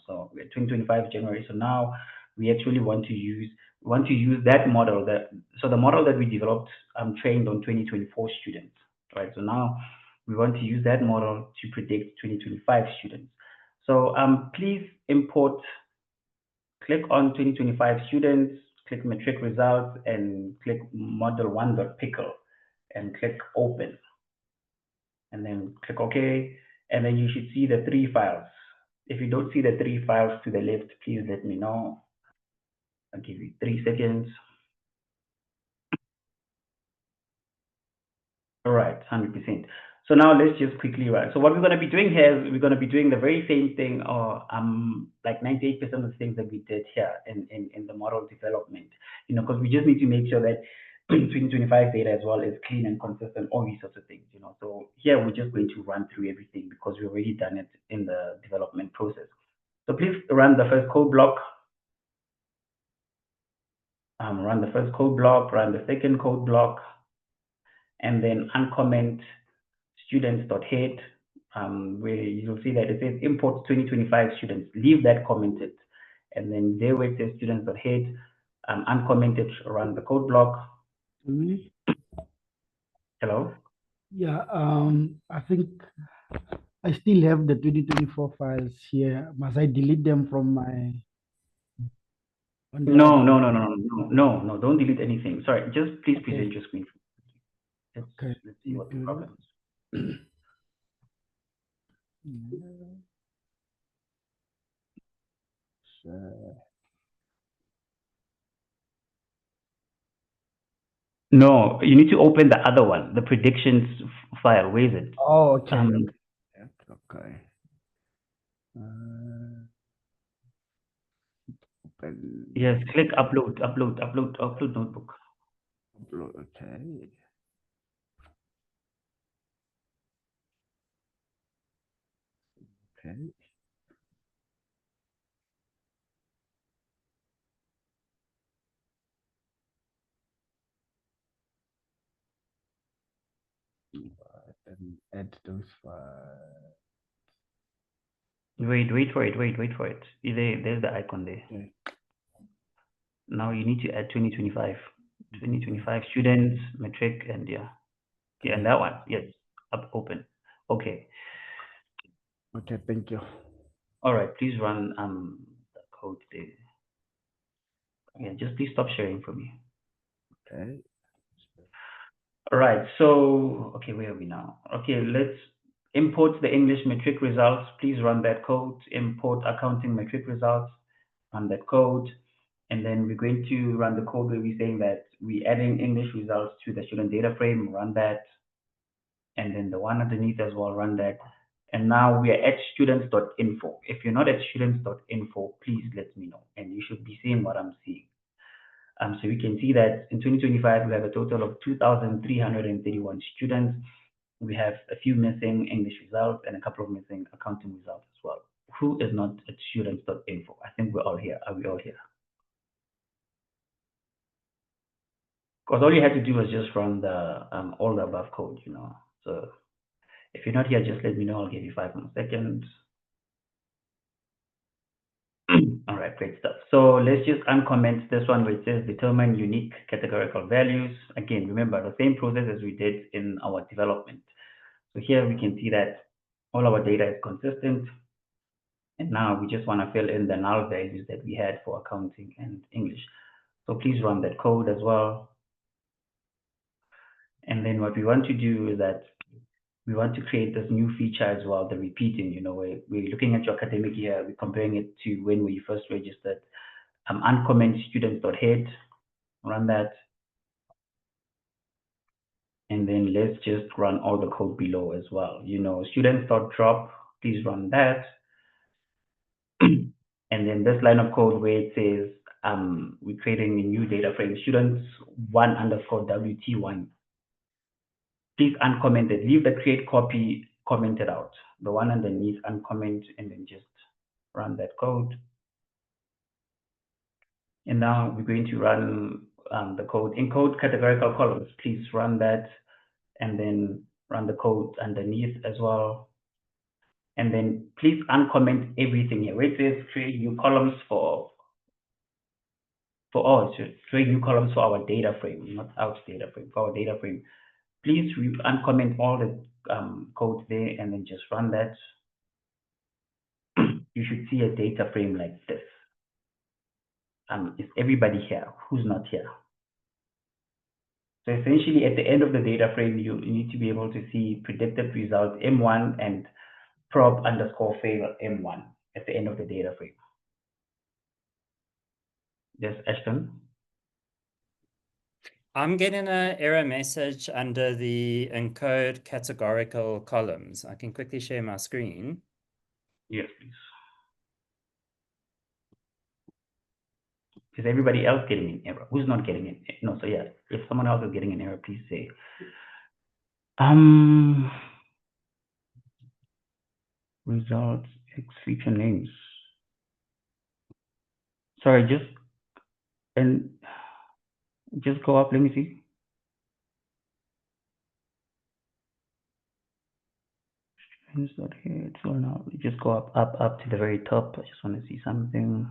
so we're 2025 January. So now we actually want to use that model so the model that we developed trained on 2024 students, right? So now we want to use that model to predict 2025 students. So please click on 2025 students, click metric results, and click model1.pickle, and click open. And then click OK, and then you should see the 3 files. If you don't see the 3 files to the left, please let me know. I'll give you 3 seconds. All right, 100%. So now let's just quickly run. So what we're going to be doing here is we're going to be doing the very same thing, or like 98% of the things that we did here in the model development, because we just need to make sure that 2025 data as well is clean and consistent, all these sorts of things, So here we're just going to run through everything because we've already done it in the development process. So please run the first code block. Run the first code block, run the second code block, and then uncomment students.head, where you'll see that it says import 2025 students. Leave that commented. And then there where it says students.head, uncommented, run the code block. Hello? Yeah, I think I still have the 2024 files here. Must I delete them from my? No, don't delete anything. Sorry, just please present your screen. Let's see what the problem is. No, you need to open the other one, the predictions file. Where is it? Oh, okay. Okay. Yes, click upload notebook. Upload, okay. Okay. And add those files. Wait for it. There's the icon there. Okay. Now you need to add 2025. 2025 students, metric, and yeah, and that one. Yes, open. Okay. Okay, thank you. All right, please run the code there. Yeah, just please stop sharing for me. Okay. All right, so okay, where are we now? Okay, let's import the English metric results. Please run that code. Import accounting metric results. Run that code. And then we're going to run the code where we're saying that we're adding English results to the student data frame. Run that. And then the one underneath as well, run that. And now we are at students.info. If you're not at students.info, please let me know. And you should be seeing what I'm seeing. So we can see that in 2025, we have a total of 2,331 students. We have a few missing English results and a couple of missing accounting results as well. Who is not at students.info? I think we're all here. Are we all here? Because all you had to do was just run the all the above code, So if you're not here, just let me know. I'll give you 5 more seconds. All right, great stuff. So let's just uncomment this one where it says determine unique categorical values. Again, remember the same process as we did in our development. So here we can see that all our data is consistent. And now we just want to fill in the null values that we had for accounting and English. So please run that code as well. And then what we want to do is that we want to create this new feature as well, the repeating, you know, where we're looking at your academic year, we're comparing it to when we first registered. Uncomment students.head, run that. And then let's just run all the code below as well. You know, students.drop, please run that. And then this line of code where it says we're creating a new data frame, students1_WT1. Please uncomment it. Leave the create copy commented out. The one underneath uncomment, and then just run that code. And now we're going to run the code. Encode categorical columns. Please run that, and then run the code underneath as well. And then please uncomment everything here. Where it says create new columns create new columns for our data frame, not our data frame, for our data frame. Please uncomment all the code there, and then just run that. You should see a data frame like this. Is everybody here? Who's not here? So essentially, at the end of the data frame, you need to be able to see predicted results M1 and prob_favor M1 at the end of the data frame. Yes, Ashton? I'm getting an error message under the encode categorical columns. I can quickly share my screen. Yes, please. Is everybody else getting an error? Who's not getting it? No, so yeah, if someone else is getting an error, please say. Results, X feature names. Sorry, just go up, let me see. Here, so now just go up to the very top. I just want to see something.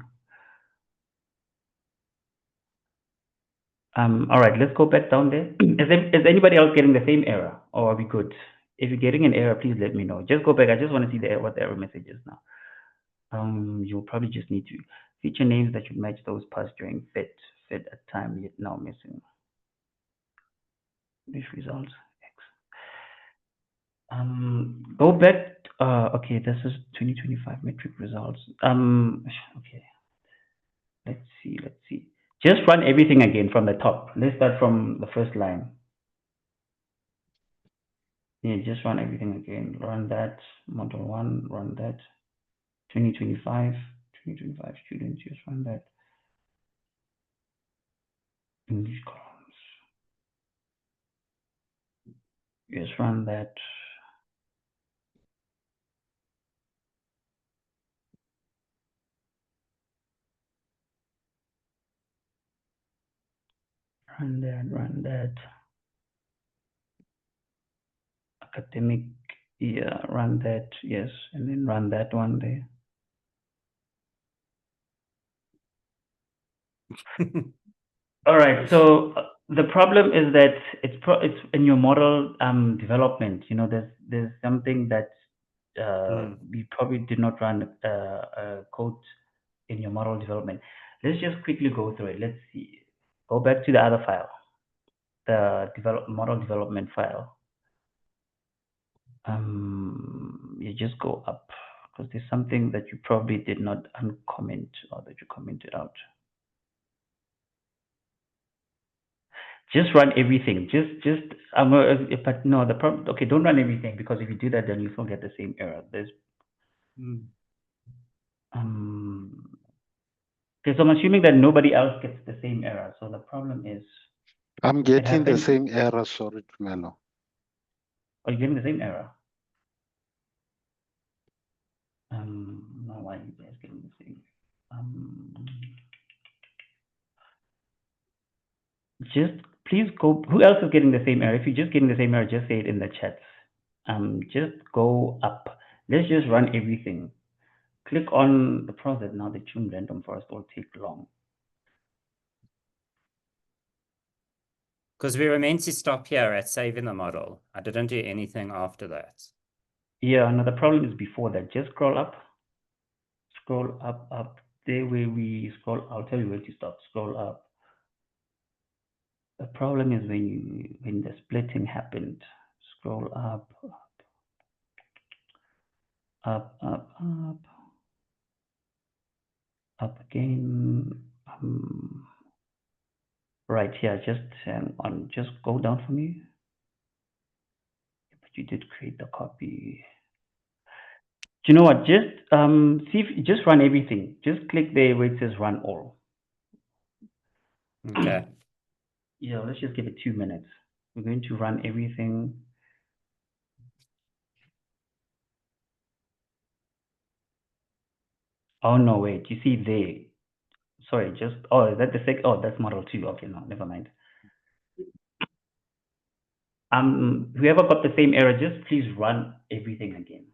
All right, let's go back down there. Is anybody else getting the same error, or are we good? If you're getting an error, please let me know. Just go back. I just want to see what the error message is now. You'll probably just need to feature names that should match those passed during fit at time yet now missing. These results X. Go back. Okay, this is 2025 metric results. Okay. Let's see. Just run everything again from the top. Let's start from the first line. Yeah, just run everything again. Run that model 1, run that 2025 students, just run that. English columns. Yes, run that. Run that. Academic, yeah, run that, yes, and then run that one there. All right, so the problem is that it's in your model development. You know, there's something that we probably did not run code in your model development. Let's just quickly go through it. Let's see. Go back to the other file, the model development file. You just go up because there's something that you probably did not uncomment or that you commented out. Just run everything. But no, the problem. Okay, don't run everything, because if you do that, then you still get the same error. There's okay, so I'm assuming that nobody else gets the same error. So the problem is I'm getting the same error. Sorry, Tumelo. Are you getting the same error? No, why are you guys getting the same? Just please go. Who else is getting the same error? If you're just getting the same error, just say it in the chat. Just go up. Let's just run everything. Click on the project now. The tune random forest will take long. Because we were meant to stop here at saving the model. I didn't do anything after that. Yeah, no, the problem is before that. Just scroll up. Scroll up there where we scroll. I'll tell you where to stop. Scroll up. The problem is when the splitting happened. Scroll up. Up, up, up. Up again. Right here, just hang on, just go down for me. But you did create the copy. Do you know what? Just see if you just run everything. Just click there where it says run all. Okay. Yeah, let's just give it 2 minutes. We're going to run everything. Oh no, wait, you see there. Sorry, just is that the oh, that's model 2. Okay, no, never mind. Whoever got the same error, just please run everything again.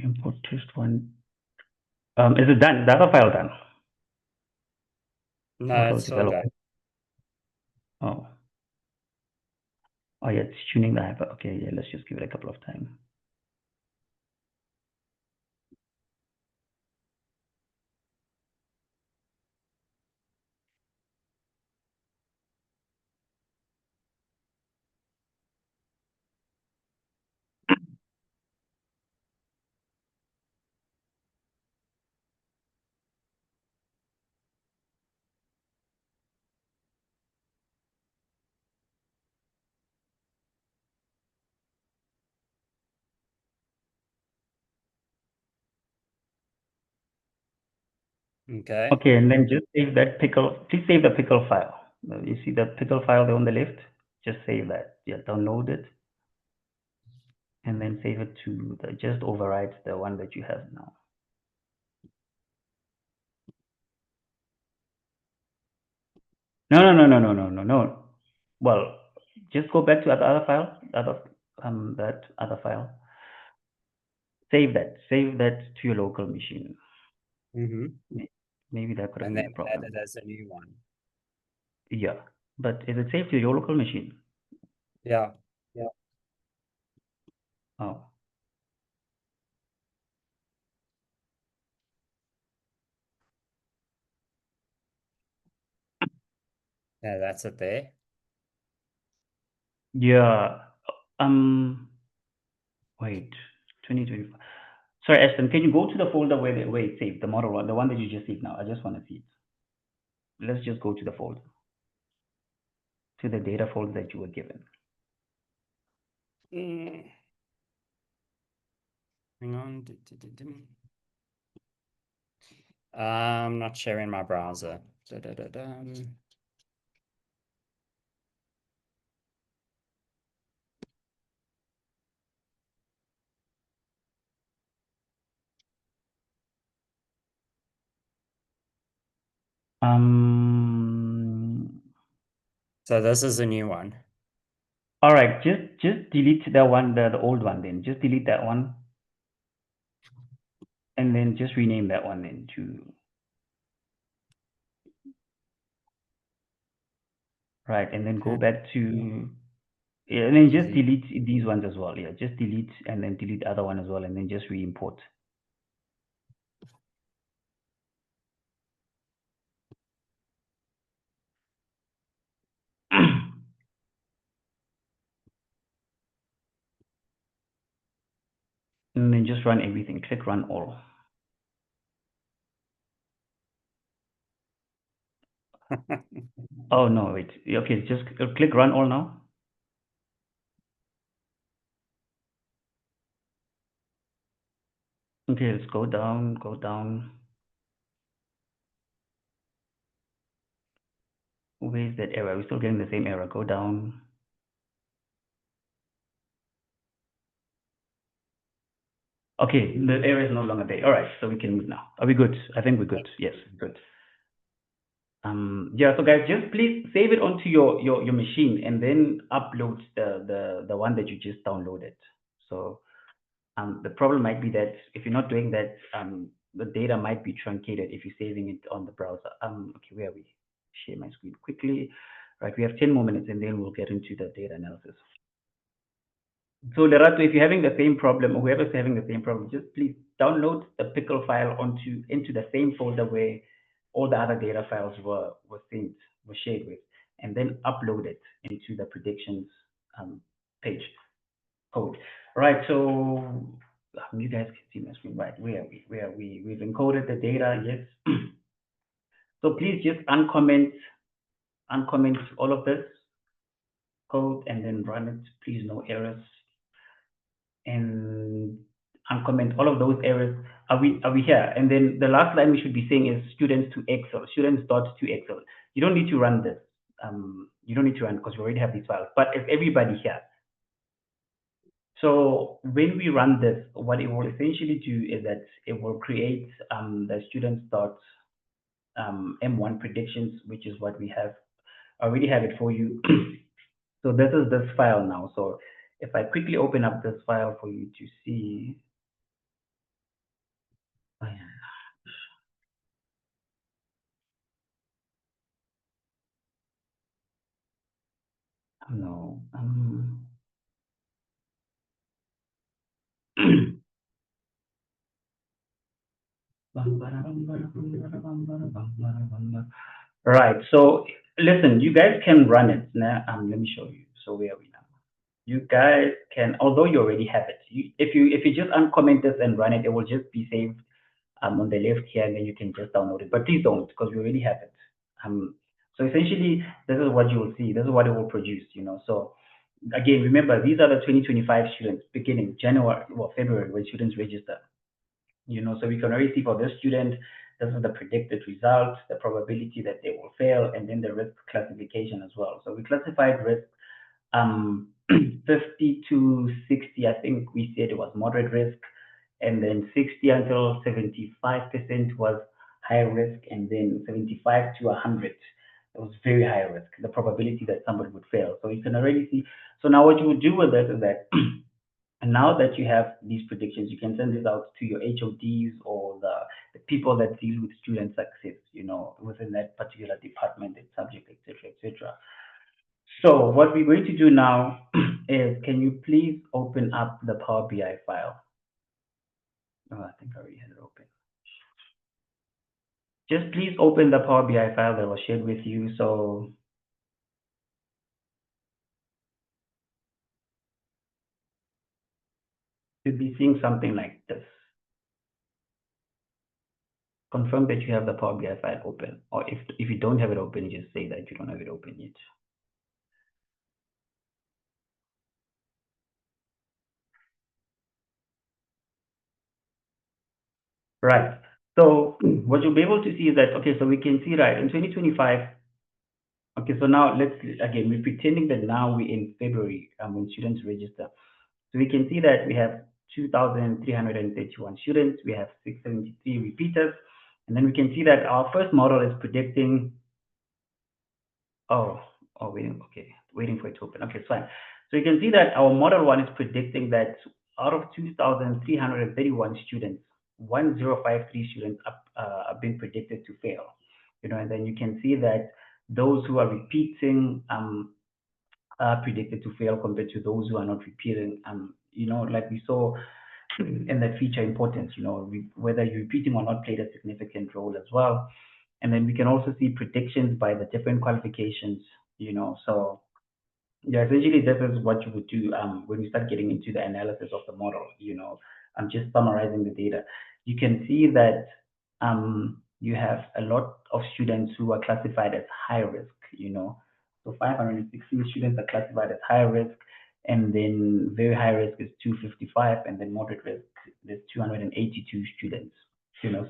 Import test one. Is it done? The other file done? No, it's still done. Oh. Oh yeah, it's tuning the hyper. Okay, yeah, let's just give it a couple of times. Okay. Okay, and then just save that pickle. Please save the pickle file. You see the pickle file there on the left? Just save that. Yeah, download it. And then save it to just overwrite the one that you have now. No. Well, just go back to that other file, that other file. Save that to your local machine. Maybe that could have been a problem. And then add it as a new one. Yeah, but is it saved to your local machine? Yeah. Oh. Yeah, that's it there. Yeah. Wait, 2025. Sorry, Ashton, can you go to the folder where it's saved, the model one, the one that you just saved now? I just want to see it. Let's just go to the folder, to the data folder that you were given. Hang on. I'm not sharing my browser. So this is a new one. All right, just delete the one, the old one then. Just delete that one. And then just rename that one then to. Right, and then go back to, yeah, and then just delete these ones as well. Yeah, just delete and then delete the other one as well, and then just re-import. And then just run everything. Click run all. Oh no, wait. Okay, just click run all now. Okay, let's go down, go down. Where's that error? We're still getting the same error. Go down. Okay, the error is no longer there. All right, so we can move now. Are we good? I think we're good. Yes, good. Yeah, so guys, just please save it onto your machine and then upload the one that you just downloaded. So the problem might be that if you're not doing that, the data might be truncated if you're saving it on the browser. Okay, where are we? Share my screen quickly. Right, we have 10 more minutes and then we'll get into the data analysis. So Lerato, if you're having the same problem, or whoever's having the same problem, just please download the pickle file into the same folder where all the other data files were shared with, and then upload it into the predictions page code. Right, so you guys can see my screen, right? Where are we? We've encoded the data, yes. So please just uncomment all of this code and then run it. Please, no errors. And uncomment all of those errors. Are we here? And then the last line we should be saying is students to Excel, students dot to Excel. You don't need to run this. You don't need to run because we already have these files. But if everybody here. So when we run this, what it will essentially do is that it will create the students dot M1 predictions, which is what we have. I already have it for you. So this is this file now. So if I quickly open up this file for you to see. Oh, yeah. No. Right. So listen, you guys can run it now. Let me show you. So where are we now? You guys can, although you already have it, if you just uncomment this and run it, it will just be saved on the left here, and then you can just download it. But please don't, because we already have it. So essentially, this is what you will see. This is what it will produce. So again, remember, these are the 2025 students beginning January or February when students register. So we can already see for this student, this is the predicted results, the probability that they will fail, and then the risk classification as well. So we classified risk 50 to 60, I think we said it was moderate risk, and then 60 until 75% was high risk, and then 75 to 100, it was very high risk, the probability that somebody would fail. So you can already see. So now what you would do with this is that and now that you have these predictions, you can send this out to your HODs or the people that deal with student success, within that particular department and subject, etc., etc. So what we're going to do now is, can you please open up the Power BI file? Oh, I think I already had it open. Just please open the Power BI file that was shared with you. So you'll be seeing something like this. Confirm that you have the Power BI file open, or if you don't have it open, just say that you don't have it open yet. Right. So what you'll be able to see is that, okay, so we can see, right, in 2025, okay, so now we're pretending that now we're in February when students register. So we can see that we have 2,331 students, we have 673 repeaters, and then we can see that our first model is predicting, waiting for it to open. Okay, it's fine. So you can see that our model one is predicting that out of 2,331 students, 1,053 students are being predicted to fail. And then you can see that those who are repeating are predicted to fail compared to those who are not repeating. Like we saw in that feature importance, whether you're repeating or not played a significant role as well. And then we can also see predictions by the different qualifications, so yeah, essentially this is what you would do when you start getting into the analysis of the model. I'm just summarizing the data. You can see that you have a lot of students who are classified as high risk, so 516 students are classified as high risk, and then very high risk is 255, and then moderate risk is 282 students.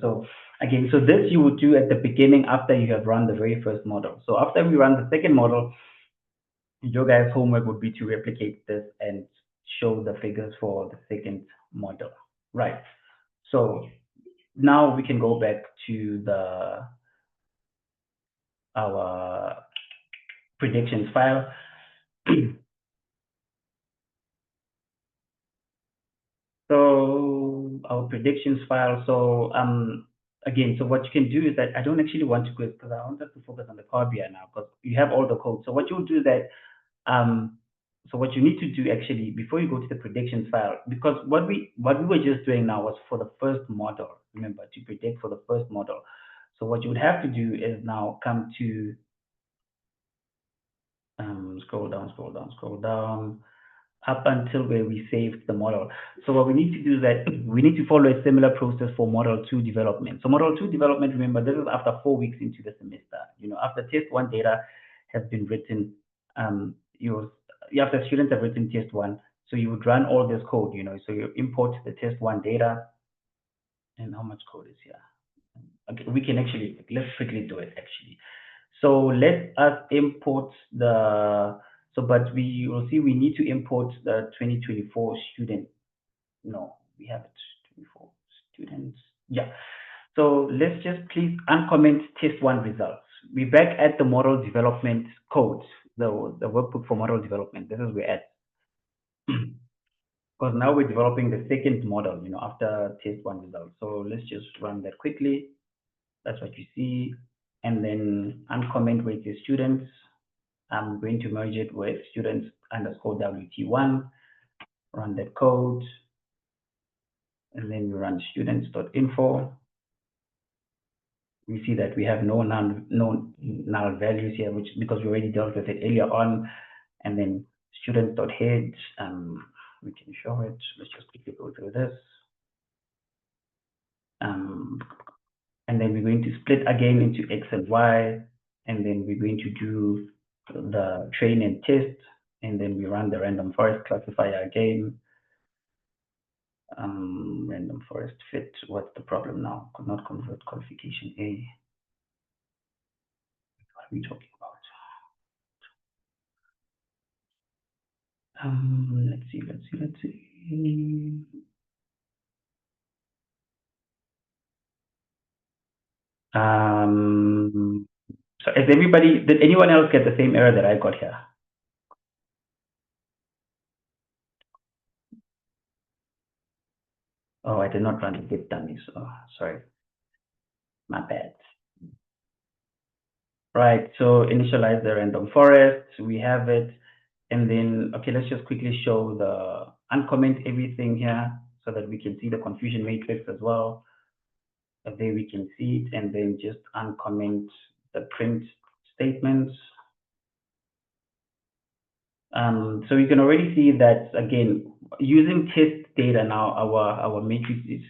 So again, so this you would do at the beginning after you have run the very first model. So after we run the second model, your guys' homework would be to replicate this and show the figures for the second model. Right. So now we can go back to the our predictions file. So our predictions file. So again, so what you can do is that I don't actually want to go because I want us to focus on the Power BI now because you have all the code. So what you'll do is that so what you need to do actually before you go to the predictions file, because what we were just doing now was for the first model. Remember, to predict for the first model. So what you would have to do is now come to scroll down up until where we saved the model. So what we need to do is that we need to follow a similar process for model 2 development. So model 2 development, remember, this is after 4 weeks into the semester. You know, after test 1 data has been written, after students have written test 1, so you would run all this code, you know, so you import the test 1 data. And how much code is here? Okay, we can actually, let's quickly do it actually. So let us import but we will see we need to import the 2024 student. No, we have it, 24 students. Yeah. So let's just please uncomment test 1 results. We're back at the model development code, the workbook for model development. This is where we're at. Because now we're developing the second model, you know, after test 1 results. So let's just run that quickly. That's what you see. And then uncomment with the students. I'm going to merge it with students underscore WT1, run that code. And then we run students.info. We see that we have no null values here, which because we already dealt with it earlier on. And then students.head, we can show it. Let's just quickly go through this. And then we're going to split again into X and Y, and then we're going to do the train and test, and then we run the random forest classifier again. Random forest fit, what's the problem now? Could not convert qualification A. What are we talking about? Let's see. So did anyone else get the same error that I got here? Oh, I did not run the git dummy, so sorry. My bad. Right, so initialize the random forest, we have it. And then, okay, let's just quickly show uncomment everything here so that we can see the confusion matrix as well. There we can see it, and then just uncomment the print statements. So you can already see that, again, using test data now, our matrices,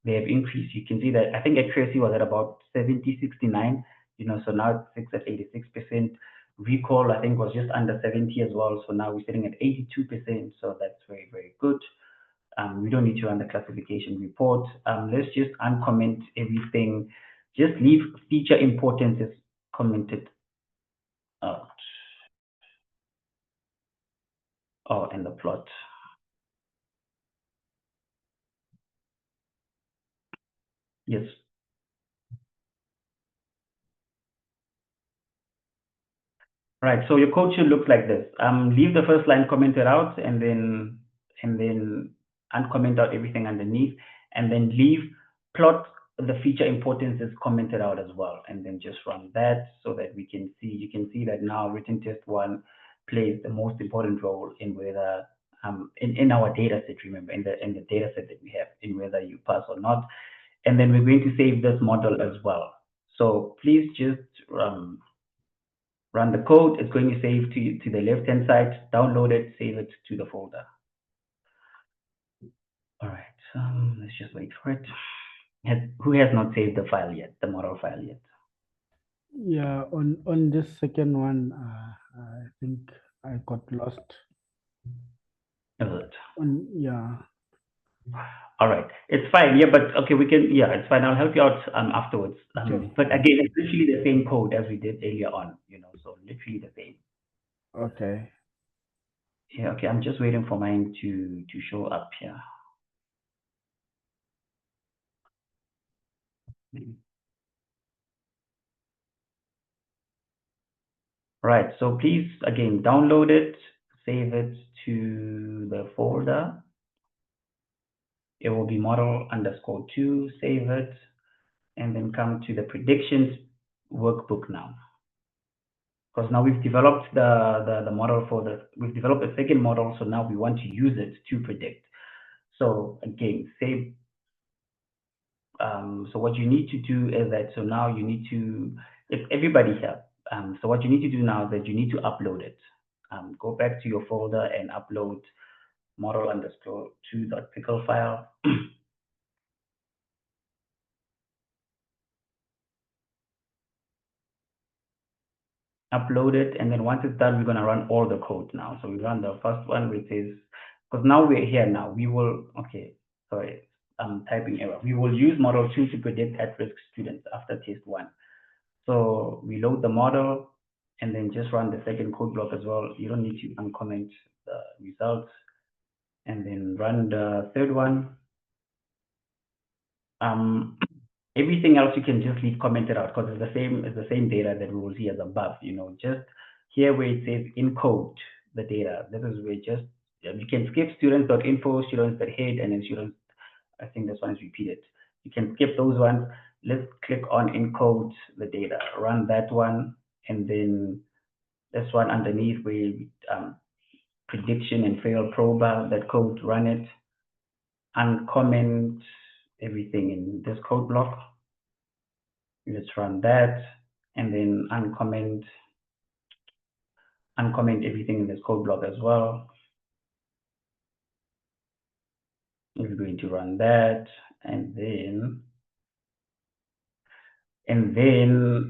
they have increased. You can see that I think accuracy was at about 70, 69, you know, so now it's at 86%. Recall, I think, was just under 70 as well. So now we're sitting at 82%. So that's very, very good. We don't need to run the classification report. Let's just uncomment everything. Just leave feature importances commented out. Oh, and the plot. Yes. Right. So your code should look like this. Leave the first line commented out, and then uncomment out everything underneath, and then leave plot the feature importances commented out as well, and then just run that so that we can see. You can see that now written test 1 plays the most important role in whether in our data set. Remember, in the data set that we have, in whether you pass or not. And then we're going to save this model as well. So please just run the code. It's going to save to the left-hand side, download it, save it to the folder. All right, let's just wait for it. Who has not saved the file yet, the model file yet? Yeah, on this second one, I think I got lost. Yeah. All right, it's fine. Yeah, but okay, we can. Yeah, it's fine. I'll help you out afterwards. Okay. But again, it's literally the same code as we did earlier on. You know, so literally the same. Okay. Yeah. Okay. I'm just waiting for mine to show up here. Right, so please, again, download it, save it to the folder. It will be model_2, save it, and then come to the predictions workbook now. Because now we've developed the model we've developed a second model, so now we want to use it to predict. So again, save. So what you need to do is that, so now you need to, if everybody here, so what you need to do now is that you need to upload it. Go back to your folder and upload model_2.pickle file. Upload it, and then once it's done, we're going to run all the code now. So we run the first one, which is, because now we're here now, we will, okay, sorry, I'm typing error. We will use model 2 to predict at-risk students after test 1. So we load the model and then just run the second code block as well. You don't need to uncomment the results, and then run the third one. Everything else you can just leave commented out because it's the same data that we will see as above. You know, just here where it says encode the data. This is where just you can skip students.info, students.head, and then students. I think this one is repeated. You can skip those ones. Let's click on encode the data. Run that one, and then this one underneath where prediction and fail prober that code. Run it. Uncomment everything in this code block. Let's run that, and then uncomment everything in this code block as well. We're going to run that, and then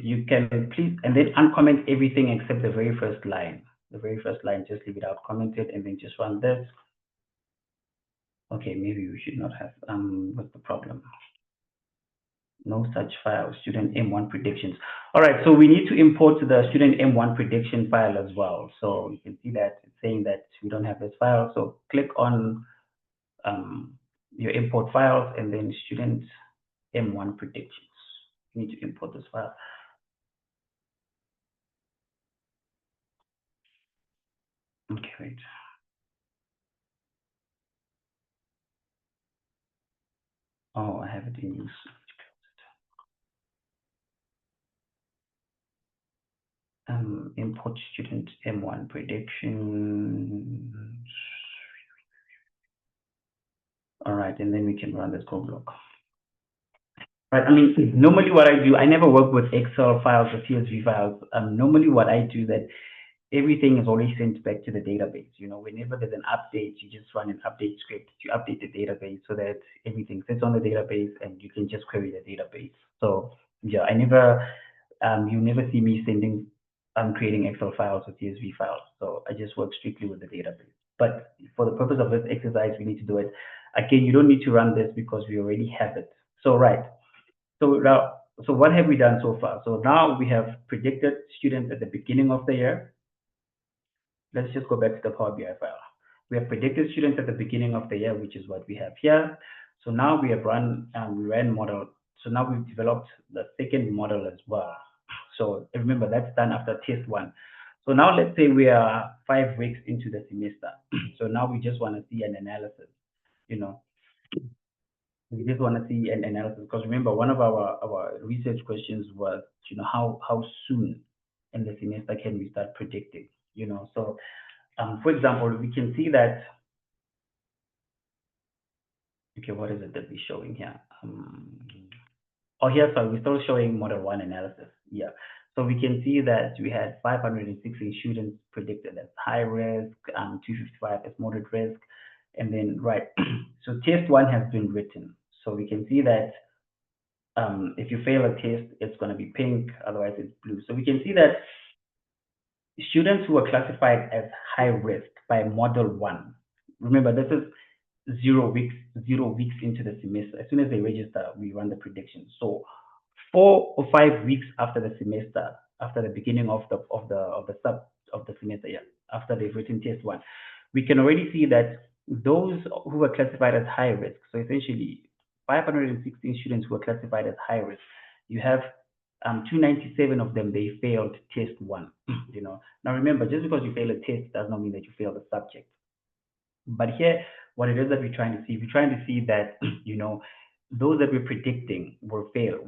you can please, and then uncomment everything except the very first line. The very first line, just leave it out commented, and then just run this. Okay, maybe we should not have, what's the problem? No such file, student M1 predictions. All right, so we need to import the student M1 prediction file as well. So you can see that it's saying that we don't have this file. So click on your import files, and then student M1 predictions. You need to import this file. Okay, wait. Oh, I have it in use. Import student M1 predictions. All right, and then we can run this code block. Right, I mean, normally what I do, I never work with Excel files or CSV files. Normally what I do that everything is always sent back to the database. You know, whenever there's an update, you just run an update script to update the database so that everything sits on the database and you can just query the database. So yeah, I never, you never see me creating Excel files or CSV files. So I just work strictly with the database. But for the purpose of this exercise, we need to do it. Again, you don't need to run this because we already have it. So right. So now, so what have we done so far? So now we have predicted students at the beginning of the year. Let's just go back to the Power BI file. We have predicted students at the beginning of the year, which is what we have here. So now we have we ran model. So now we've developed the second model as well. So remember, that's done after test 1. So now let's say we are 5 weeks into the semester. So now we just want to see an analysis, you know. We just want to see an analysis because remember, one of our research questions was, you know, how soon in the semester can we start predicting, you know. So for example, we can see that, okay, what is it that we're showing here? Oh, here, sorry, we're still showing model 1 analysis. Yeah. So we can see that we had 516 students predicted as high risk, 255 as moderate risk. And then, right, so test 1 has been written. So we can see that if you fail a test, it's going to be pink, otherwise it's blue. So we can see that students who are classified as high risk by model 1, remember this is 0 weeks into the semester. As soon as they register, we run the prediction. So 4 or 5 weeks after the semester, after the beginning of the semester, yeah, after they've written test 1, we can already see that those who are classified as high risk, so essentially 516 students who are classified as high risk, you have 297 of them, they failed test 1. you know. Now remember, just because you fail a test does not mean that you fail the subject. But here, what it is that we're trying to see that, you know, those that we're predicting will fail.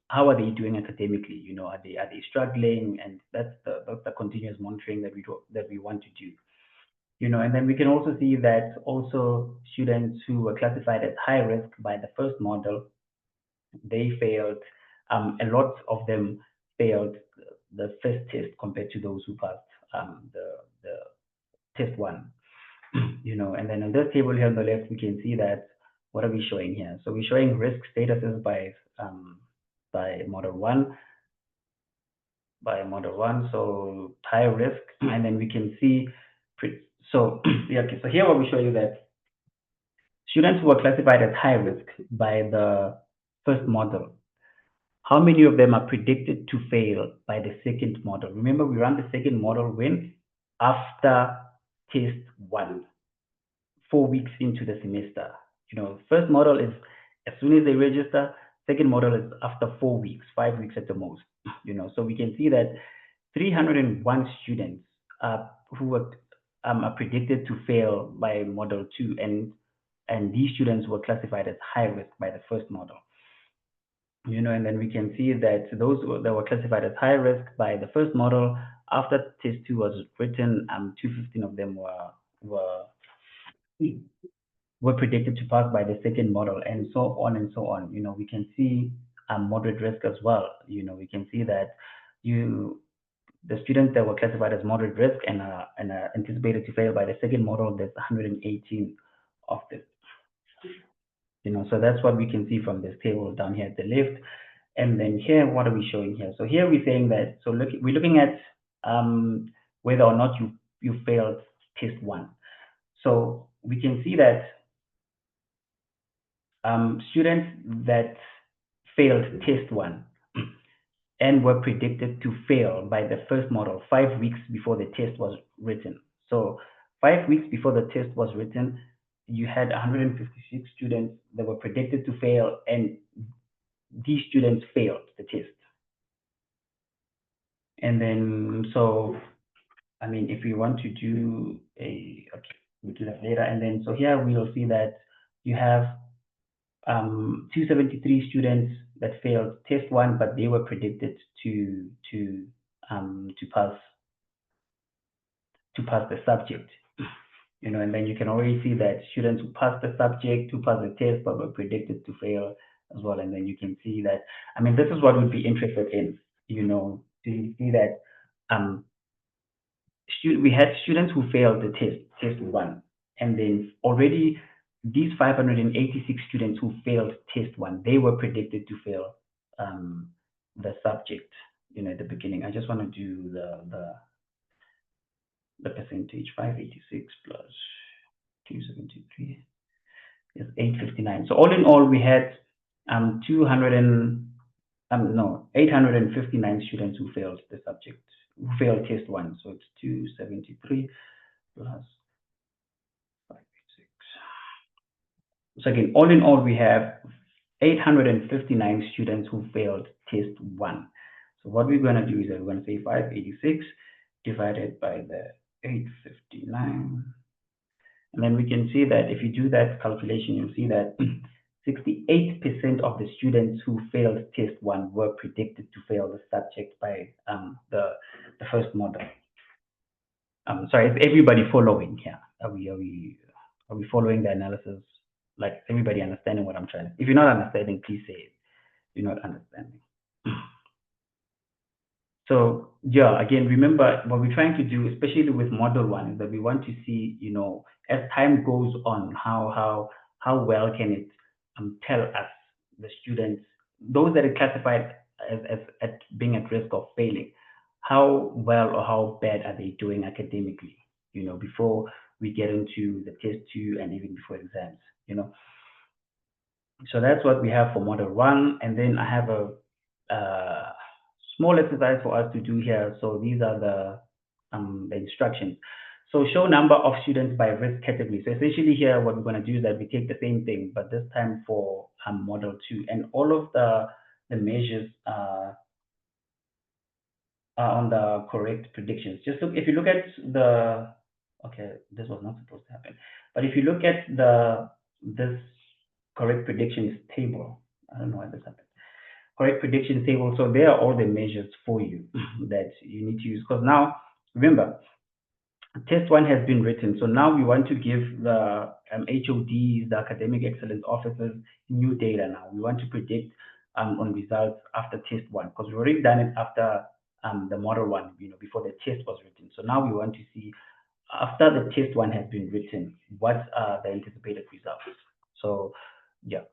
How are they doing academically? You know, are they struggling? And that's the continuous monitoring that we want to do. You know, and then we can also see that also students who were classified as high risk by the first model, they failed. A lot of them failed the first test compared to those who passed the test one. You know, and then on this table here on the left, we can see that what are we showing here? So we're showing risk statuses by model one. So high risk, and then we can see. So yeah, okay. So here, what we show you that students who are classified as high risk by the first model, how many of them are predicted to fail by the second model? Remember, we run the second model when after test one. 4 weeks into the semester. You know, first model is as soon as they register. Second model is after 4 weeks, 5 weeks at the most. You know, so we can see that 301 students who are predicted to fail by model 2, and these students were classified as high risk by the first model. You know, and then we can see that those that were classified as high risk by the first model, after test 2 was written, 215 of them were predicted to pass by the second model, and so on and so on. You know, we can see moderate risk as well. You know, we can see that the students that were classified as moderate risk and are anticipated to fail by the second model, there's 118 of them. You know, so that's what we can see from this table down here at the left. And then here, what are we showing here? So here we're saying that, so we're looking at whether or not you failed test one. So we can see that students that failed test one and were predicted to fail by the first model 5 weeks before the test was written. So 5 weeks before the test was written, you had 156 students that were predicted to fail, and these students failed the test. And then, so, I mean, if we want to do we'll do that later. And then, so here we'll see that you have 273 students that failed test one, but they were predicted to pass the subject. You know, and then you can already see that students who passed the subject, who passed the test, but were predicted to fail as well. And then you can see that, I mean, this is what we'd be interested in, you know, to see that we had students who failed the test one, and then already these 586 students who failed test one, they were predicted to fail the subject, you know, at the beginning. I just want to do the percentage. 586 plus 273 is 859. So all in all, we had 859 students who failed the subject, who failed test one. So it's 273 plus 586. So again, all in all, we have 859 students who failed test one. So what we're going to do is that we're going to say 586 divided by the 859. And then we can see that if you do that calculation, you'll see that 68% of the students who failed test one were predicted to fail the subject by the first model. Sorry, is everybody following here? Are we following the analysis? Like, everybody understanding what I'm trying to? If you're not understanding, please say it. You're not understanding. So yeah, again, remember what we're trying to do, especially with model one, is that we want to see, you know, as time goes on, how well can it tell us, the students, those that are classified as at being at risk of failing, how well or how bad are they doing academically, you know, before we get into the test two and even before exams, you know. So that's what we have for model one. And then I have a small exercise for us to do here. So these are the instructions. So show number of students by risk category. So essentially here, what we're going to do is that we take the same thing, but this time for model two, and all of the measures on the correct predictions. Just look, if you look at the, okay, this was not supposed to happen, but if you look at this correct predictions table, I don't know why this happened. Correct predictions table. So there are all the measures for you that you need to use. Because now, remember, test one has been written. So now we want to give the HODs, the academic excellence officers, new data now. We want to predict on results after test one, because we've already done it after the model one, before the test was written. So now we want to see, after the test one has been written, what are the anticipated results? So yeah,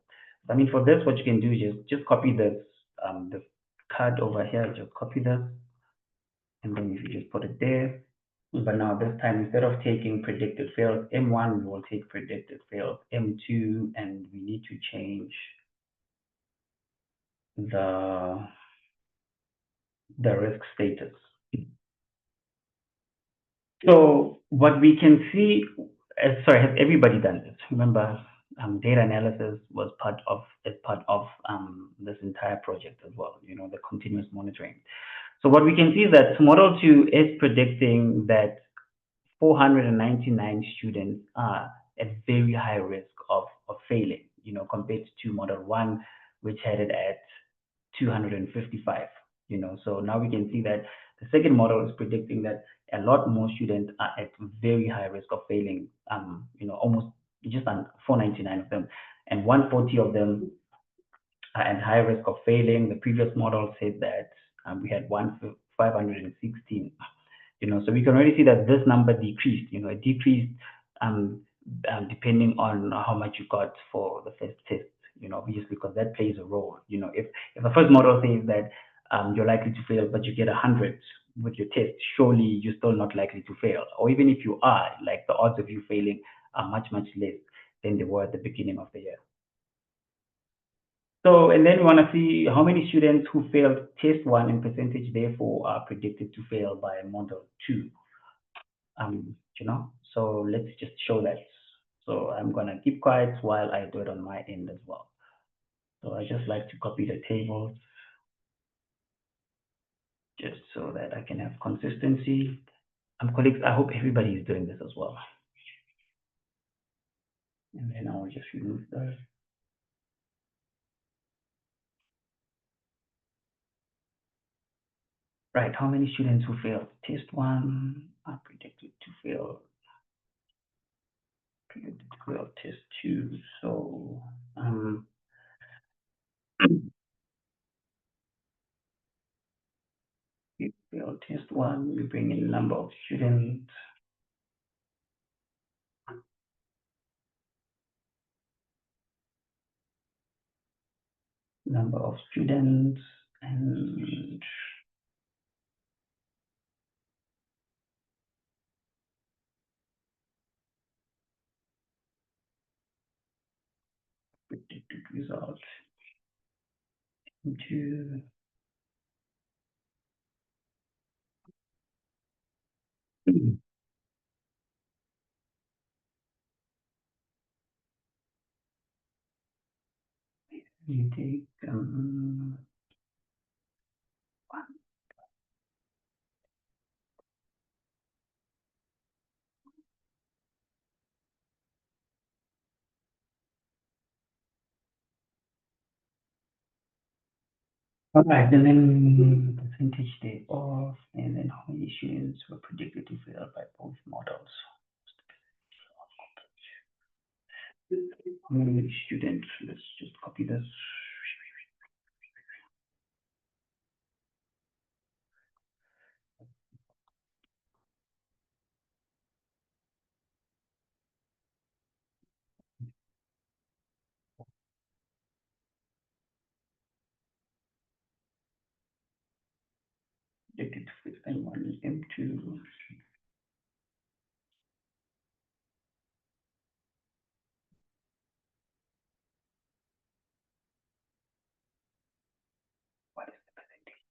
I mean, for this, what you can do is just copy this card over here, just copy this, and then you just put it there. But now this time, instead of taking predicted fails M1, we will take predicted fails M2, and we need to change the risk status. So what we can see, sorry, has everybody done this? Remember, data analysis was part of this entire project as well, the continuous monitoring. So what we can see is that model 2 is predicting that 499 students are at very high risk of failing, compared to model 1, which had it at 255, So now we can see that the second model is predicting that a lot more students are at very high risk of failing, almost just on 499 of them, and 140 of them are at high risk of failing. The previous model said that we had 516, so we can already see that this number decreased, it decreased depending on how much you got for the first test, obviously, because that plays a role. If the first model says that you're likely to fail, but you get 100 with your test, surely you're still not likely to fail. Or even if you are, like, the odds of you failing are much, much less than they were at the beginning of the year. So, and then we want to see how many students who failed test 1 in percentage, therefore, are predicted to fail by model 2. So let's just show that. So I'm going to keep quiet while I do it on my end as well. So I just like to copy the tables just so that I can have consistency. Colleagues, I hope everybody is doing this as well. And then I'll just remove that. Right, how many students who failed test 1 are predicted to fail test 2? So we failed test 1, we bring in number of students. Number of students, and predicted results into you take all right, and then percentage day off, and then how many students were predicted to fail by both models. How many students? Let's just copy this. Predicted to fail M1, M2. What is the percentage?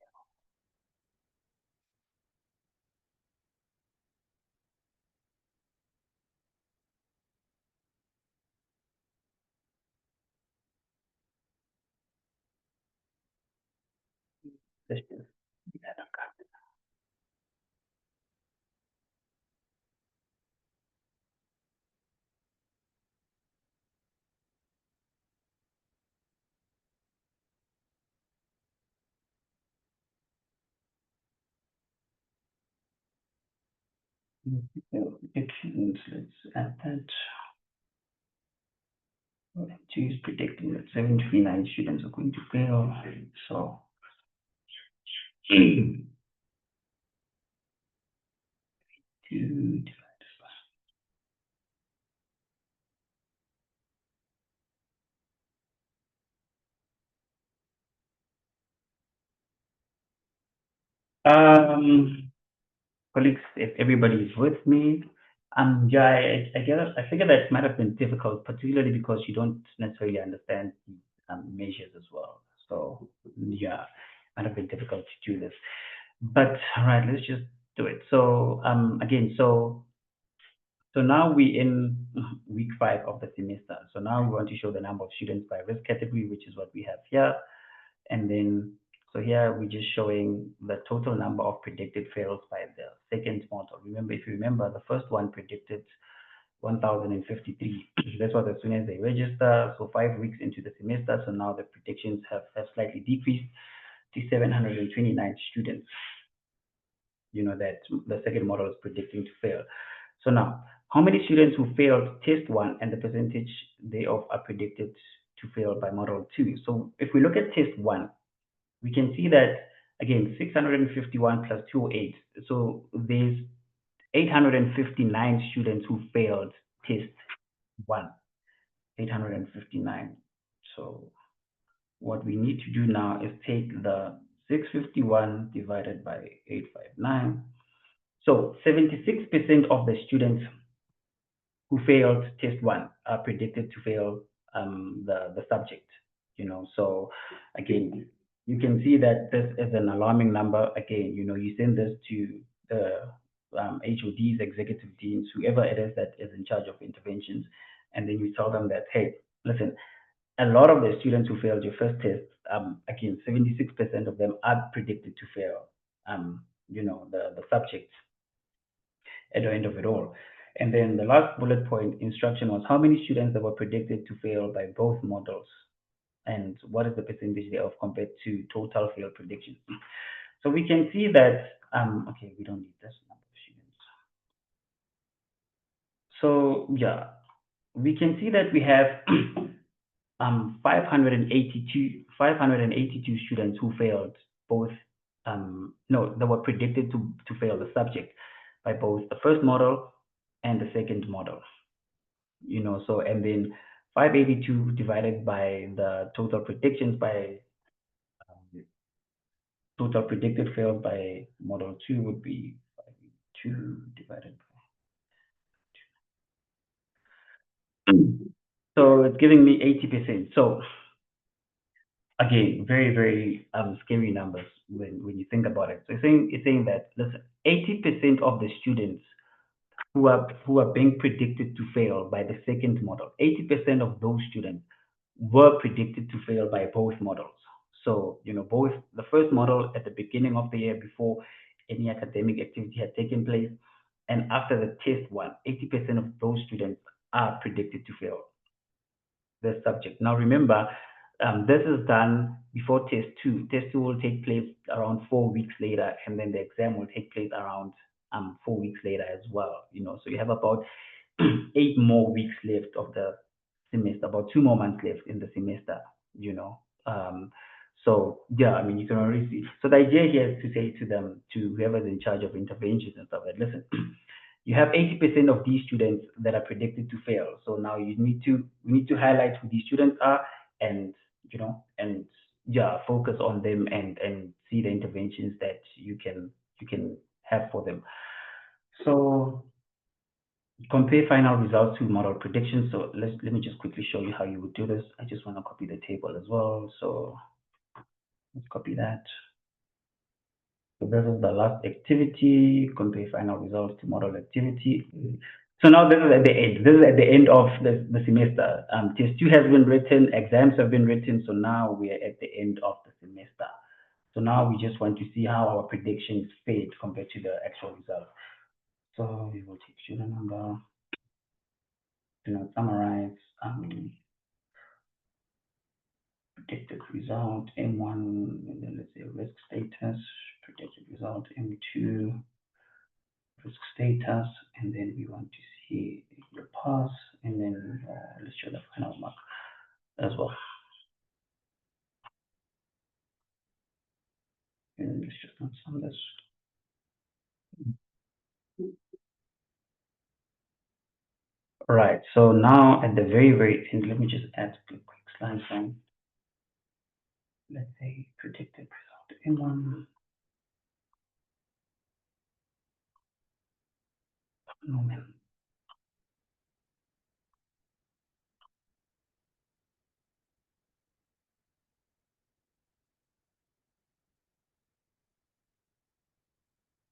Let's just do that. Predictions, let's add that. Two is predicting that 729 students are going to fail. So two divided by. Colleagues, if everybody is with me, yeah, I figure that might have been difficult, particularly because you don't necessarily understand the measures as well. So yeah, might have been difficult to do this. But all right, let's just do it. So again, so now we're in week 5 of the semester. So now we want to show the number of students by risk category, which is what we have here. And then, so here we're just showing the total number of predicted fails by the second model. Remember, if you remember, the first one predicted 1,053. That's what as soon as they register. So 5 weeks into the semester, so now the predictions have slightly decreased to 729 students. You know, that the second model is predicting to fail. So now, how many students who failed test 1 and the percentage thereof are predicted to fail by model 2? So if we look at test 1, we can see that, again, 651 plus 208. So there's 859 students who failed test 1. 859. So what we need to do now is take the 651 divided by 859. So 76% of the students who failed test 1 are predicted to fail the subject, you know. So again, you can see that this is an alarming number. Again, you know, you send this to the HODs, executive deans, whoever it is that is in charge of interventions, and then you tell them that, hey, listen, a lot of the students who failed your first test, again, 76% of them are predicted to fail, you know, the subjects at the end of it all. And then the last bullet point instruction was how many students that were predicted to fail by both models, and what is the percentage thereof compared to total fail predictions. So we can see that, okay, we don't need this number of students. So yeah, we can see that we have 582 students who failed both, no, that were predicted to fail the subject by both the first model and the second model. You know, so and then 582 divided by the total predictions by total predicted failed by model 2 would be 582 divided by so it's giving me 80%. So again, very, very scary numbers when you think about it. So it's saying that, listen, 80% of the students who are being predicted to fail by the second model, 80% of those students were predicted to fail by both models. So, you know, both the first model at the beginning of the year before any academic activity had taken place, and after the test 1, 80% of those students are predicted to fail the subject. Now remember, this is done before test 2. Test 2 will take place around 4 weeks later, and then the exam will take place around 4 weeks later as well. You know, so you have about 8 more weeks left of the semester, about 2 more months left in the semester. You know, so yeah, I mean, you can already see. So the idea here is to say to them, to whoever's in charge of interventions and stuff, that listen, you have 80% of these students that are predicted to fail. So now we need to highlight who these students are, and you know, and yeah, focus on them and see the interventions that you can have for them. So compare final results to model predictions. So let me just quickly show you how you would do this. I just want to copy the table as well. So let's copy that. So this is the last activity, compare final results to model activity. So now this is at the end. This is at the end of the semester. Test 2 has been written, exams have been written. So now we are at the end of the semester. So now we just want to see how our predictions fared compared to the actual result. So we will take student number, do not summarize, predicted result M1, and then let's say risk status, predicted result M2, risk status, and then we want to see your pass, and then let's show the final mark as well. And let's just sum this. Right, so now at the very end, let me just add a quick slide from, let's say, predicted result M1. Moment.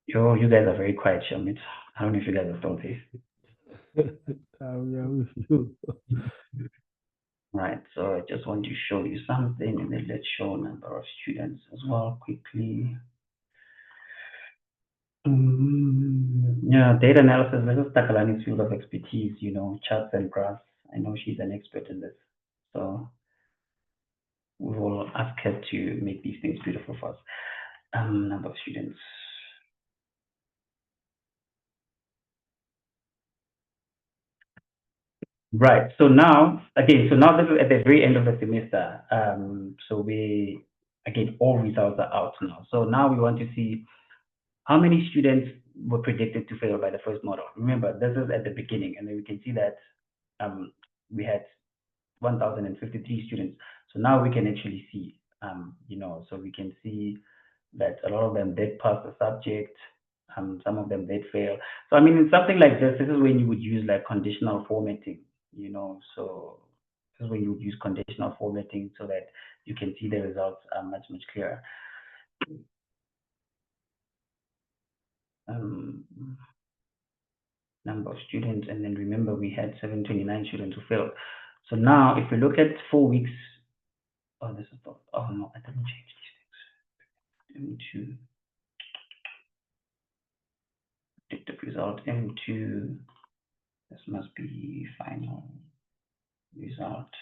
Yo, you guys are very quiet, Shamit. I don't know if you guys have thought this. Yeah, with you. Right, so I just want to show you something, and then let's show number of students as well quickly. Yeah, data analysis, this is Takalani's field of expertise, you know, charts and graphs. I know she's an expert in this. So we will ask her to make these things beautiful for us. Number of students. Right, so now, again, so now this is at the very end of the semester. So we, again, all results are out now. So now we want to see how many students were predicted to fail by the first model. Remember, this is at the beginning, and then we can see that we had 1,053 students. So now we can actually see, you know, so we can see that a lot of them did pass the subject, some of them did fail. So I mean, in something like this is when you would use like conditional formatting, you know, so this is when you would use conditional formatting so that you can see the results much clearer. Number of students, and then remember we had 729 students who failed. So now if we look at 4 weeks, oh, this is the, oh no, I didn't change these things. M2 predictive result, M2, this must be final result.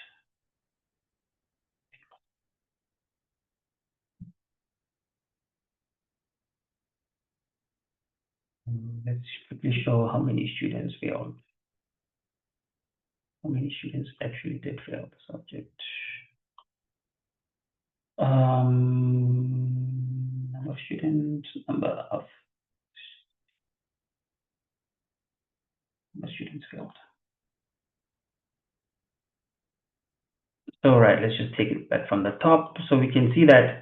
Let's quickly show how many students failed. How many students actually did fail the subject? Number of students, number of students failed. All right, let's just take it back from the top. So we can see that,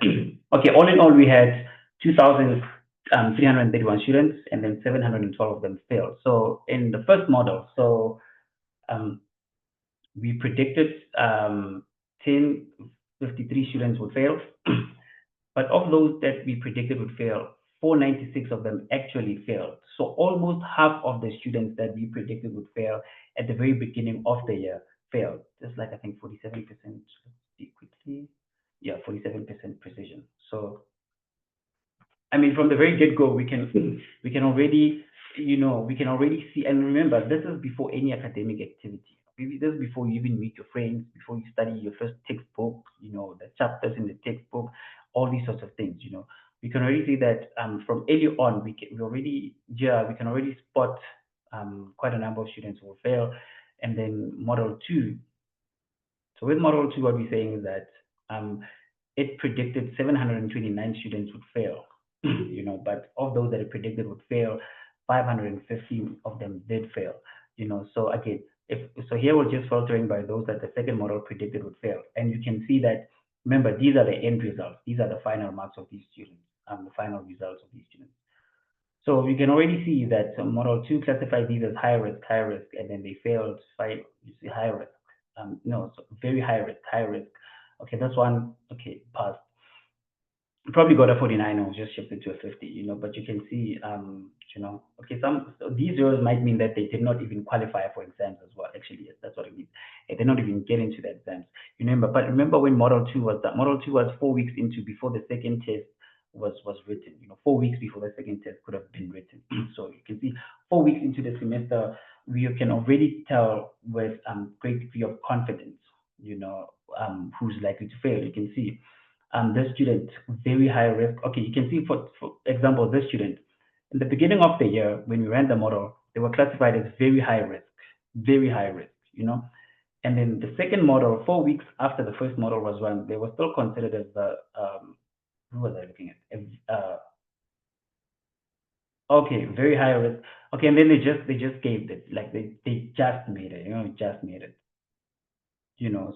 okay, all in all, we had 2,331 students, and then 712 of them failed. So in the first model, so we predicted 1053 students would fail, but of those that we predicted would fail, 496 of them actually failed. So almost half of the students that we predicted would fail at the very beginning of the year failed. Just like I think 47%. Let's see quickly. Yeah, 47% precision. So I mean, from the very get-go, we can already, you know, we can already see. And remember, this is before any academic activity. Maybe this is before you even meet your friends, before you study your first textbook, you know, the chapters in the textbook, all these sorts of things. You know, we can already see that from early on, we can already spot quite a number of students who will fail. And then model 2. So with model 2, what we're saying is that it predicted 729 students would fail, you know, but of those that it predicted would fail, 515 of them did fail, you know. So again, so here we're just filtering by those that the second model predicted would fail. And you can see that, remember, these are the end results. These are the final marks of these students, the final results of these students. So you can already see that model 2 classifies these as high risk, and then they failed 5, you see high risk. No, so very high risk, high risk. Okay, that's one, okay, passed. Probably got a 49 or just shifted to a 50, you know, but you can see, you know, okay, so these zeros might mean that they did not even qualify for exams as well. Actually, yes, that's what it means. They did not even get into the exams. Remember, but remember when model 2 was that model 2 was 4 weeks into before the second test was written, you know, 4 weeks before the second test could have been written. So you can see 4 weeks into the semester, we can already tell with great degree of confidence, you know, who's likely to fail. You can see this student, very high risk. Okay, you can see for example, this student, in the beginning of the year, when we ran the model, they were classified as very high risk, you know. And then the second model, 4 weeks after the first model was run, they were still considered as the, who was I looking at? Okay, very high risk. Okay, and then they just gave it, like they just made it, just made it,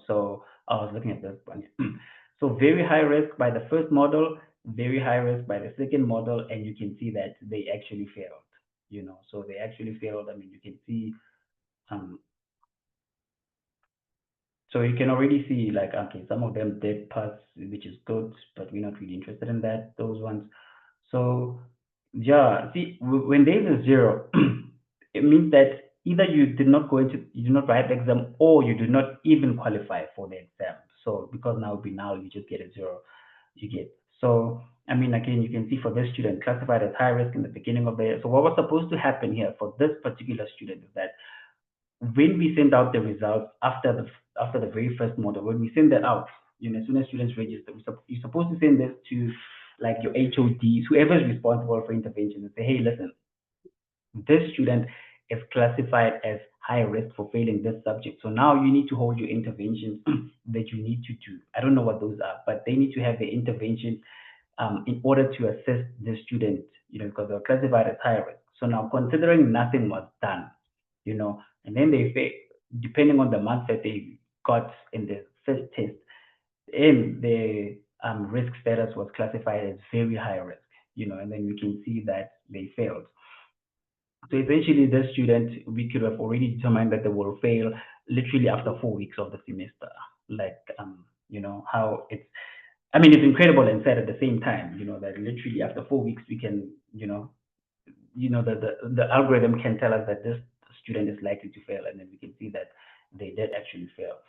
So I was looking at this one. So very high risk by the first model, very high risk by the second model, and you can see that they actually failed, So they actually failed. I mean, you can see, so you can already see, like, okay, some of them did pass, which is good, but we're not really interested in those ones. So yeah, see, when there's a zero, it means that either you did not write the exam, or you did not even qualify for the exam. So because now you just get a zero, so I mean, again, you can see for this student classified as high risk in the beginning of the year. So what was supposed to happen here for this particular student is that when we send out the results after the very first model, when we send that out, as soon as students register, you're supposed to send this to, like, your HODs, whoever is responsible for intervention, and say, hey, listen, this student is classified as high risk for failing this subject. So now you need to hold your interventions that you need to do. I don't know what those are, but they need to have the interventions in order to assist the student, because they're classified as high risk. So now, considering nothing was done, and then depending on the marks that they got in the first test, and the risk status was classified as very high risk, and then we can see that they failed. So essentially, this student, we could have already determined that they will fail literally after 4 weeks of the semester. Like, how I mean, it's incredible and sad at the same time, that literally after 4 weeks, we can, the algorithm can tell us that this student is likely to fail, and then we can see that they did actually fail.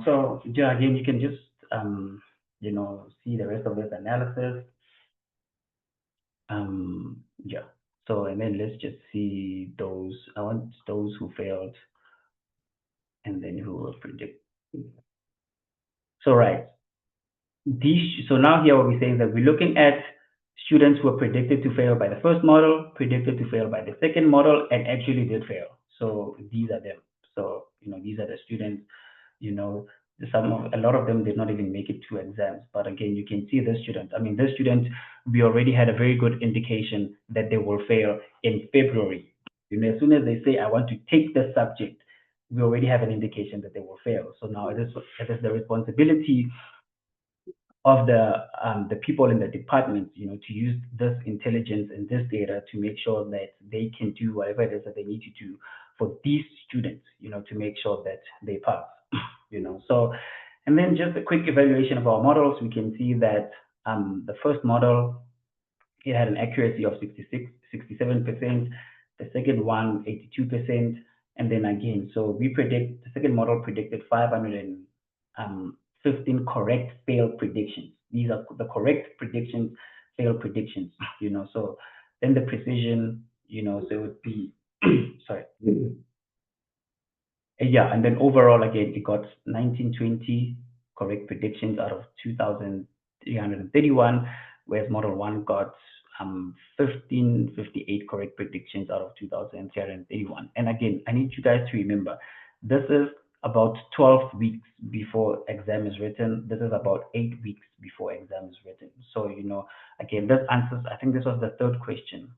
So yeah, again, you can just see the rest of this analysis. Yeah. So, and then let's just see those. I want those who failed, and then who were predicted. So right, so now here what we're saying is that we're looking at students who were predicted to fail by the first model, predicted to fail by the second model, and actually did fail. So these are them. So these are the students. A lot of them did not even make it to exams. But again, you can see this student. I mean, this student, we already had a very good indication that they will fail in February. As soon as they say, I want to take the subject, we already have an indication that they will fail. So now it is the responsibility of the people in the department, to use this intelligence and this data to make sure that they can do whatever it is that they need to do for these students, to make sure that they pass, So, and then just a quick evaluation of our models, we can see that the first model, it had an accuracy of 67%, the second one, 82%, and then again, so the second model predicted 515 correct fail predictions. These are the correct predictions, fail predictions, so then the precision, so it would be, sorry. Yeah, and then overall, again, it got 1920 correct predictions out of 2,331, whereas Model 1 got 1,558 correct predictions out of 2,331. And again, I need you guys to remember, this is about 12 weeks before exam is written. This is about 8 weeks before exam is written. So, again, this answers, I think this was the third question,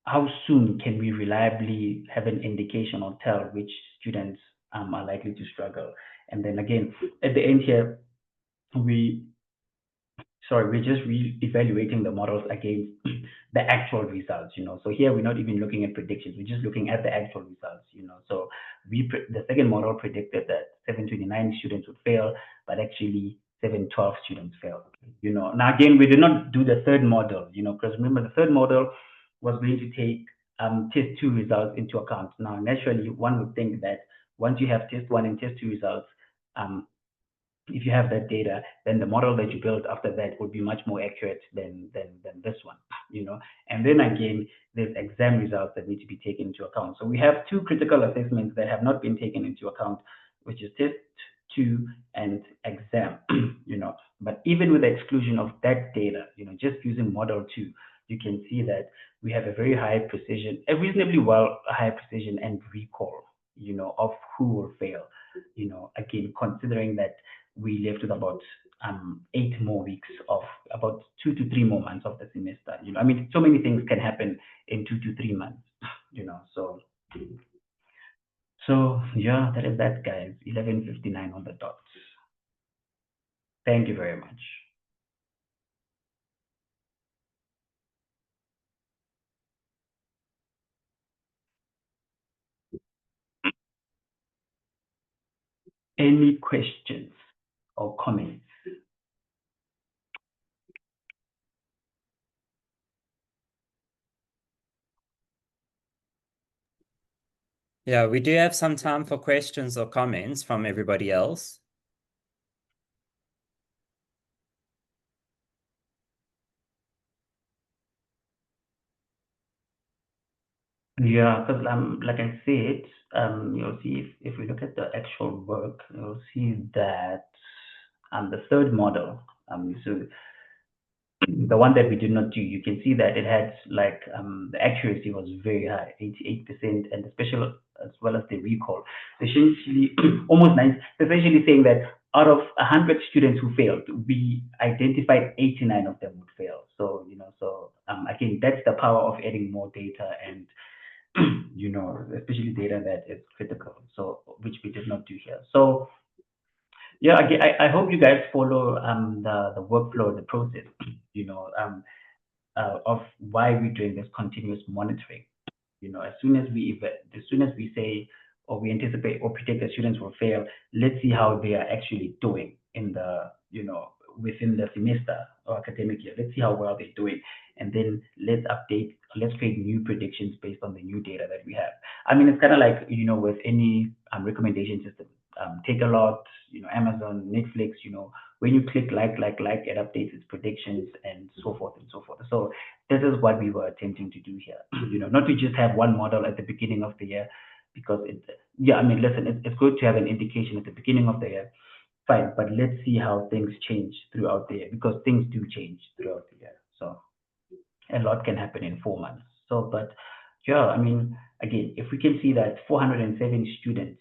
how soon can we reliably have an indication or tell which students are likely to struggle? And then again, at the end here, we're just re-evaluating the models against the actual results, So here we're not even looking at predictions, we're just looking at the actual results, So the second model predicted that 729 students would fail, but actually 712 students failed, Now again, we did not do the third model, because remember the third model was going to take test 2 results into account. Now, naturally, one would think that once you have test 1 and test 2 results, if you have that data, then the model that you build after that would be much more accurate than this one, And then again, there's exam results that need to be taken into account. So we have 2 critical assessments that have not been taken into account, which is test 2, and exam, But even with the exclusion of that data, just using model 2, you can see that we have a very high precision, a reasonably high precision and recall, of who will fail, again, considering that we left with about 8 more weeks of about 2 to 3 more months of the semester. I mean, so many things can happen in 2 to 3 months, So yeah, that is that, guys. 11:59 on the dot. Thank you very much. Any questions or comments? Yeah, we do have some time for questions or comments from everybody else. Yeah, because like I said, you'll see if we look at the actual work, you'll see that the third model, so the one that we did not do, you can see that it had like the accuracy was very high, 88%, and the special as well as the recall. So essentially, almost 9, essentially saying that out of 100 students who failed, we identified 89 of them would fail. So again, that's the power of adding more data and especially data that is critical. So which we did not do here. So yeah, again, I hope you guys follow the workflow, the process, of why we're doing this continuous monitoring. As soon as we say or we anticipate or predict that students will fail, let's see how they are actually doing in the within the semester or academic year. Let's see how well they're doing, and then let's create new predictions based on the new data that we have. I mean, it's kind of like with any recommendation system. Take a lot, Amazon, Netflix, when you click like, it updates its predictions and so forth and so forth. So this is what we were attempting to do here, not to just have one model at the beginning of the year, because I mean, listen, it's good to have an indication at the beginning of the year, fine, but let's see how things change throughout the year, because things do change throughout the year. So a lot can happen in 4 months. So, but yeah, I mean, again, if we can see that 407 students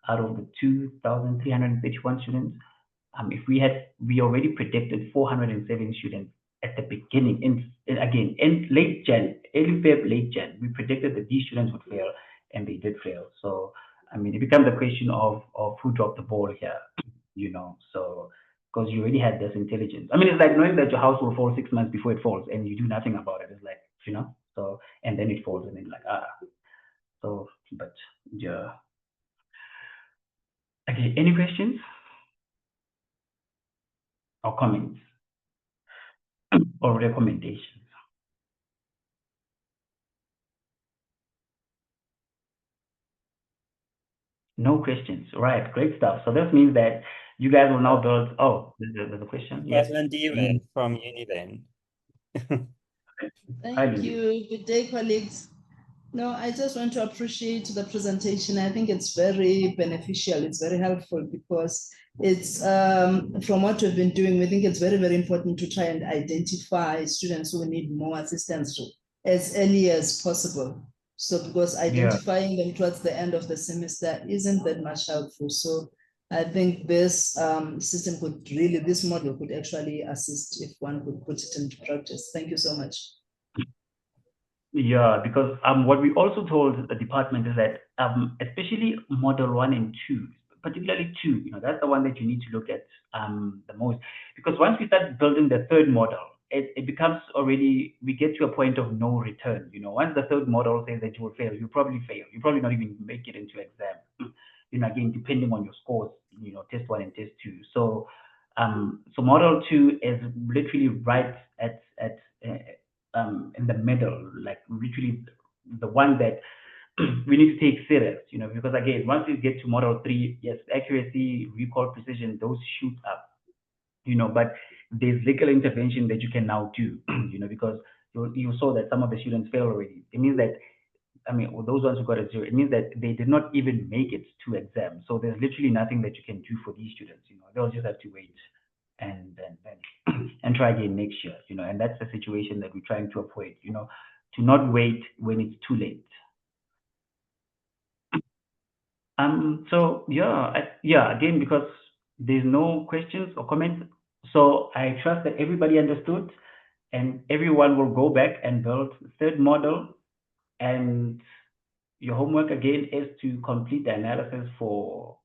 out of the 2,331 students, if we already predicted 407 students at the beginning, in late Jan, early Feb, late Jan, we predicted that these students would fail, and they did fail. So, I mean, it becomes a question of who dropped the ball here, so because you already had this intelligence. I mean, it's like knowing that your house will fall 6 months before it falls, and you do nothing about it. It's like, so, and then it falls, and then like, so, but yeah. Okay, any questions or comments or recommendations? No questions. Right, great stuff. So this means that you guys will now build. Oh, there's a question. Yes. Lindiwe from Univen. Thank you. Good day, colleagues. No, I just want to appreciate the presentation. I think it's very beneficial. It's very helpful because it's from what we've been doing, we think it's very, very important to try and identify students who need more assistance as early as possible. So because identifying them towards the end of the semester isn't that much helpful. So I think this system could really, this model could actually assist if one could put it into practice. Thank you so much. Yeah, because what we also told the department is that especially model 1 and 2, particularly 2, that's the one that you need to look at the most, because once we start building the third model, it becomes already, we get to a point of no return. Once the third model says that you will fail, you probably fail. You probably not even make it into exam. Again, depending on your scores, test 1 and test 2. So model 2 is literally right at in the middle, like literally the one that we need to take serious, because again, once you get to model 3, yes, accuracy, recall, precision, those shoot up, but there's legal intervention that you can now do, because you saw that some of the students fail already. It means that I mean, those ones who got a 0, it means that they did not even make it to exam. So there's literally nothing that you can do for these students. They'll just have to wait and and try again next year. And that's the situation that we're trying to avoid. To not wait when it's too late. So yeah, again, because there's no questions or comments, so I trust that everybody understood, and everyone will go back and build the third model. And your homework again is to complete the analysis for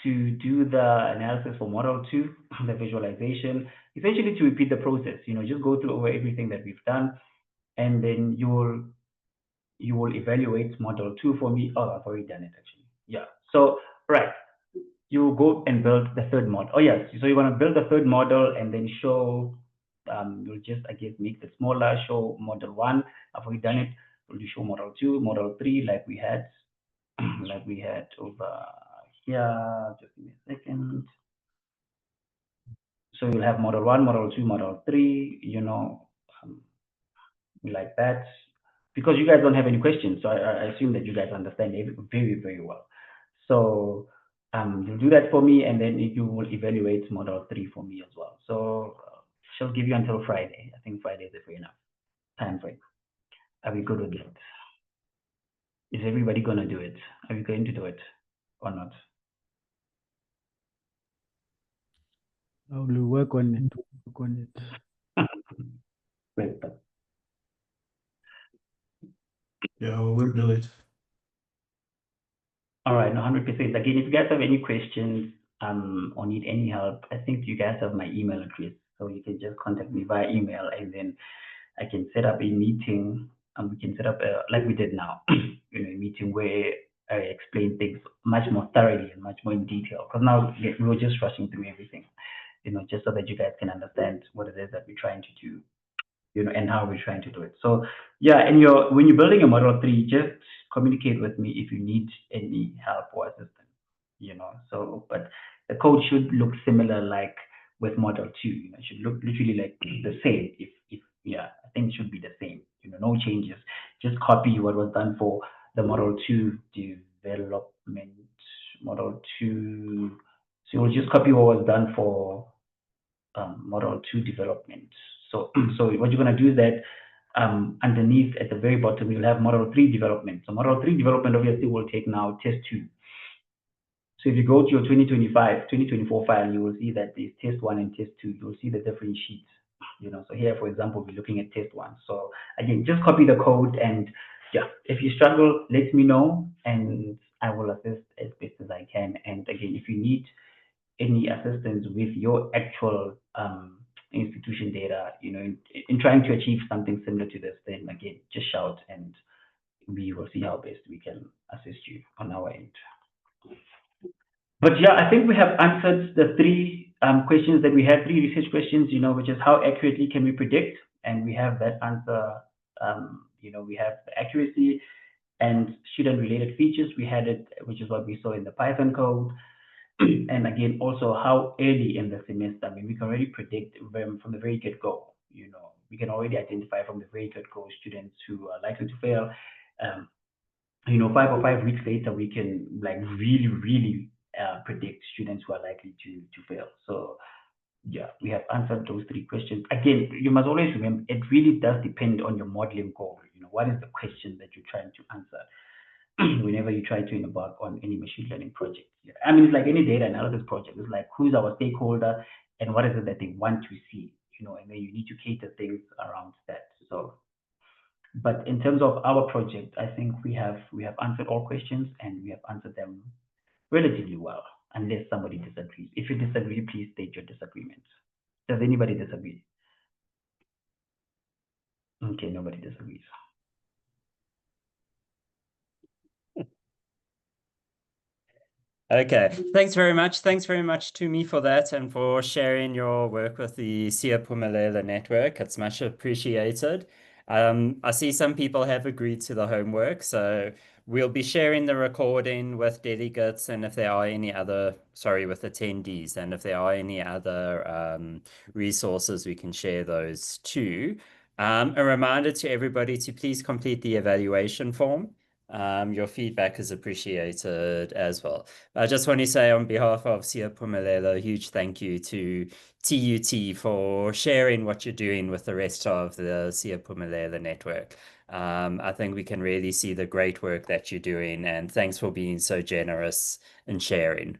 to do the analysis for model 2, the visualization, essentially to repeat the process. Just go through over everything that we've done, and then you will evaluate model 2 for me. Oh, I've already done it actually. Yeah. So right, you go and build the third model. Oh yes, so you're gonna build the third model and then show. You'll just, I guess, make the smaller, show model 1. I've already done it. We'll show model 2, model 3, like we had over here. Just give me a second. So you'll have model 1, model 2, model 3. Like that, because you guys don't have any questions. So I assume that you guys understand it very, very well. So you'll do that for me, and then you will evaluate model 3 for me as well. So she'll give you until Friday. I think Friday is a fair enough time frame. Are we good with it? Is everybody going to do it? Are we going to do it or not? I will work on it. Great. Yeah, we'll do it. All right, 100%. Again, if you guys have any questions or need any help, I think you guys have my email address. So you can just contact me via email, and then I can set up a meeting. We can set up like we did now, a meeting where I explain things much more thoroughly and much more in detail. Because now we were just rushing through everything, just so that you guys can understand what it is that we're trying to do, and how we're trying to do it. So yeah, and when you're building a model 3, just communicate with me if you need any help or assistance. So but the code should look similar, like with model 2. It should look literally like the same. If yeah, I think it should be the same. No changes. Just copy what was done for the model 2 development. Model 2. So you'll just copy what was done for model 2 development. So what you're going to do is that underneath at the very bottom, you'll have model 3 development. So model 3 development obviously will take now test 2. So if you go to your 2024 file, you will see that there's test 1 and test 2. You'll see the different sheets. So here, for example, we're looking at test 1. So again, just copy the code, and yeah, if you struggle, let me know, and I will assist as best as I can. And again, if you need any assistance with your actual institution data, in trying to achieve something similar to this, then again, just shout, and we will see how best we can assist you on our end. But yeah, I think we have answered the 3 questions that we had, 3 research questions, which is how accurately can we predict? And we have that answer. We have the accuracy and student-related features. We had it, which is what we saw in the Python code. And again, also how early in the semester. I mean, we can already predict from the very get-go. We can already identify from the very get-go students who are likely to fail. 5 or 5 weeks later, we can really, really predict students who are likely to fail. So yeah, we have answered those 3 questions. Again, you must always remember, it really does depend on your modeling goal. What is the question that you're trying to answer whenever you try to embark on any machine learning project? I mean, it's like any data analysis project. It's like, who's our stakeholder and what is it that they want to see? And then you need to cater things around that. So, but in terms of our project, I think we have answered all questions, and we have answered them relatively well, unless somebody disagrees. If you disagree, please state your disagreement. Does anybody disagree? Okay, nobody disagrees. Okay, thanks very much. Thanks very much to me for that, and for sharing your work with the Siyaphumelela network. It's much appreciated. I see some people have agreed to the homework, so we'll be sharing the recording with delegates, and if there are any other, with attendees, and if there are any other resources, we can share those too. A reminder to everybody to please complete the evaluation form. Your feedback is appreciated as well. I just want to say on behalf of Sia Pumelelo, a huge thank you to TUT for sharing what you're doing with the rest of the Sia Pumelelo network. I think we can really see the great work that you're doing, and thanks for being so generous in sharing.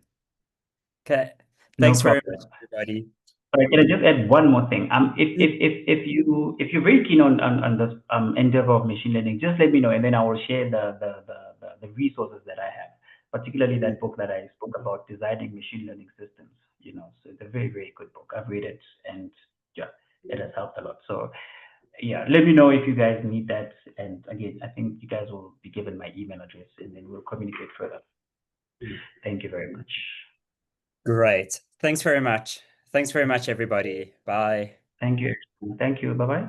Okay, thanks very much, everybody. Sorry, can I just add one more thing? If you're very keen on this endeavor of machine learning, just let me know, and then I will share the resources that I have, particularly that book that I spoke about, Designing Machine Learning Systems. So it's a very, very good book. I've read it, and yeah, it has helped a lot. So yeah, let me know if you guys need that. And again, I think you guys will be given my email address, and then we'll communicate further. Thank you very much. Great. Thanks very much. Thanks very much, everybody. Bye. Thank you. Thank you. Bye-bye.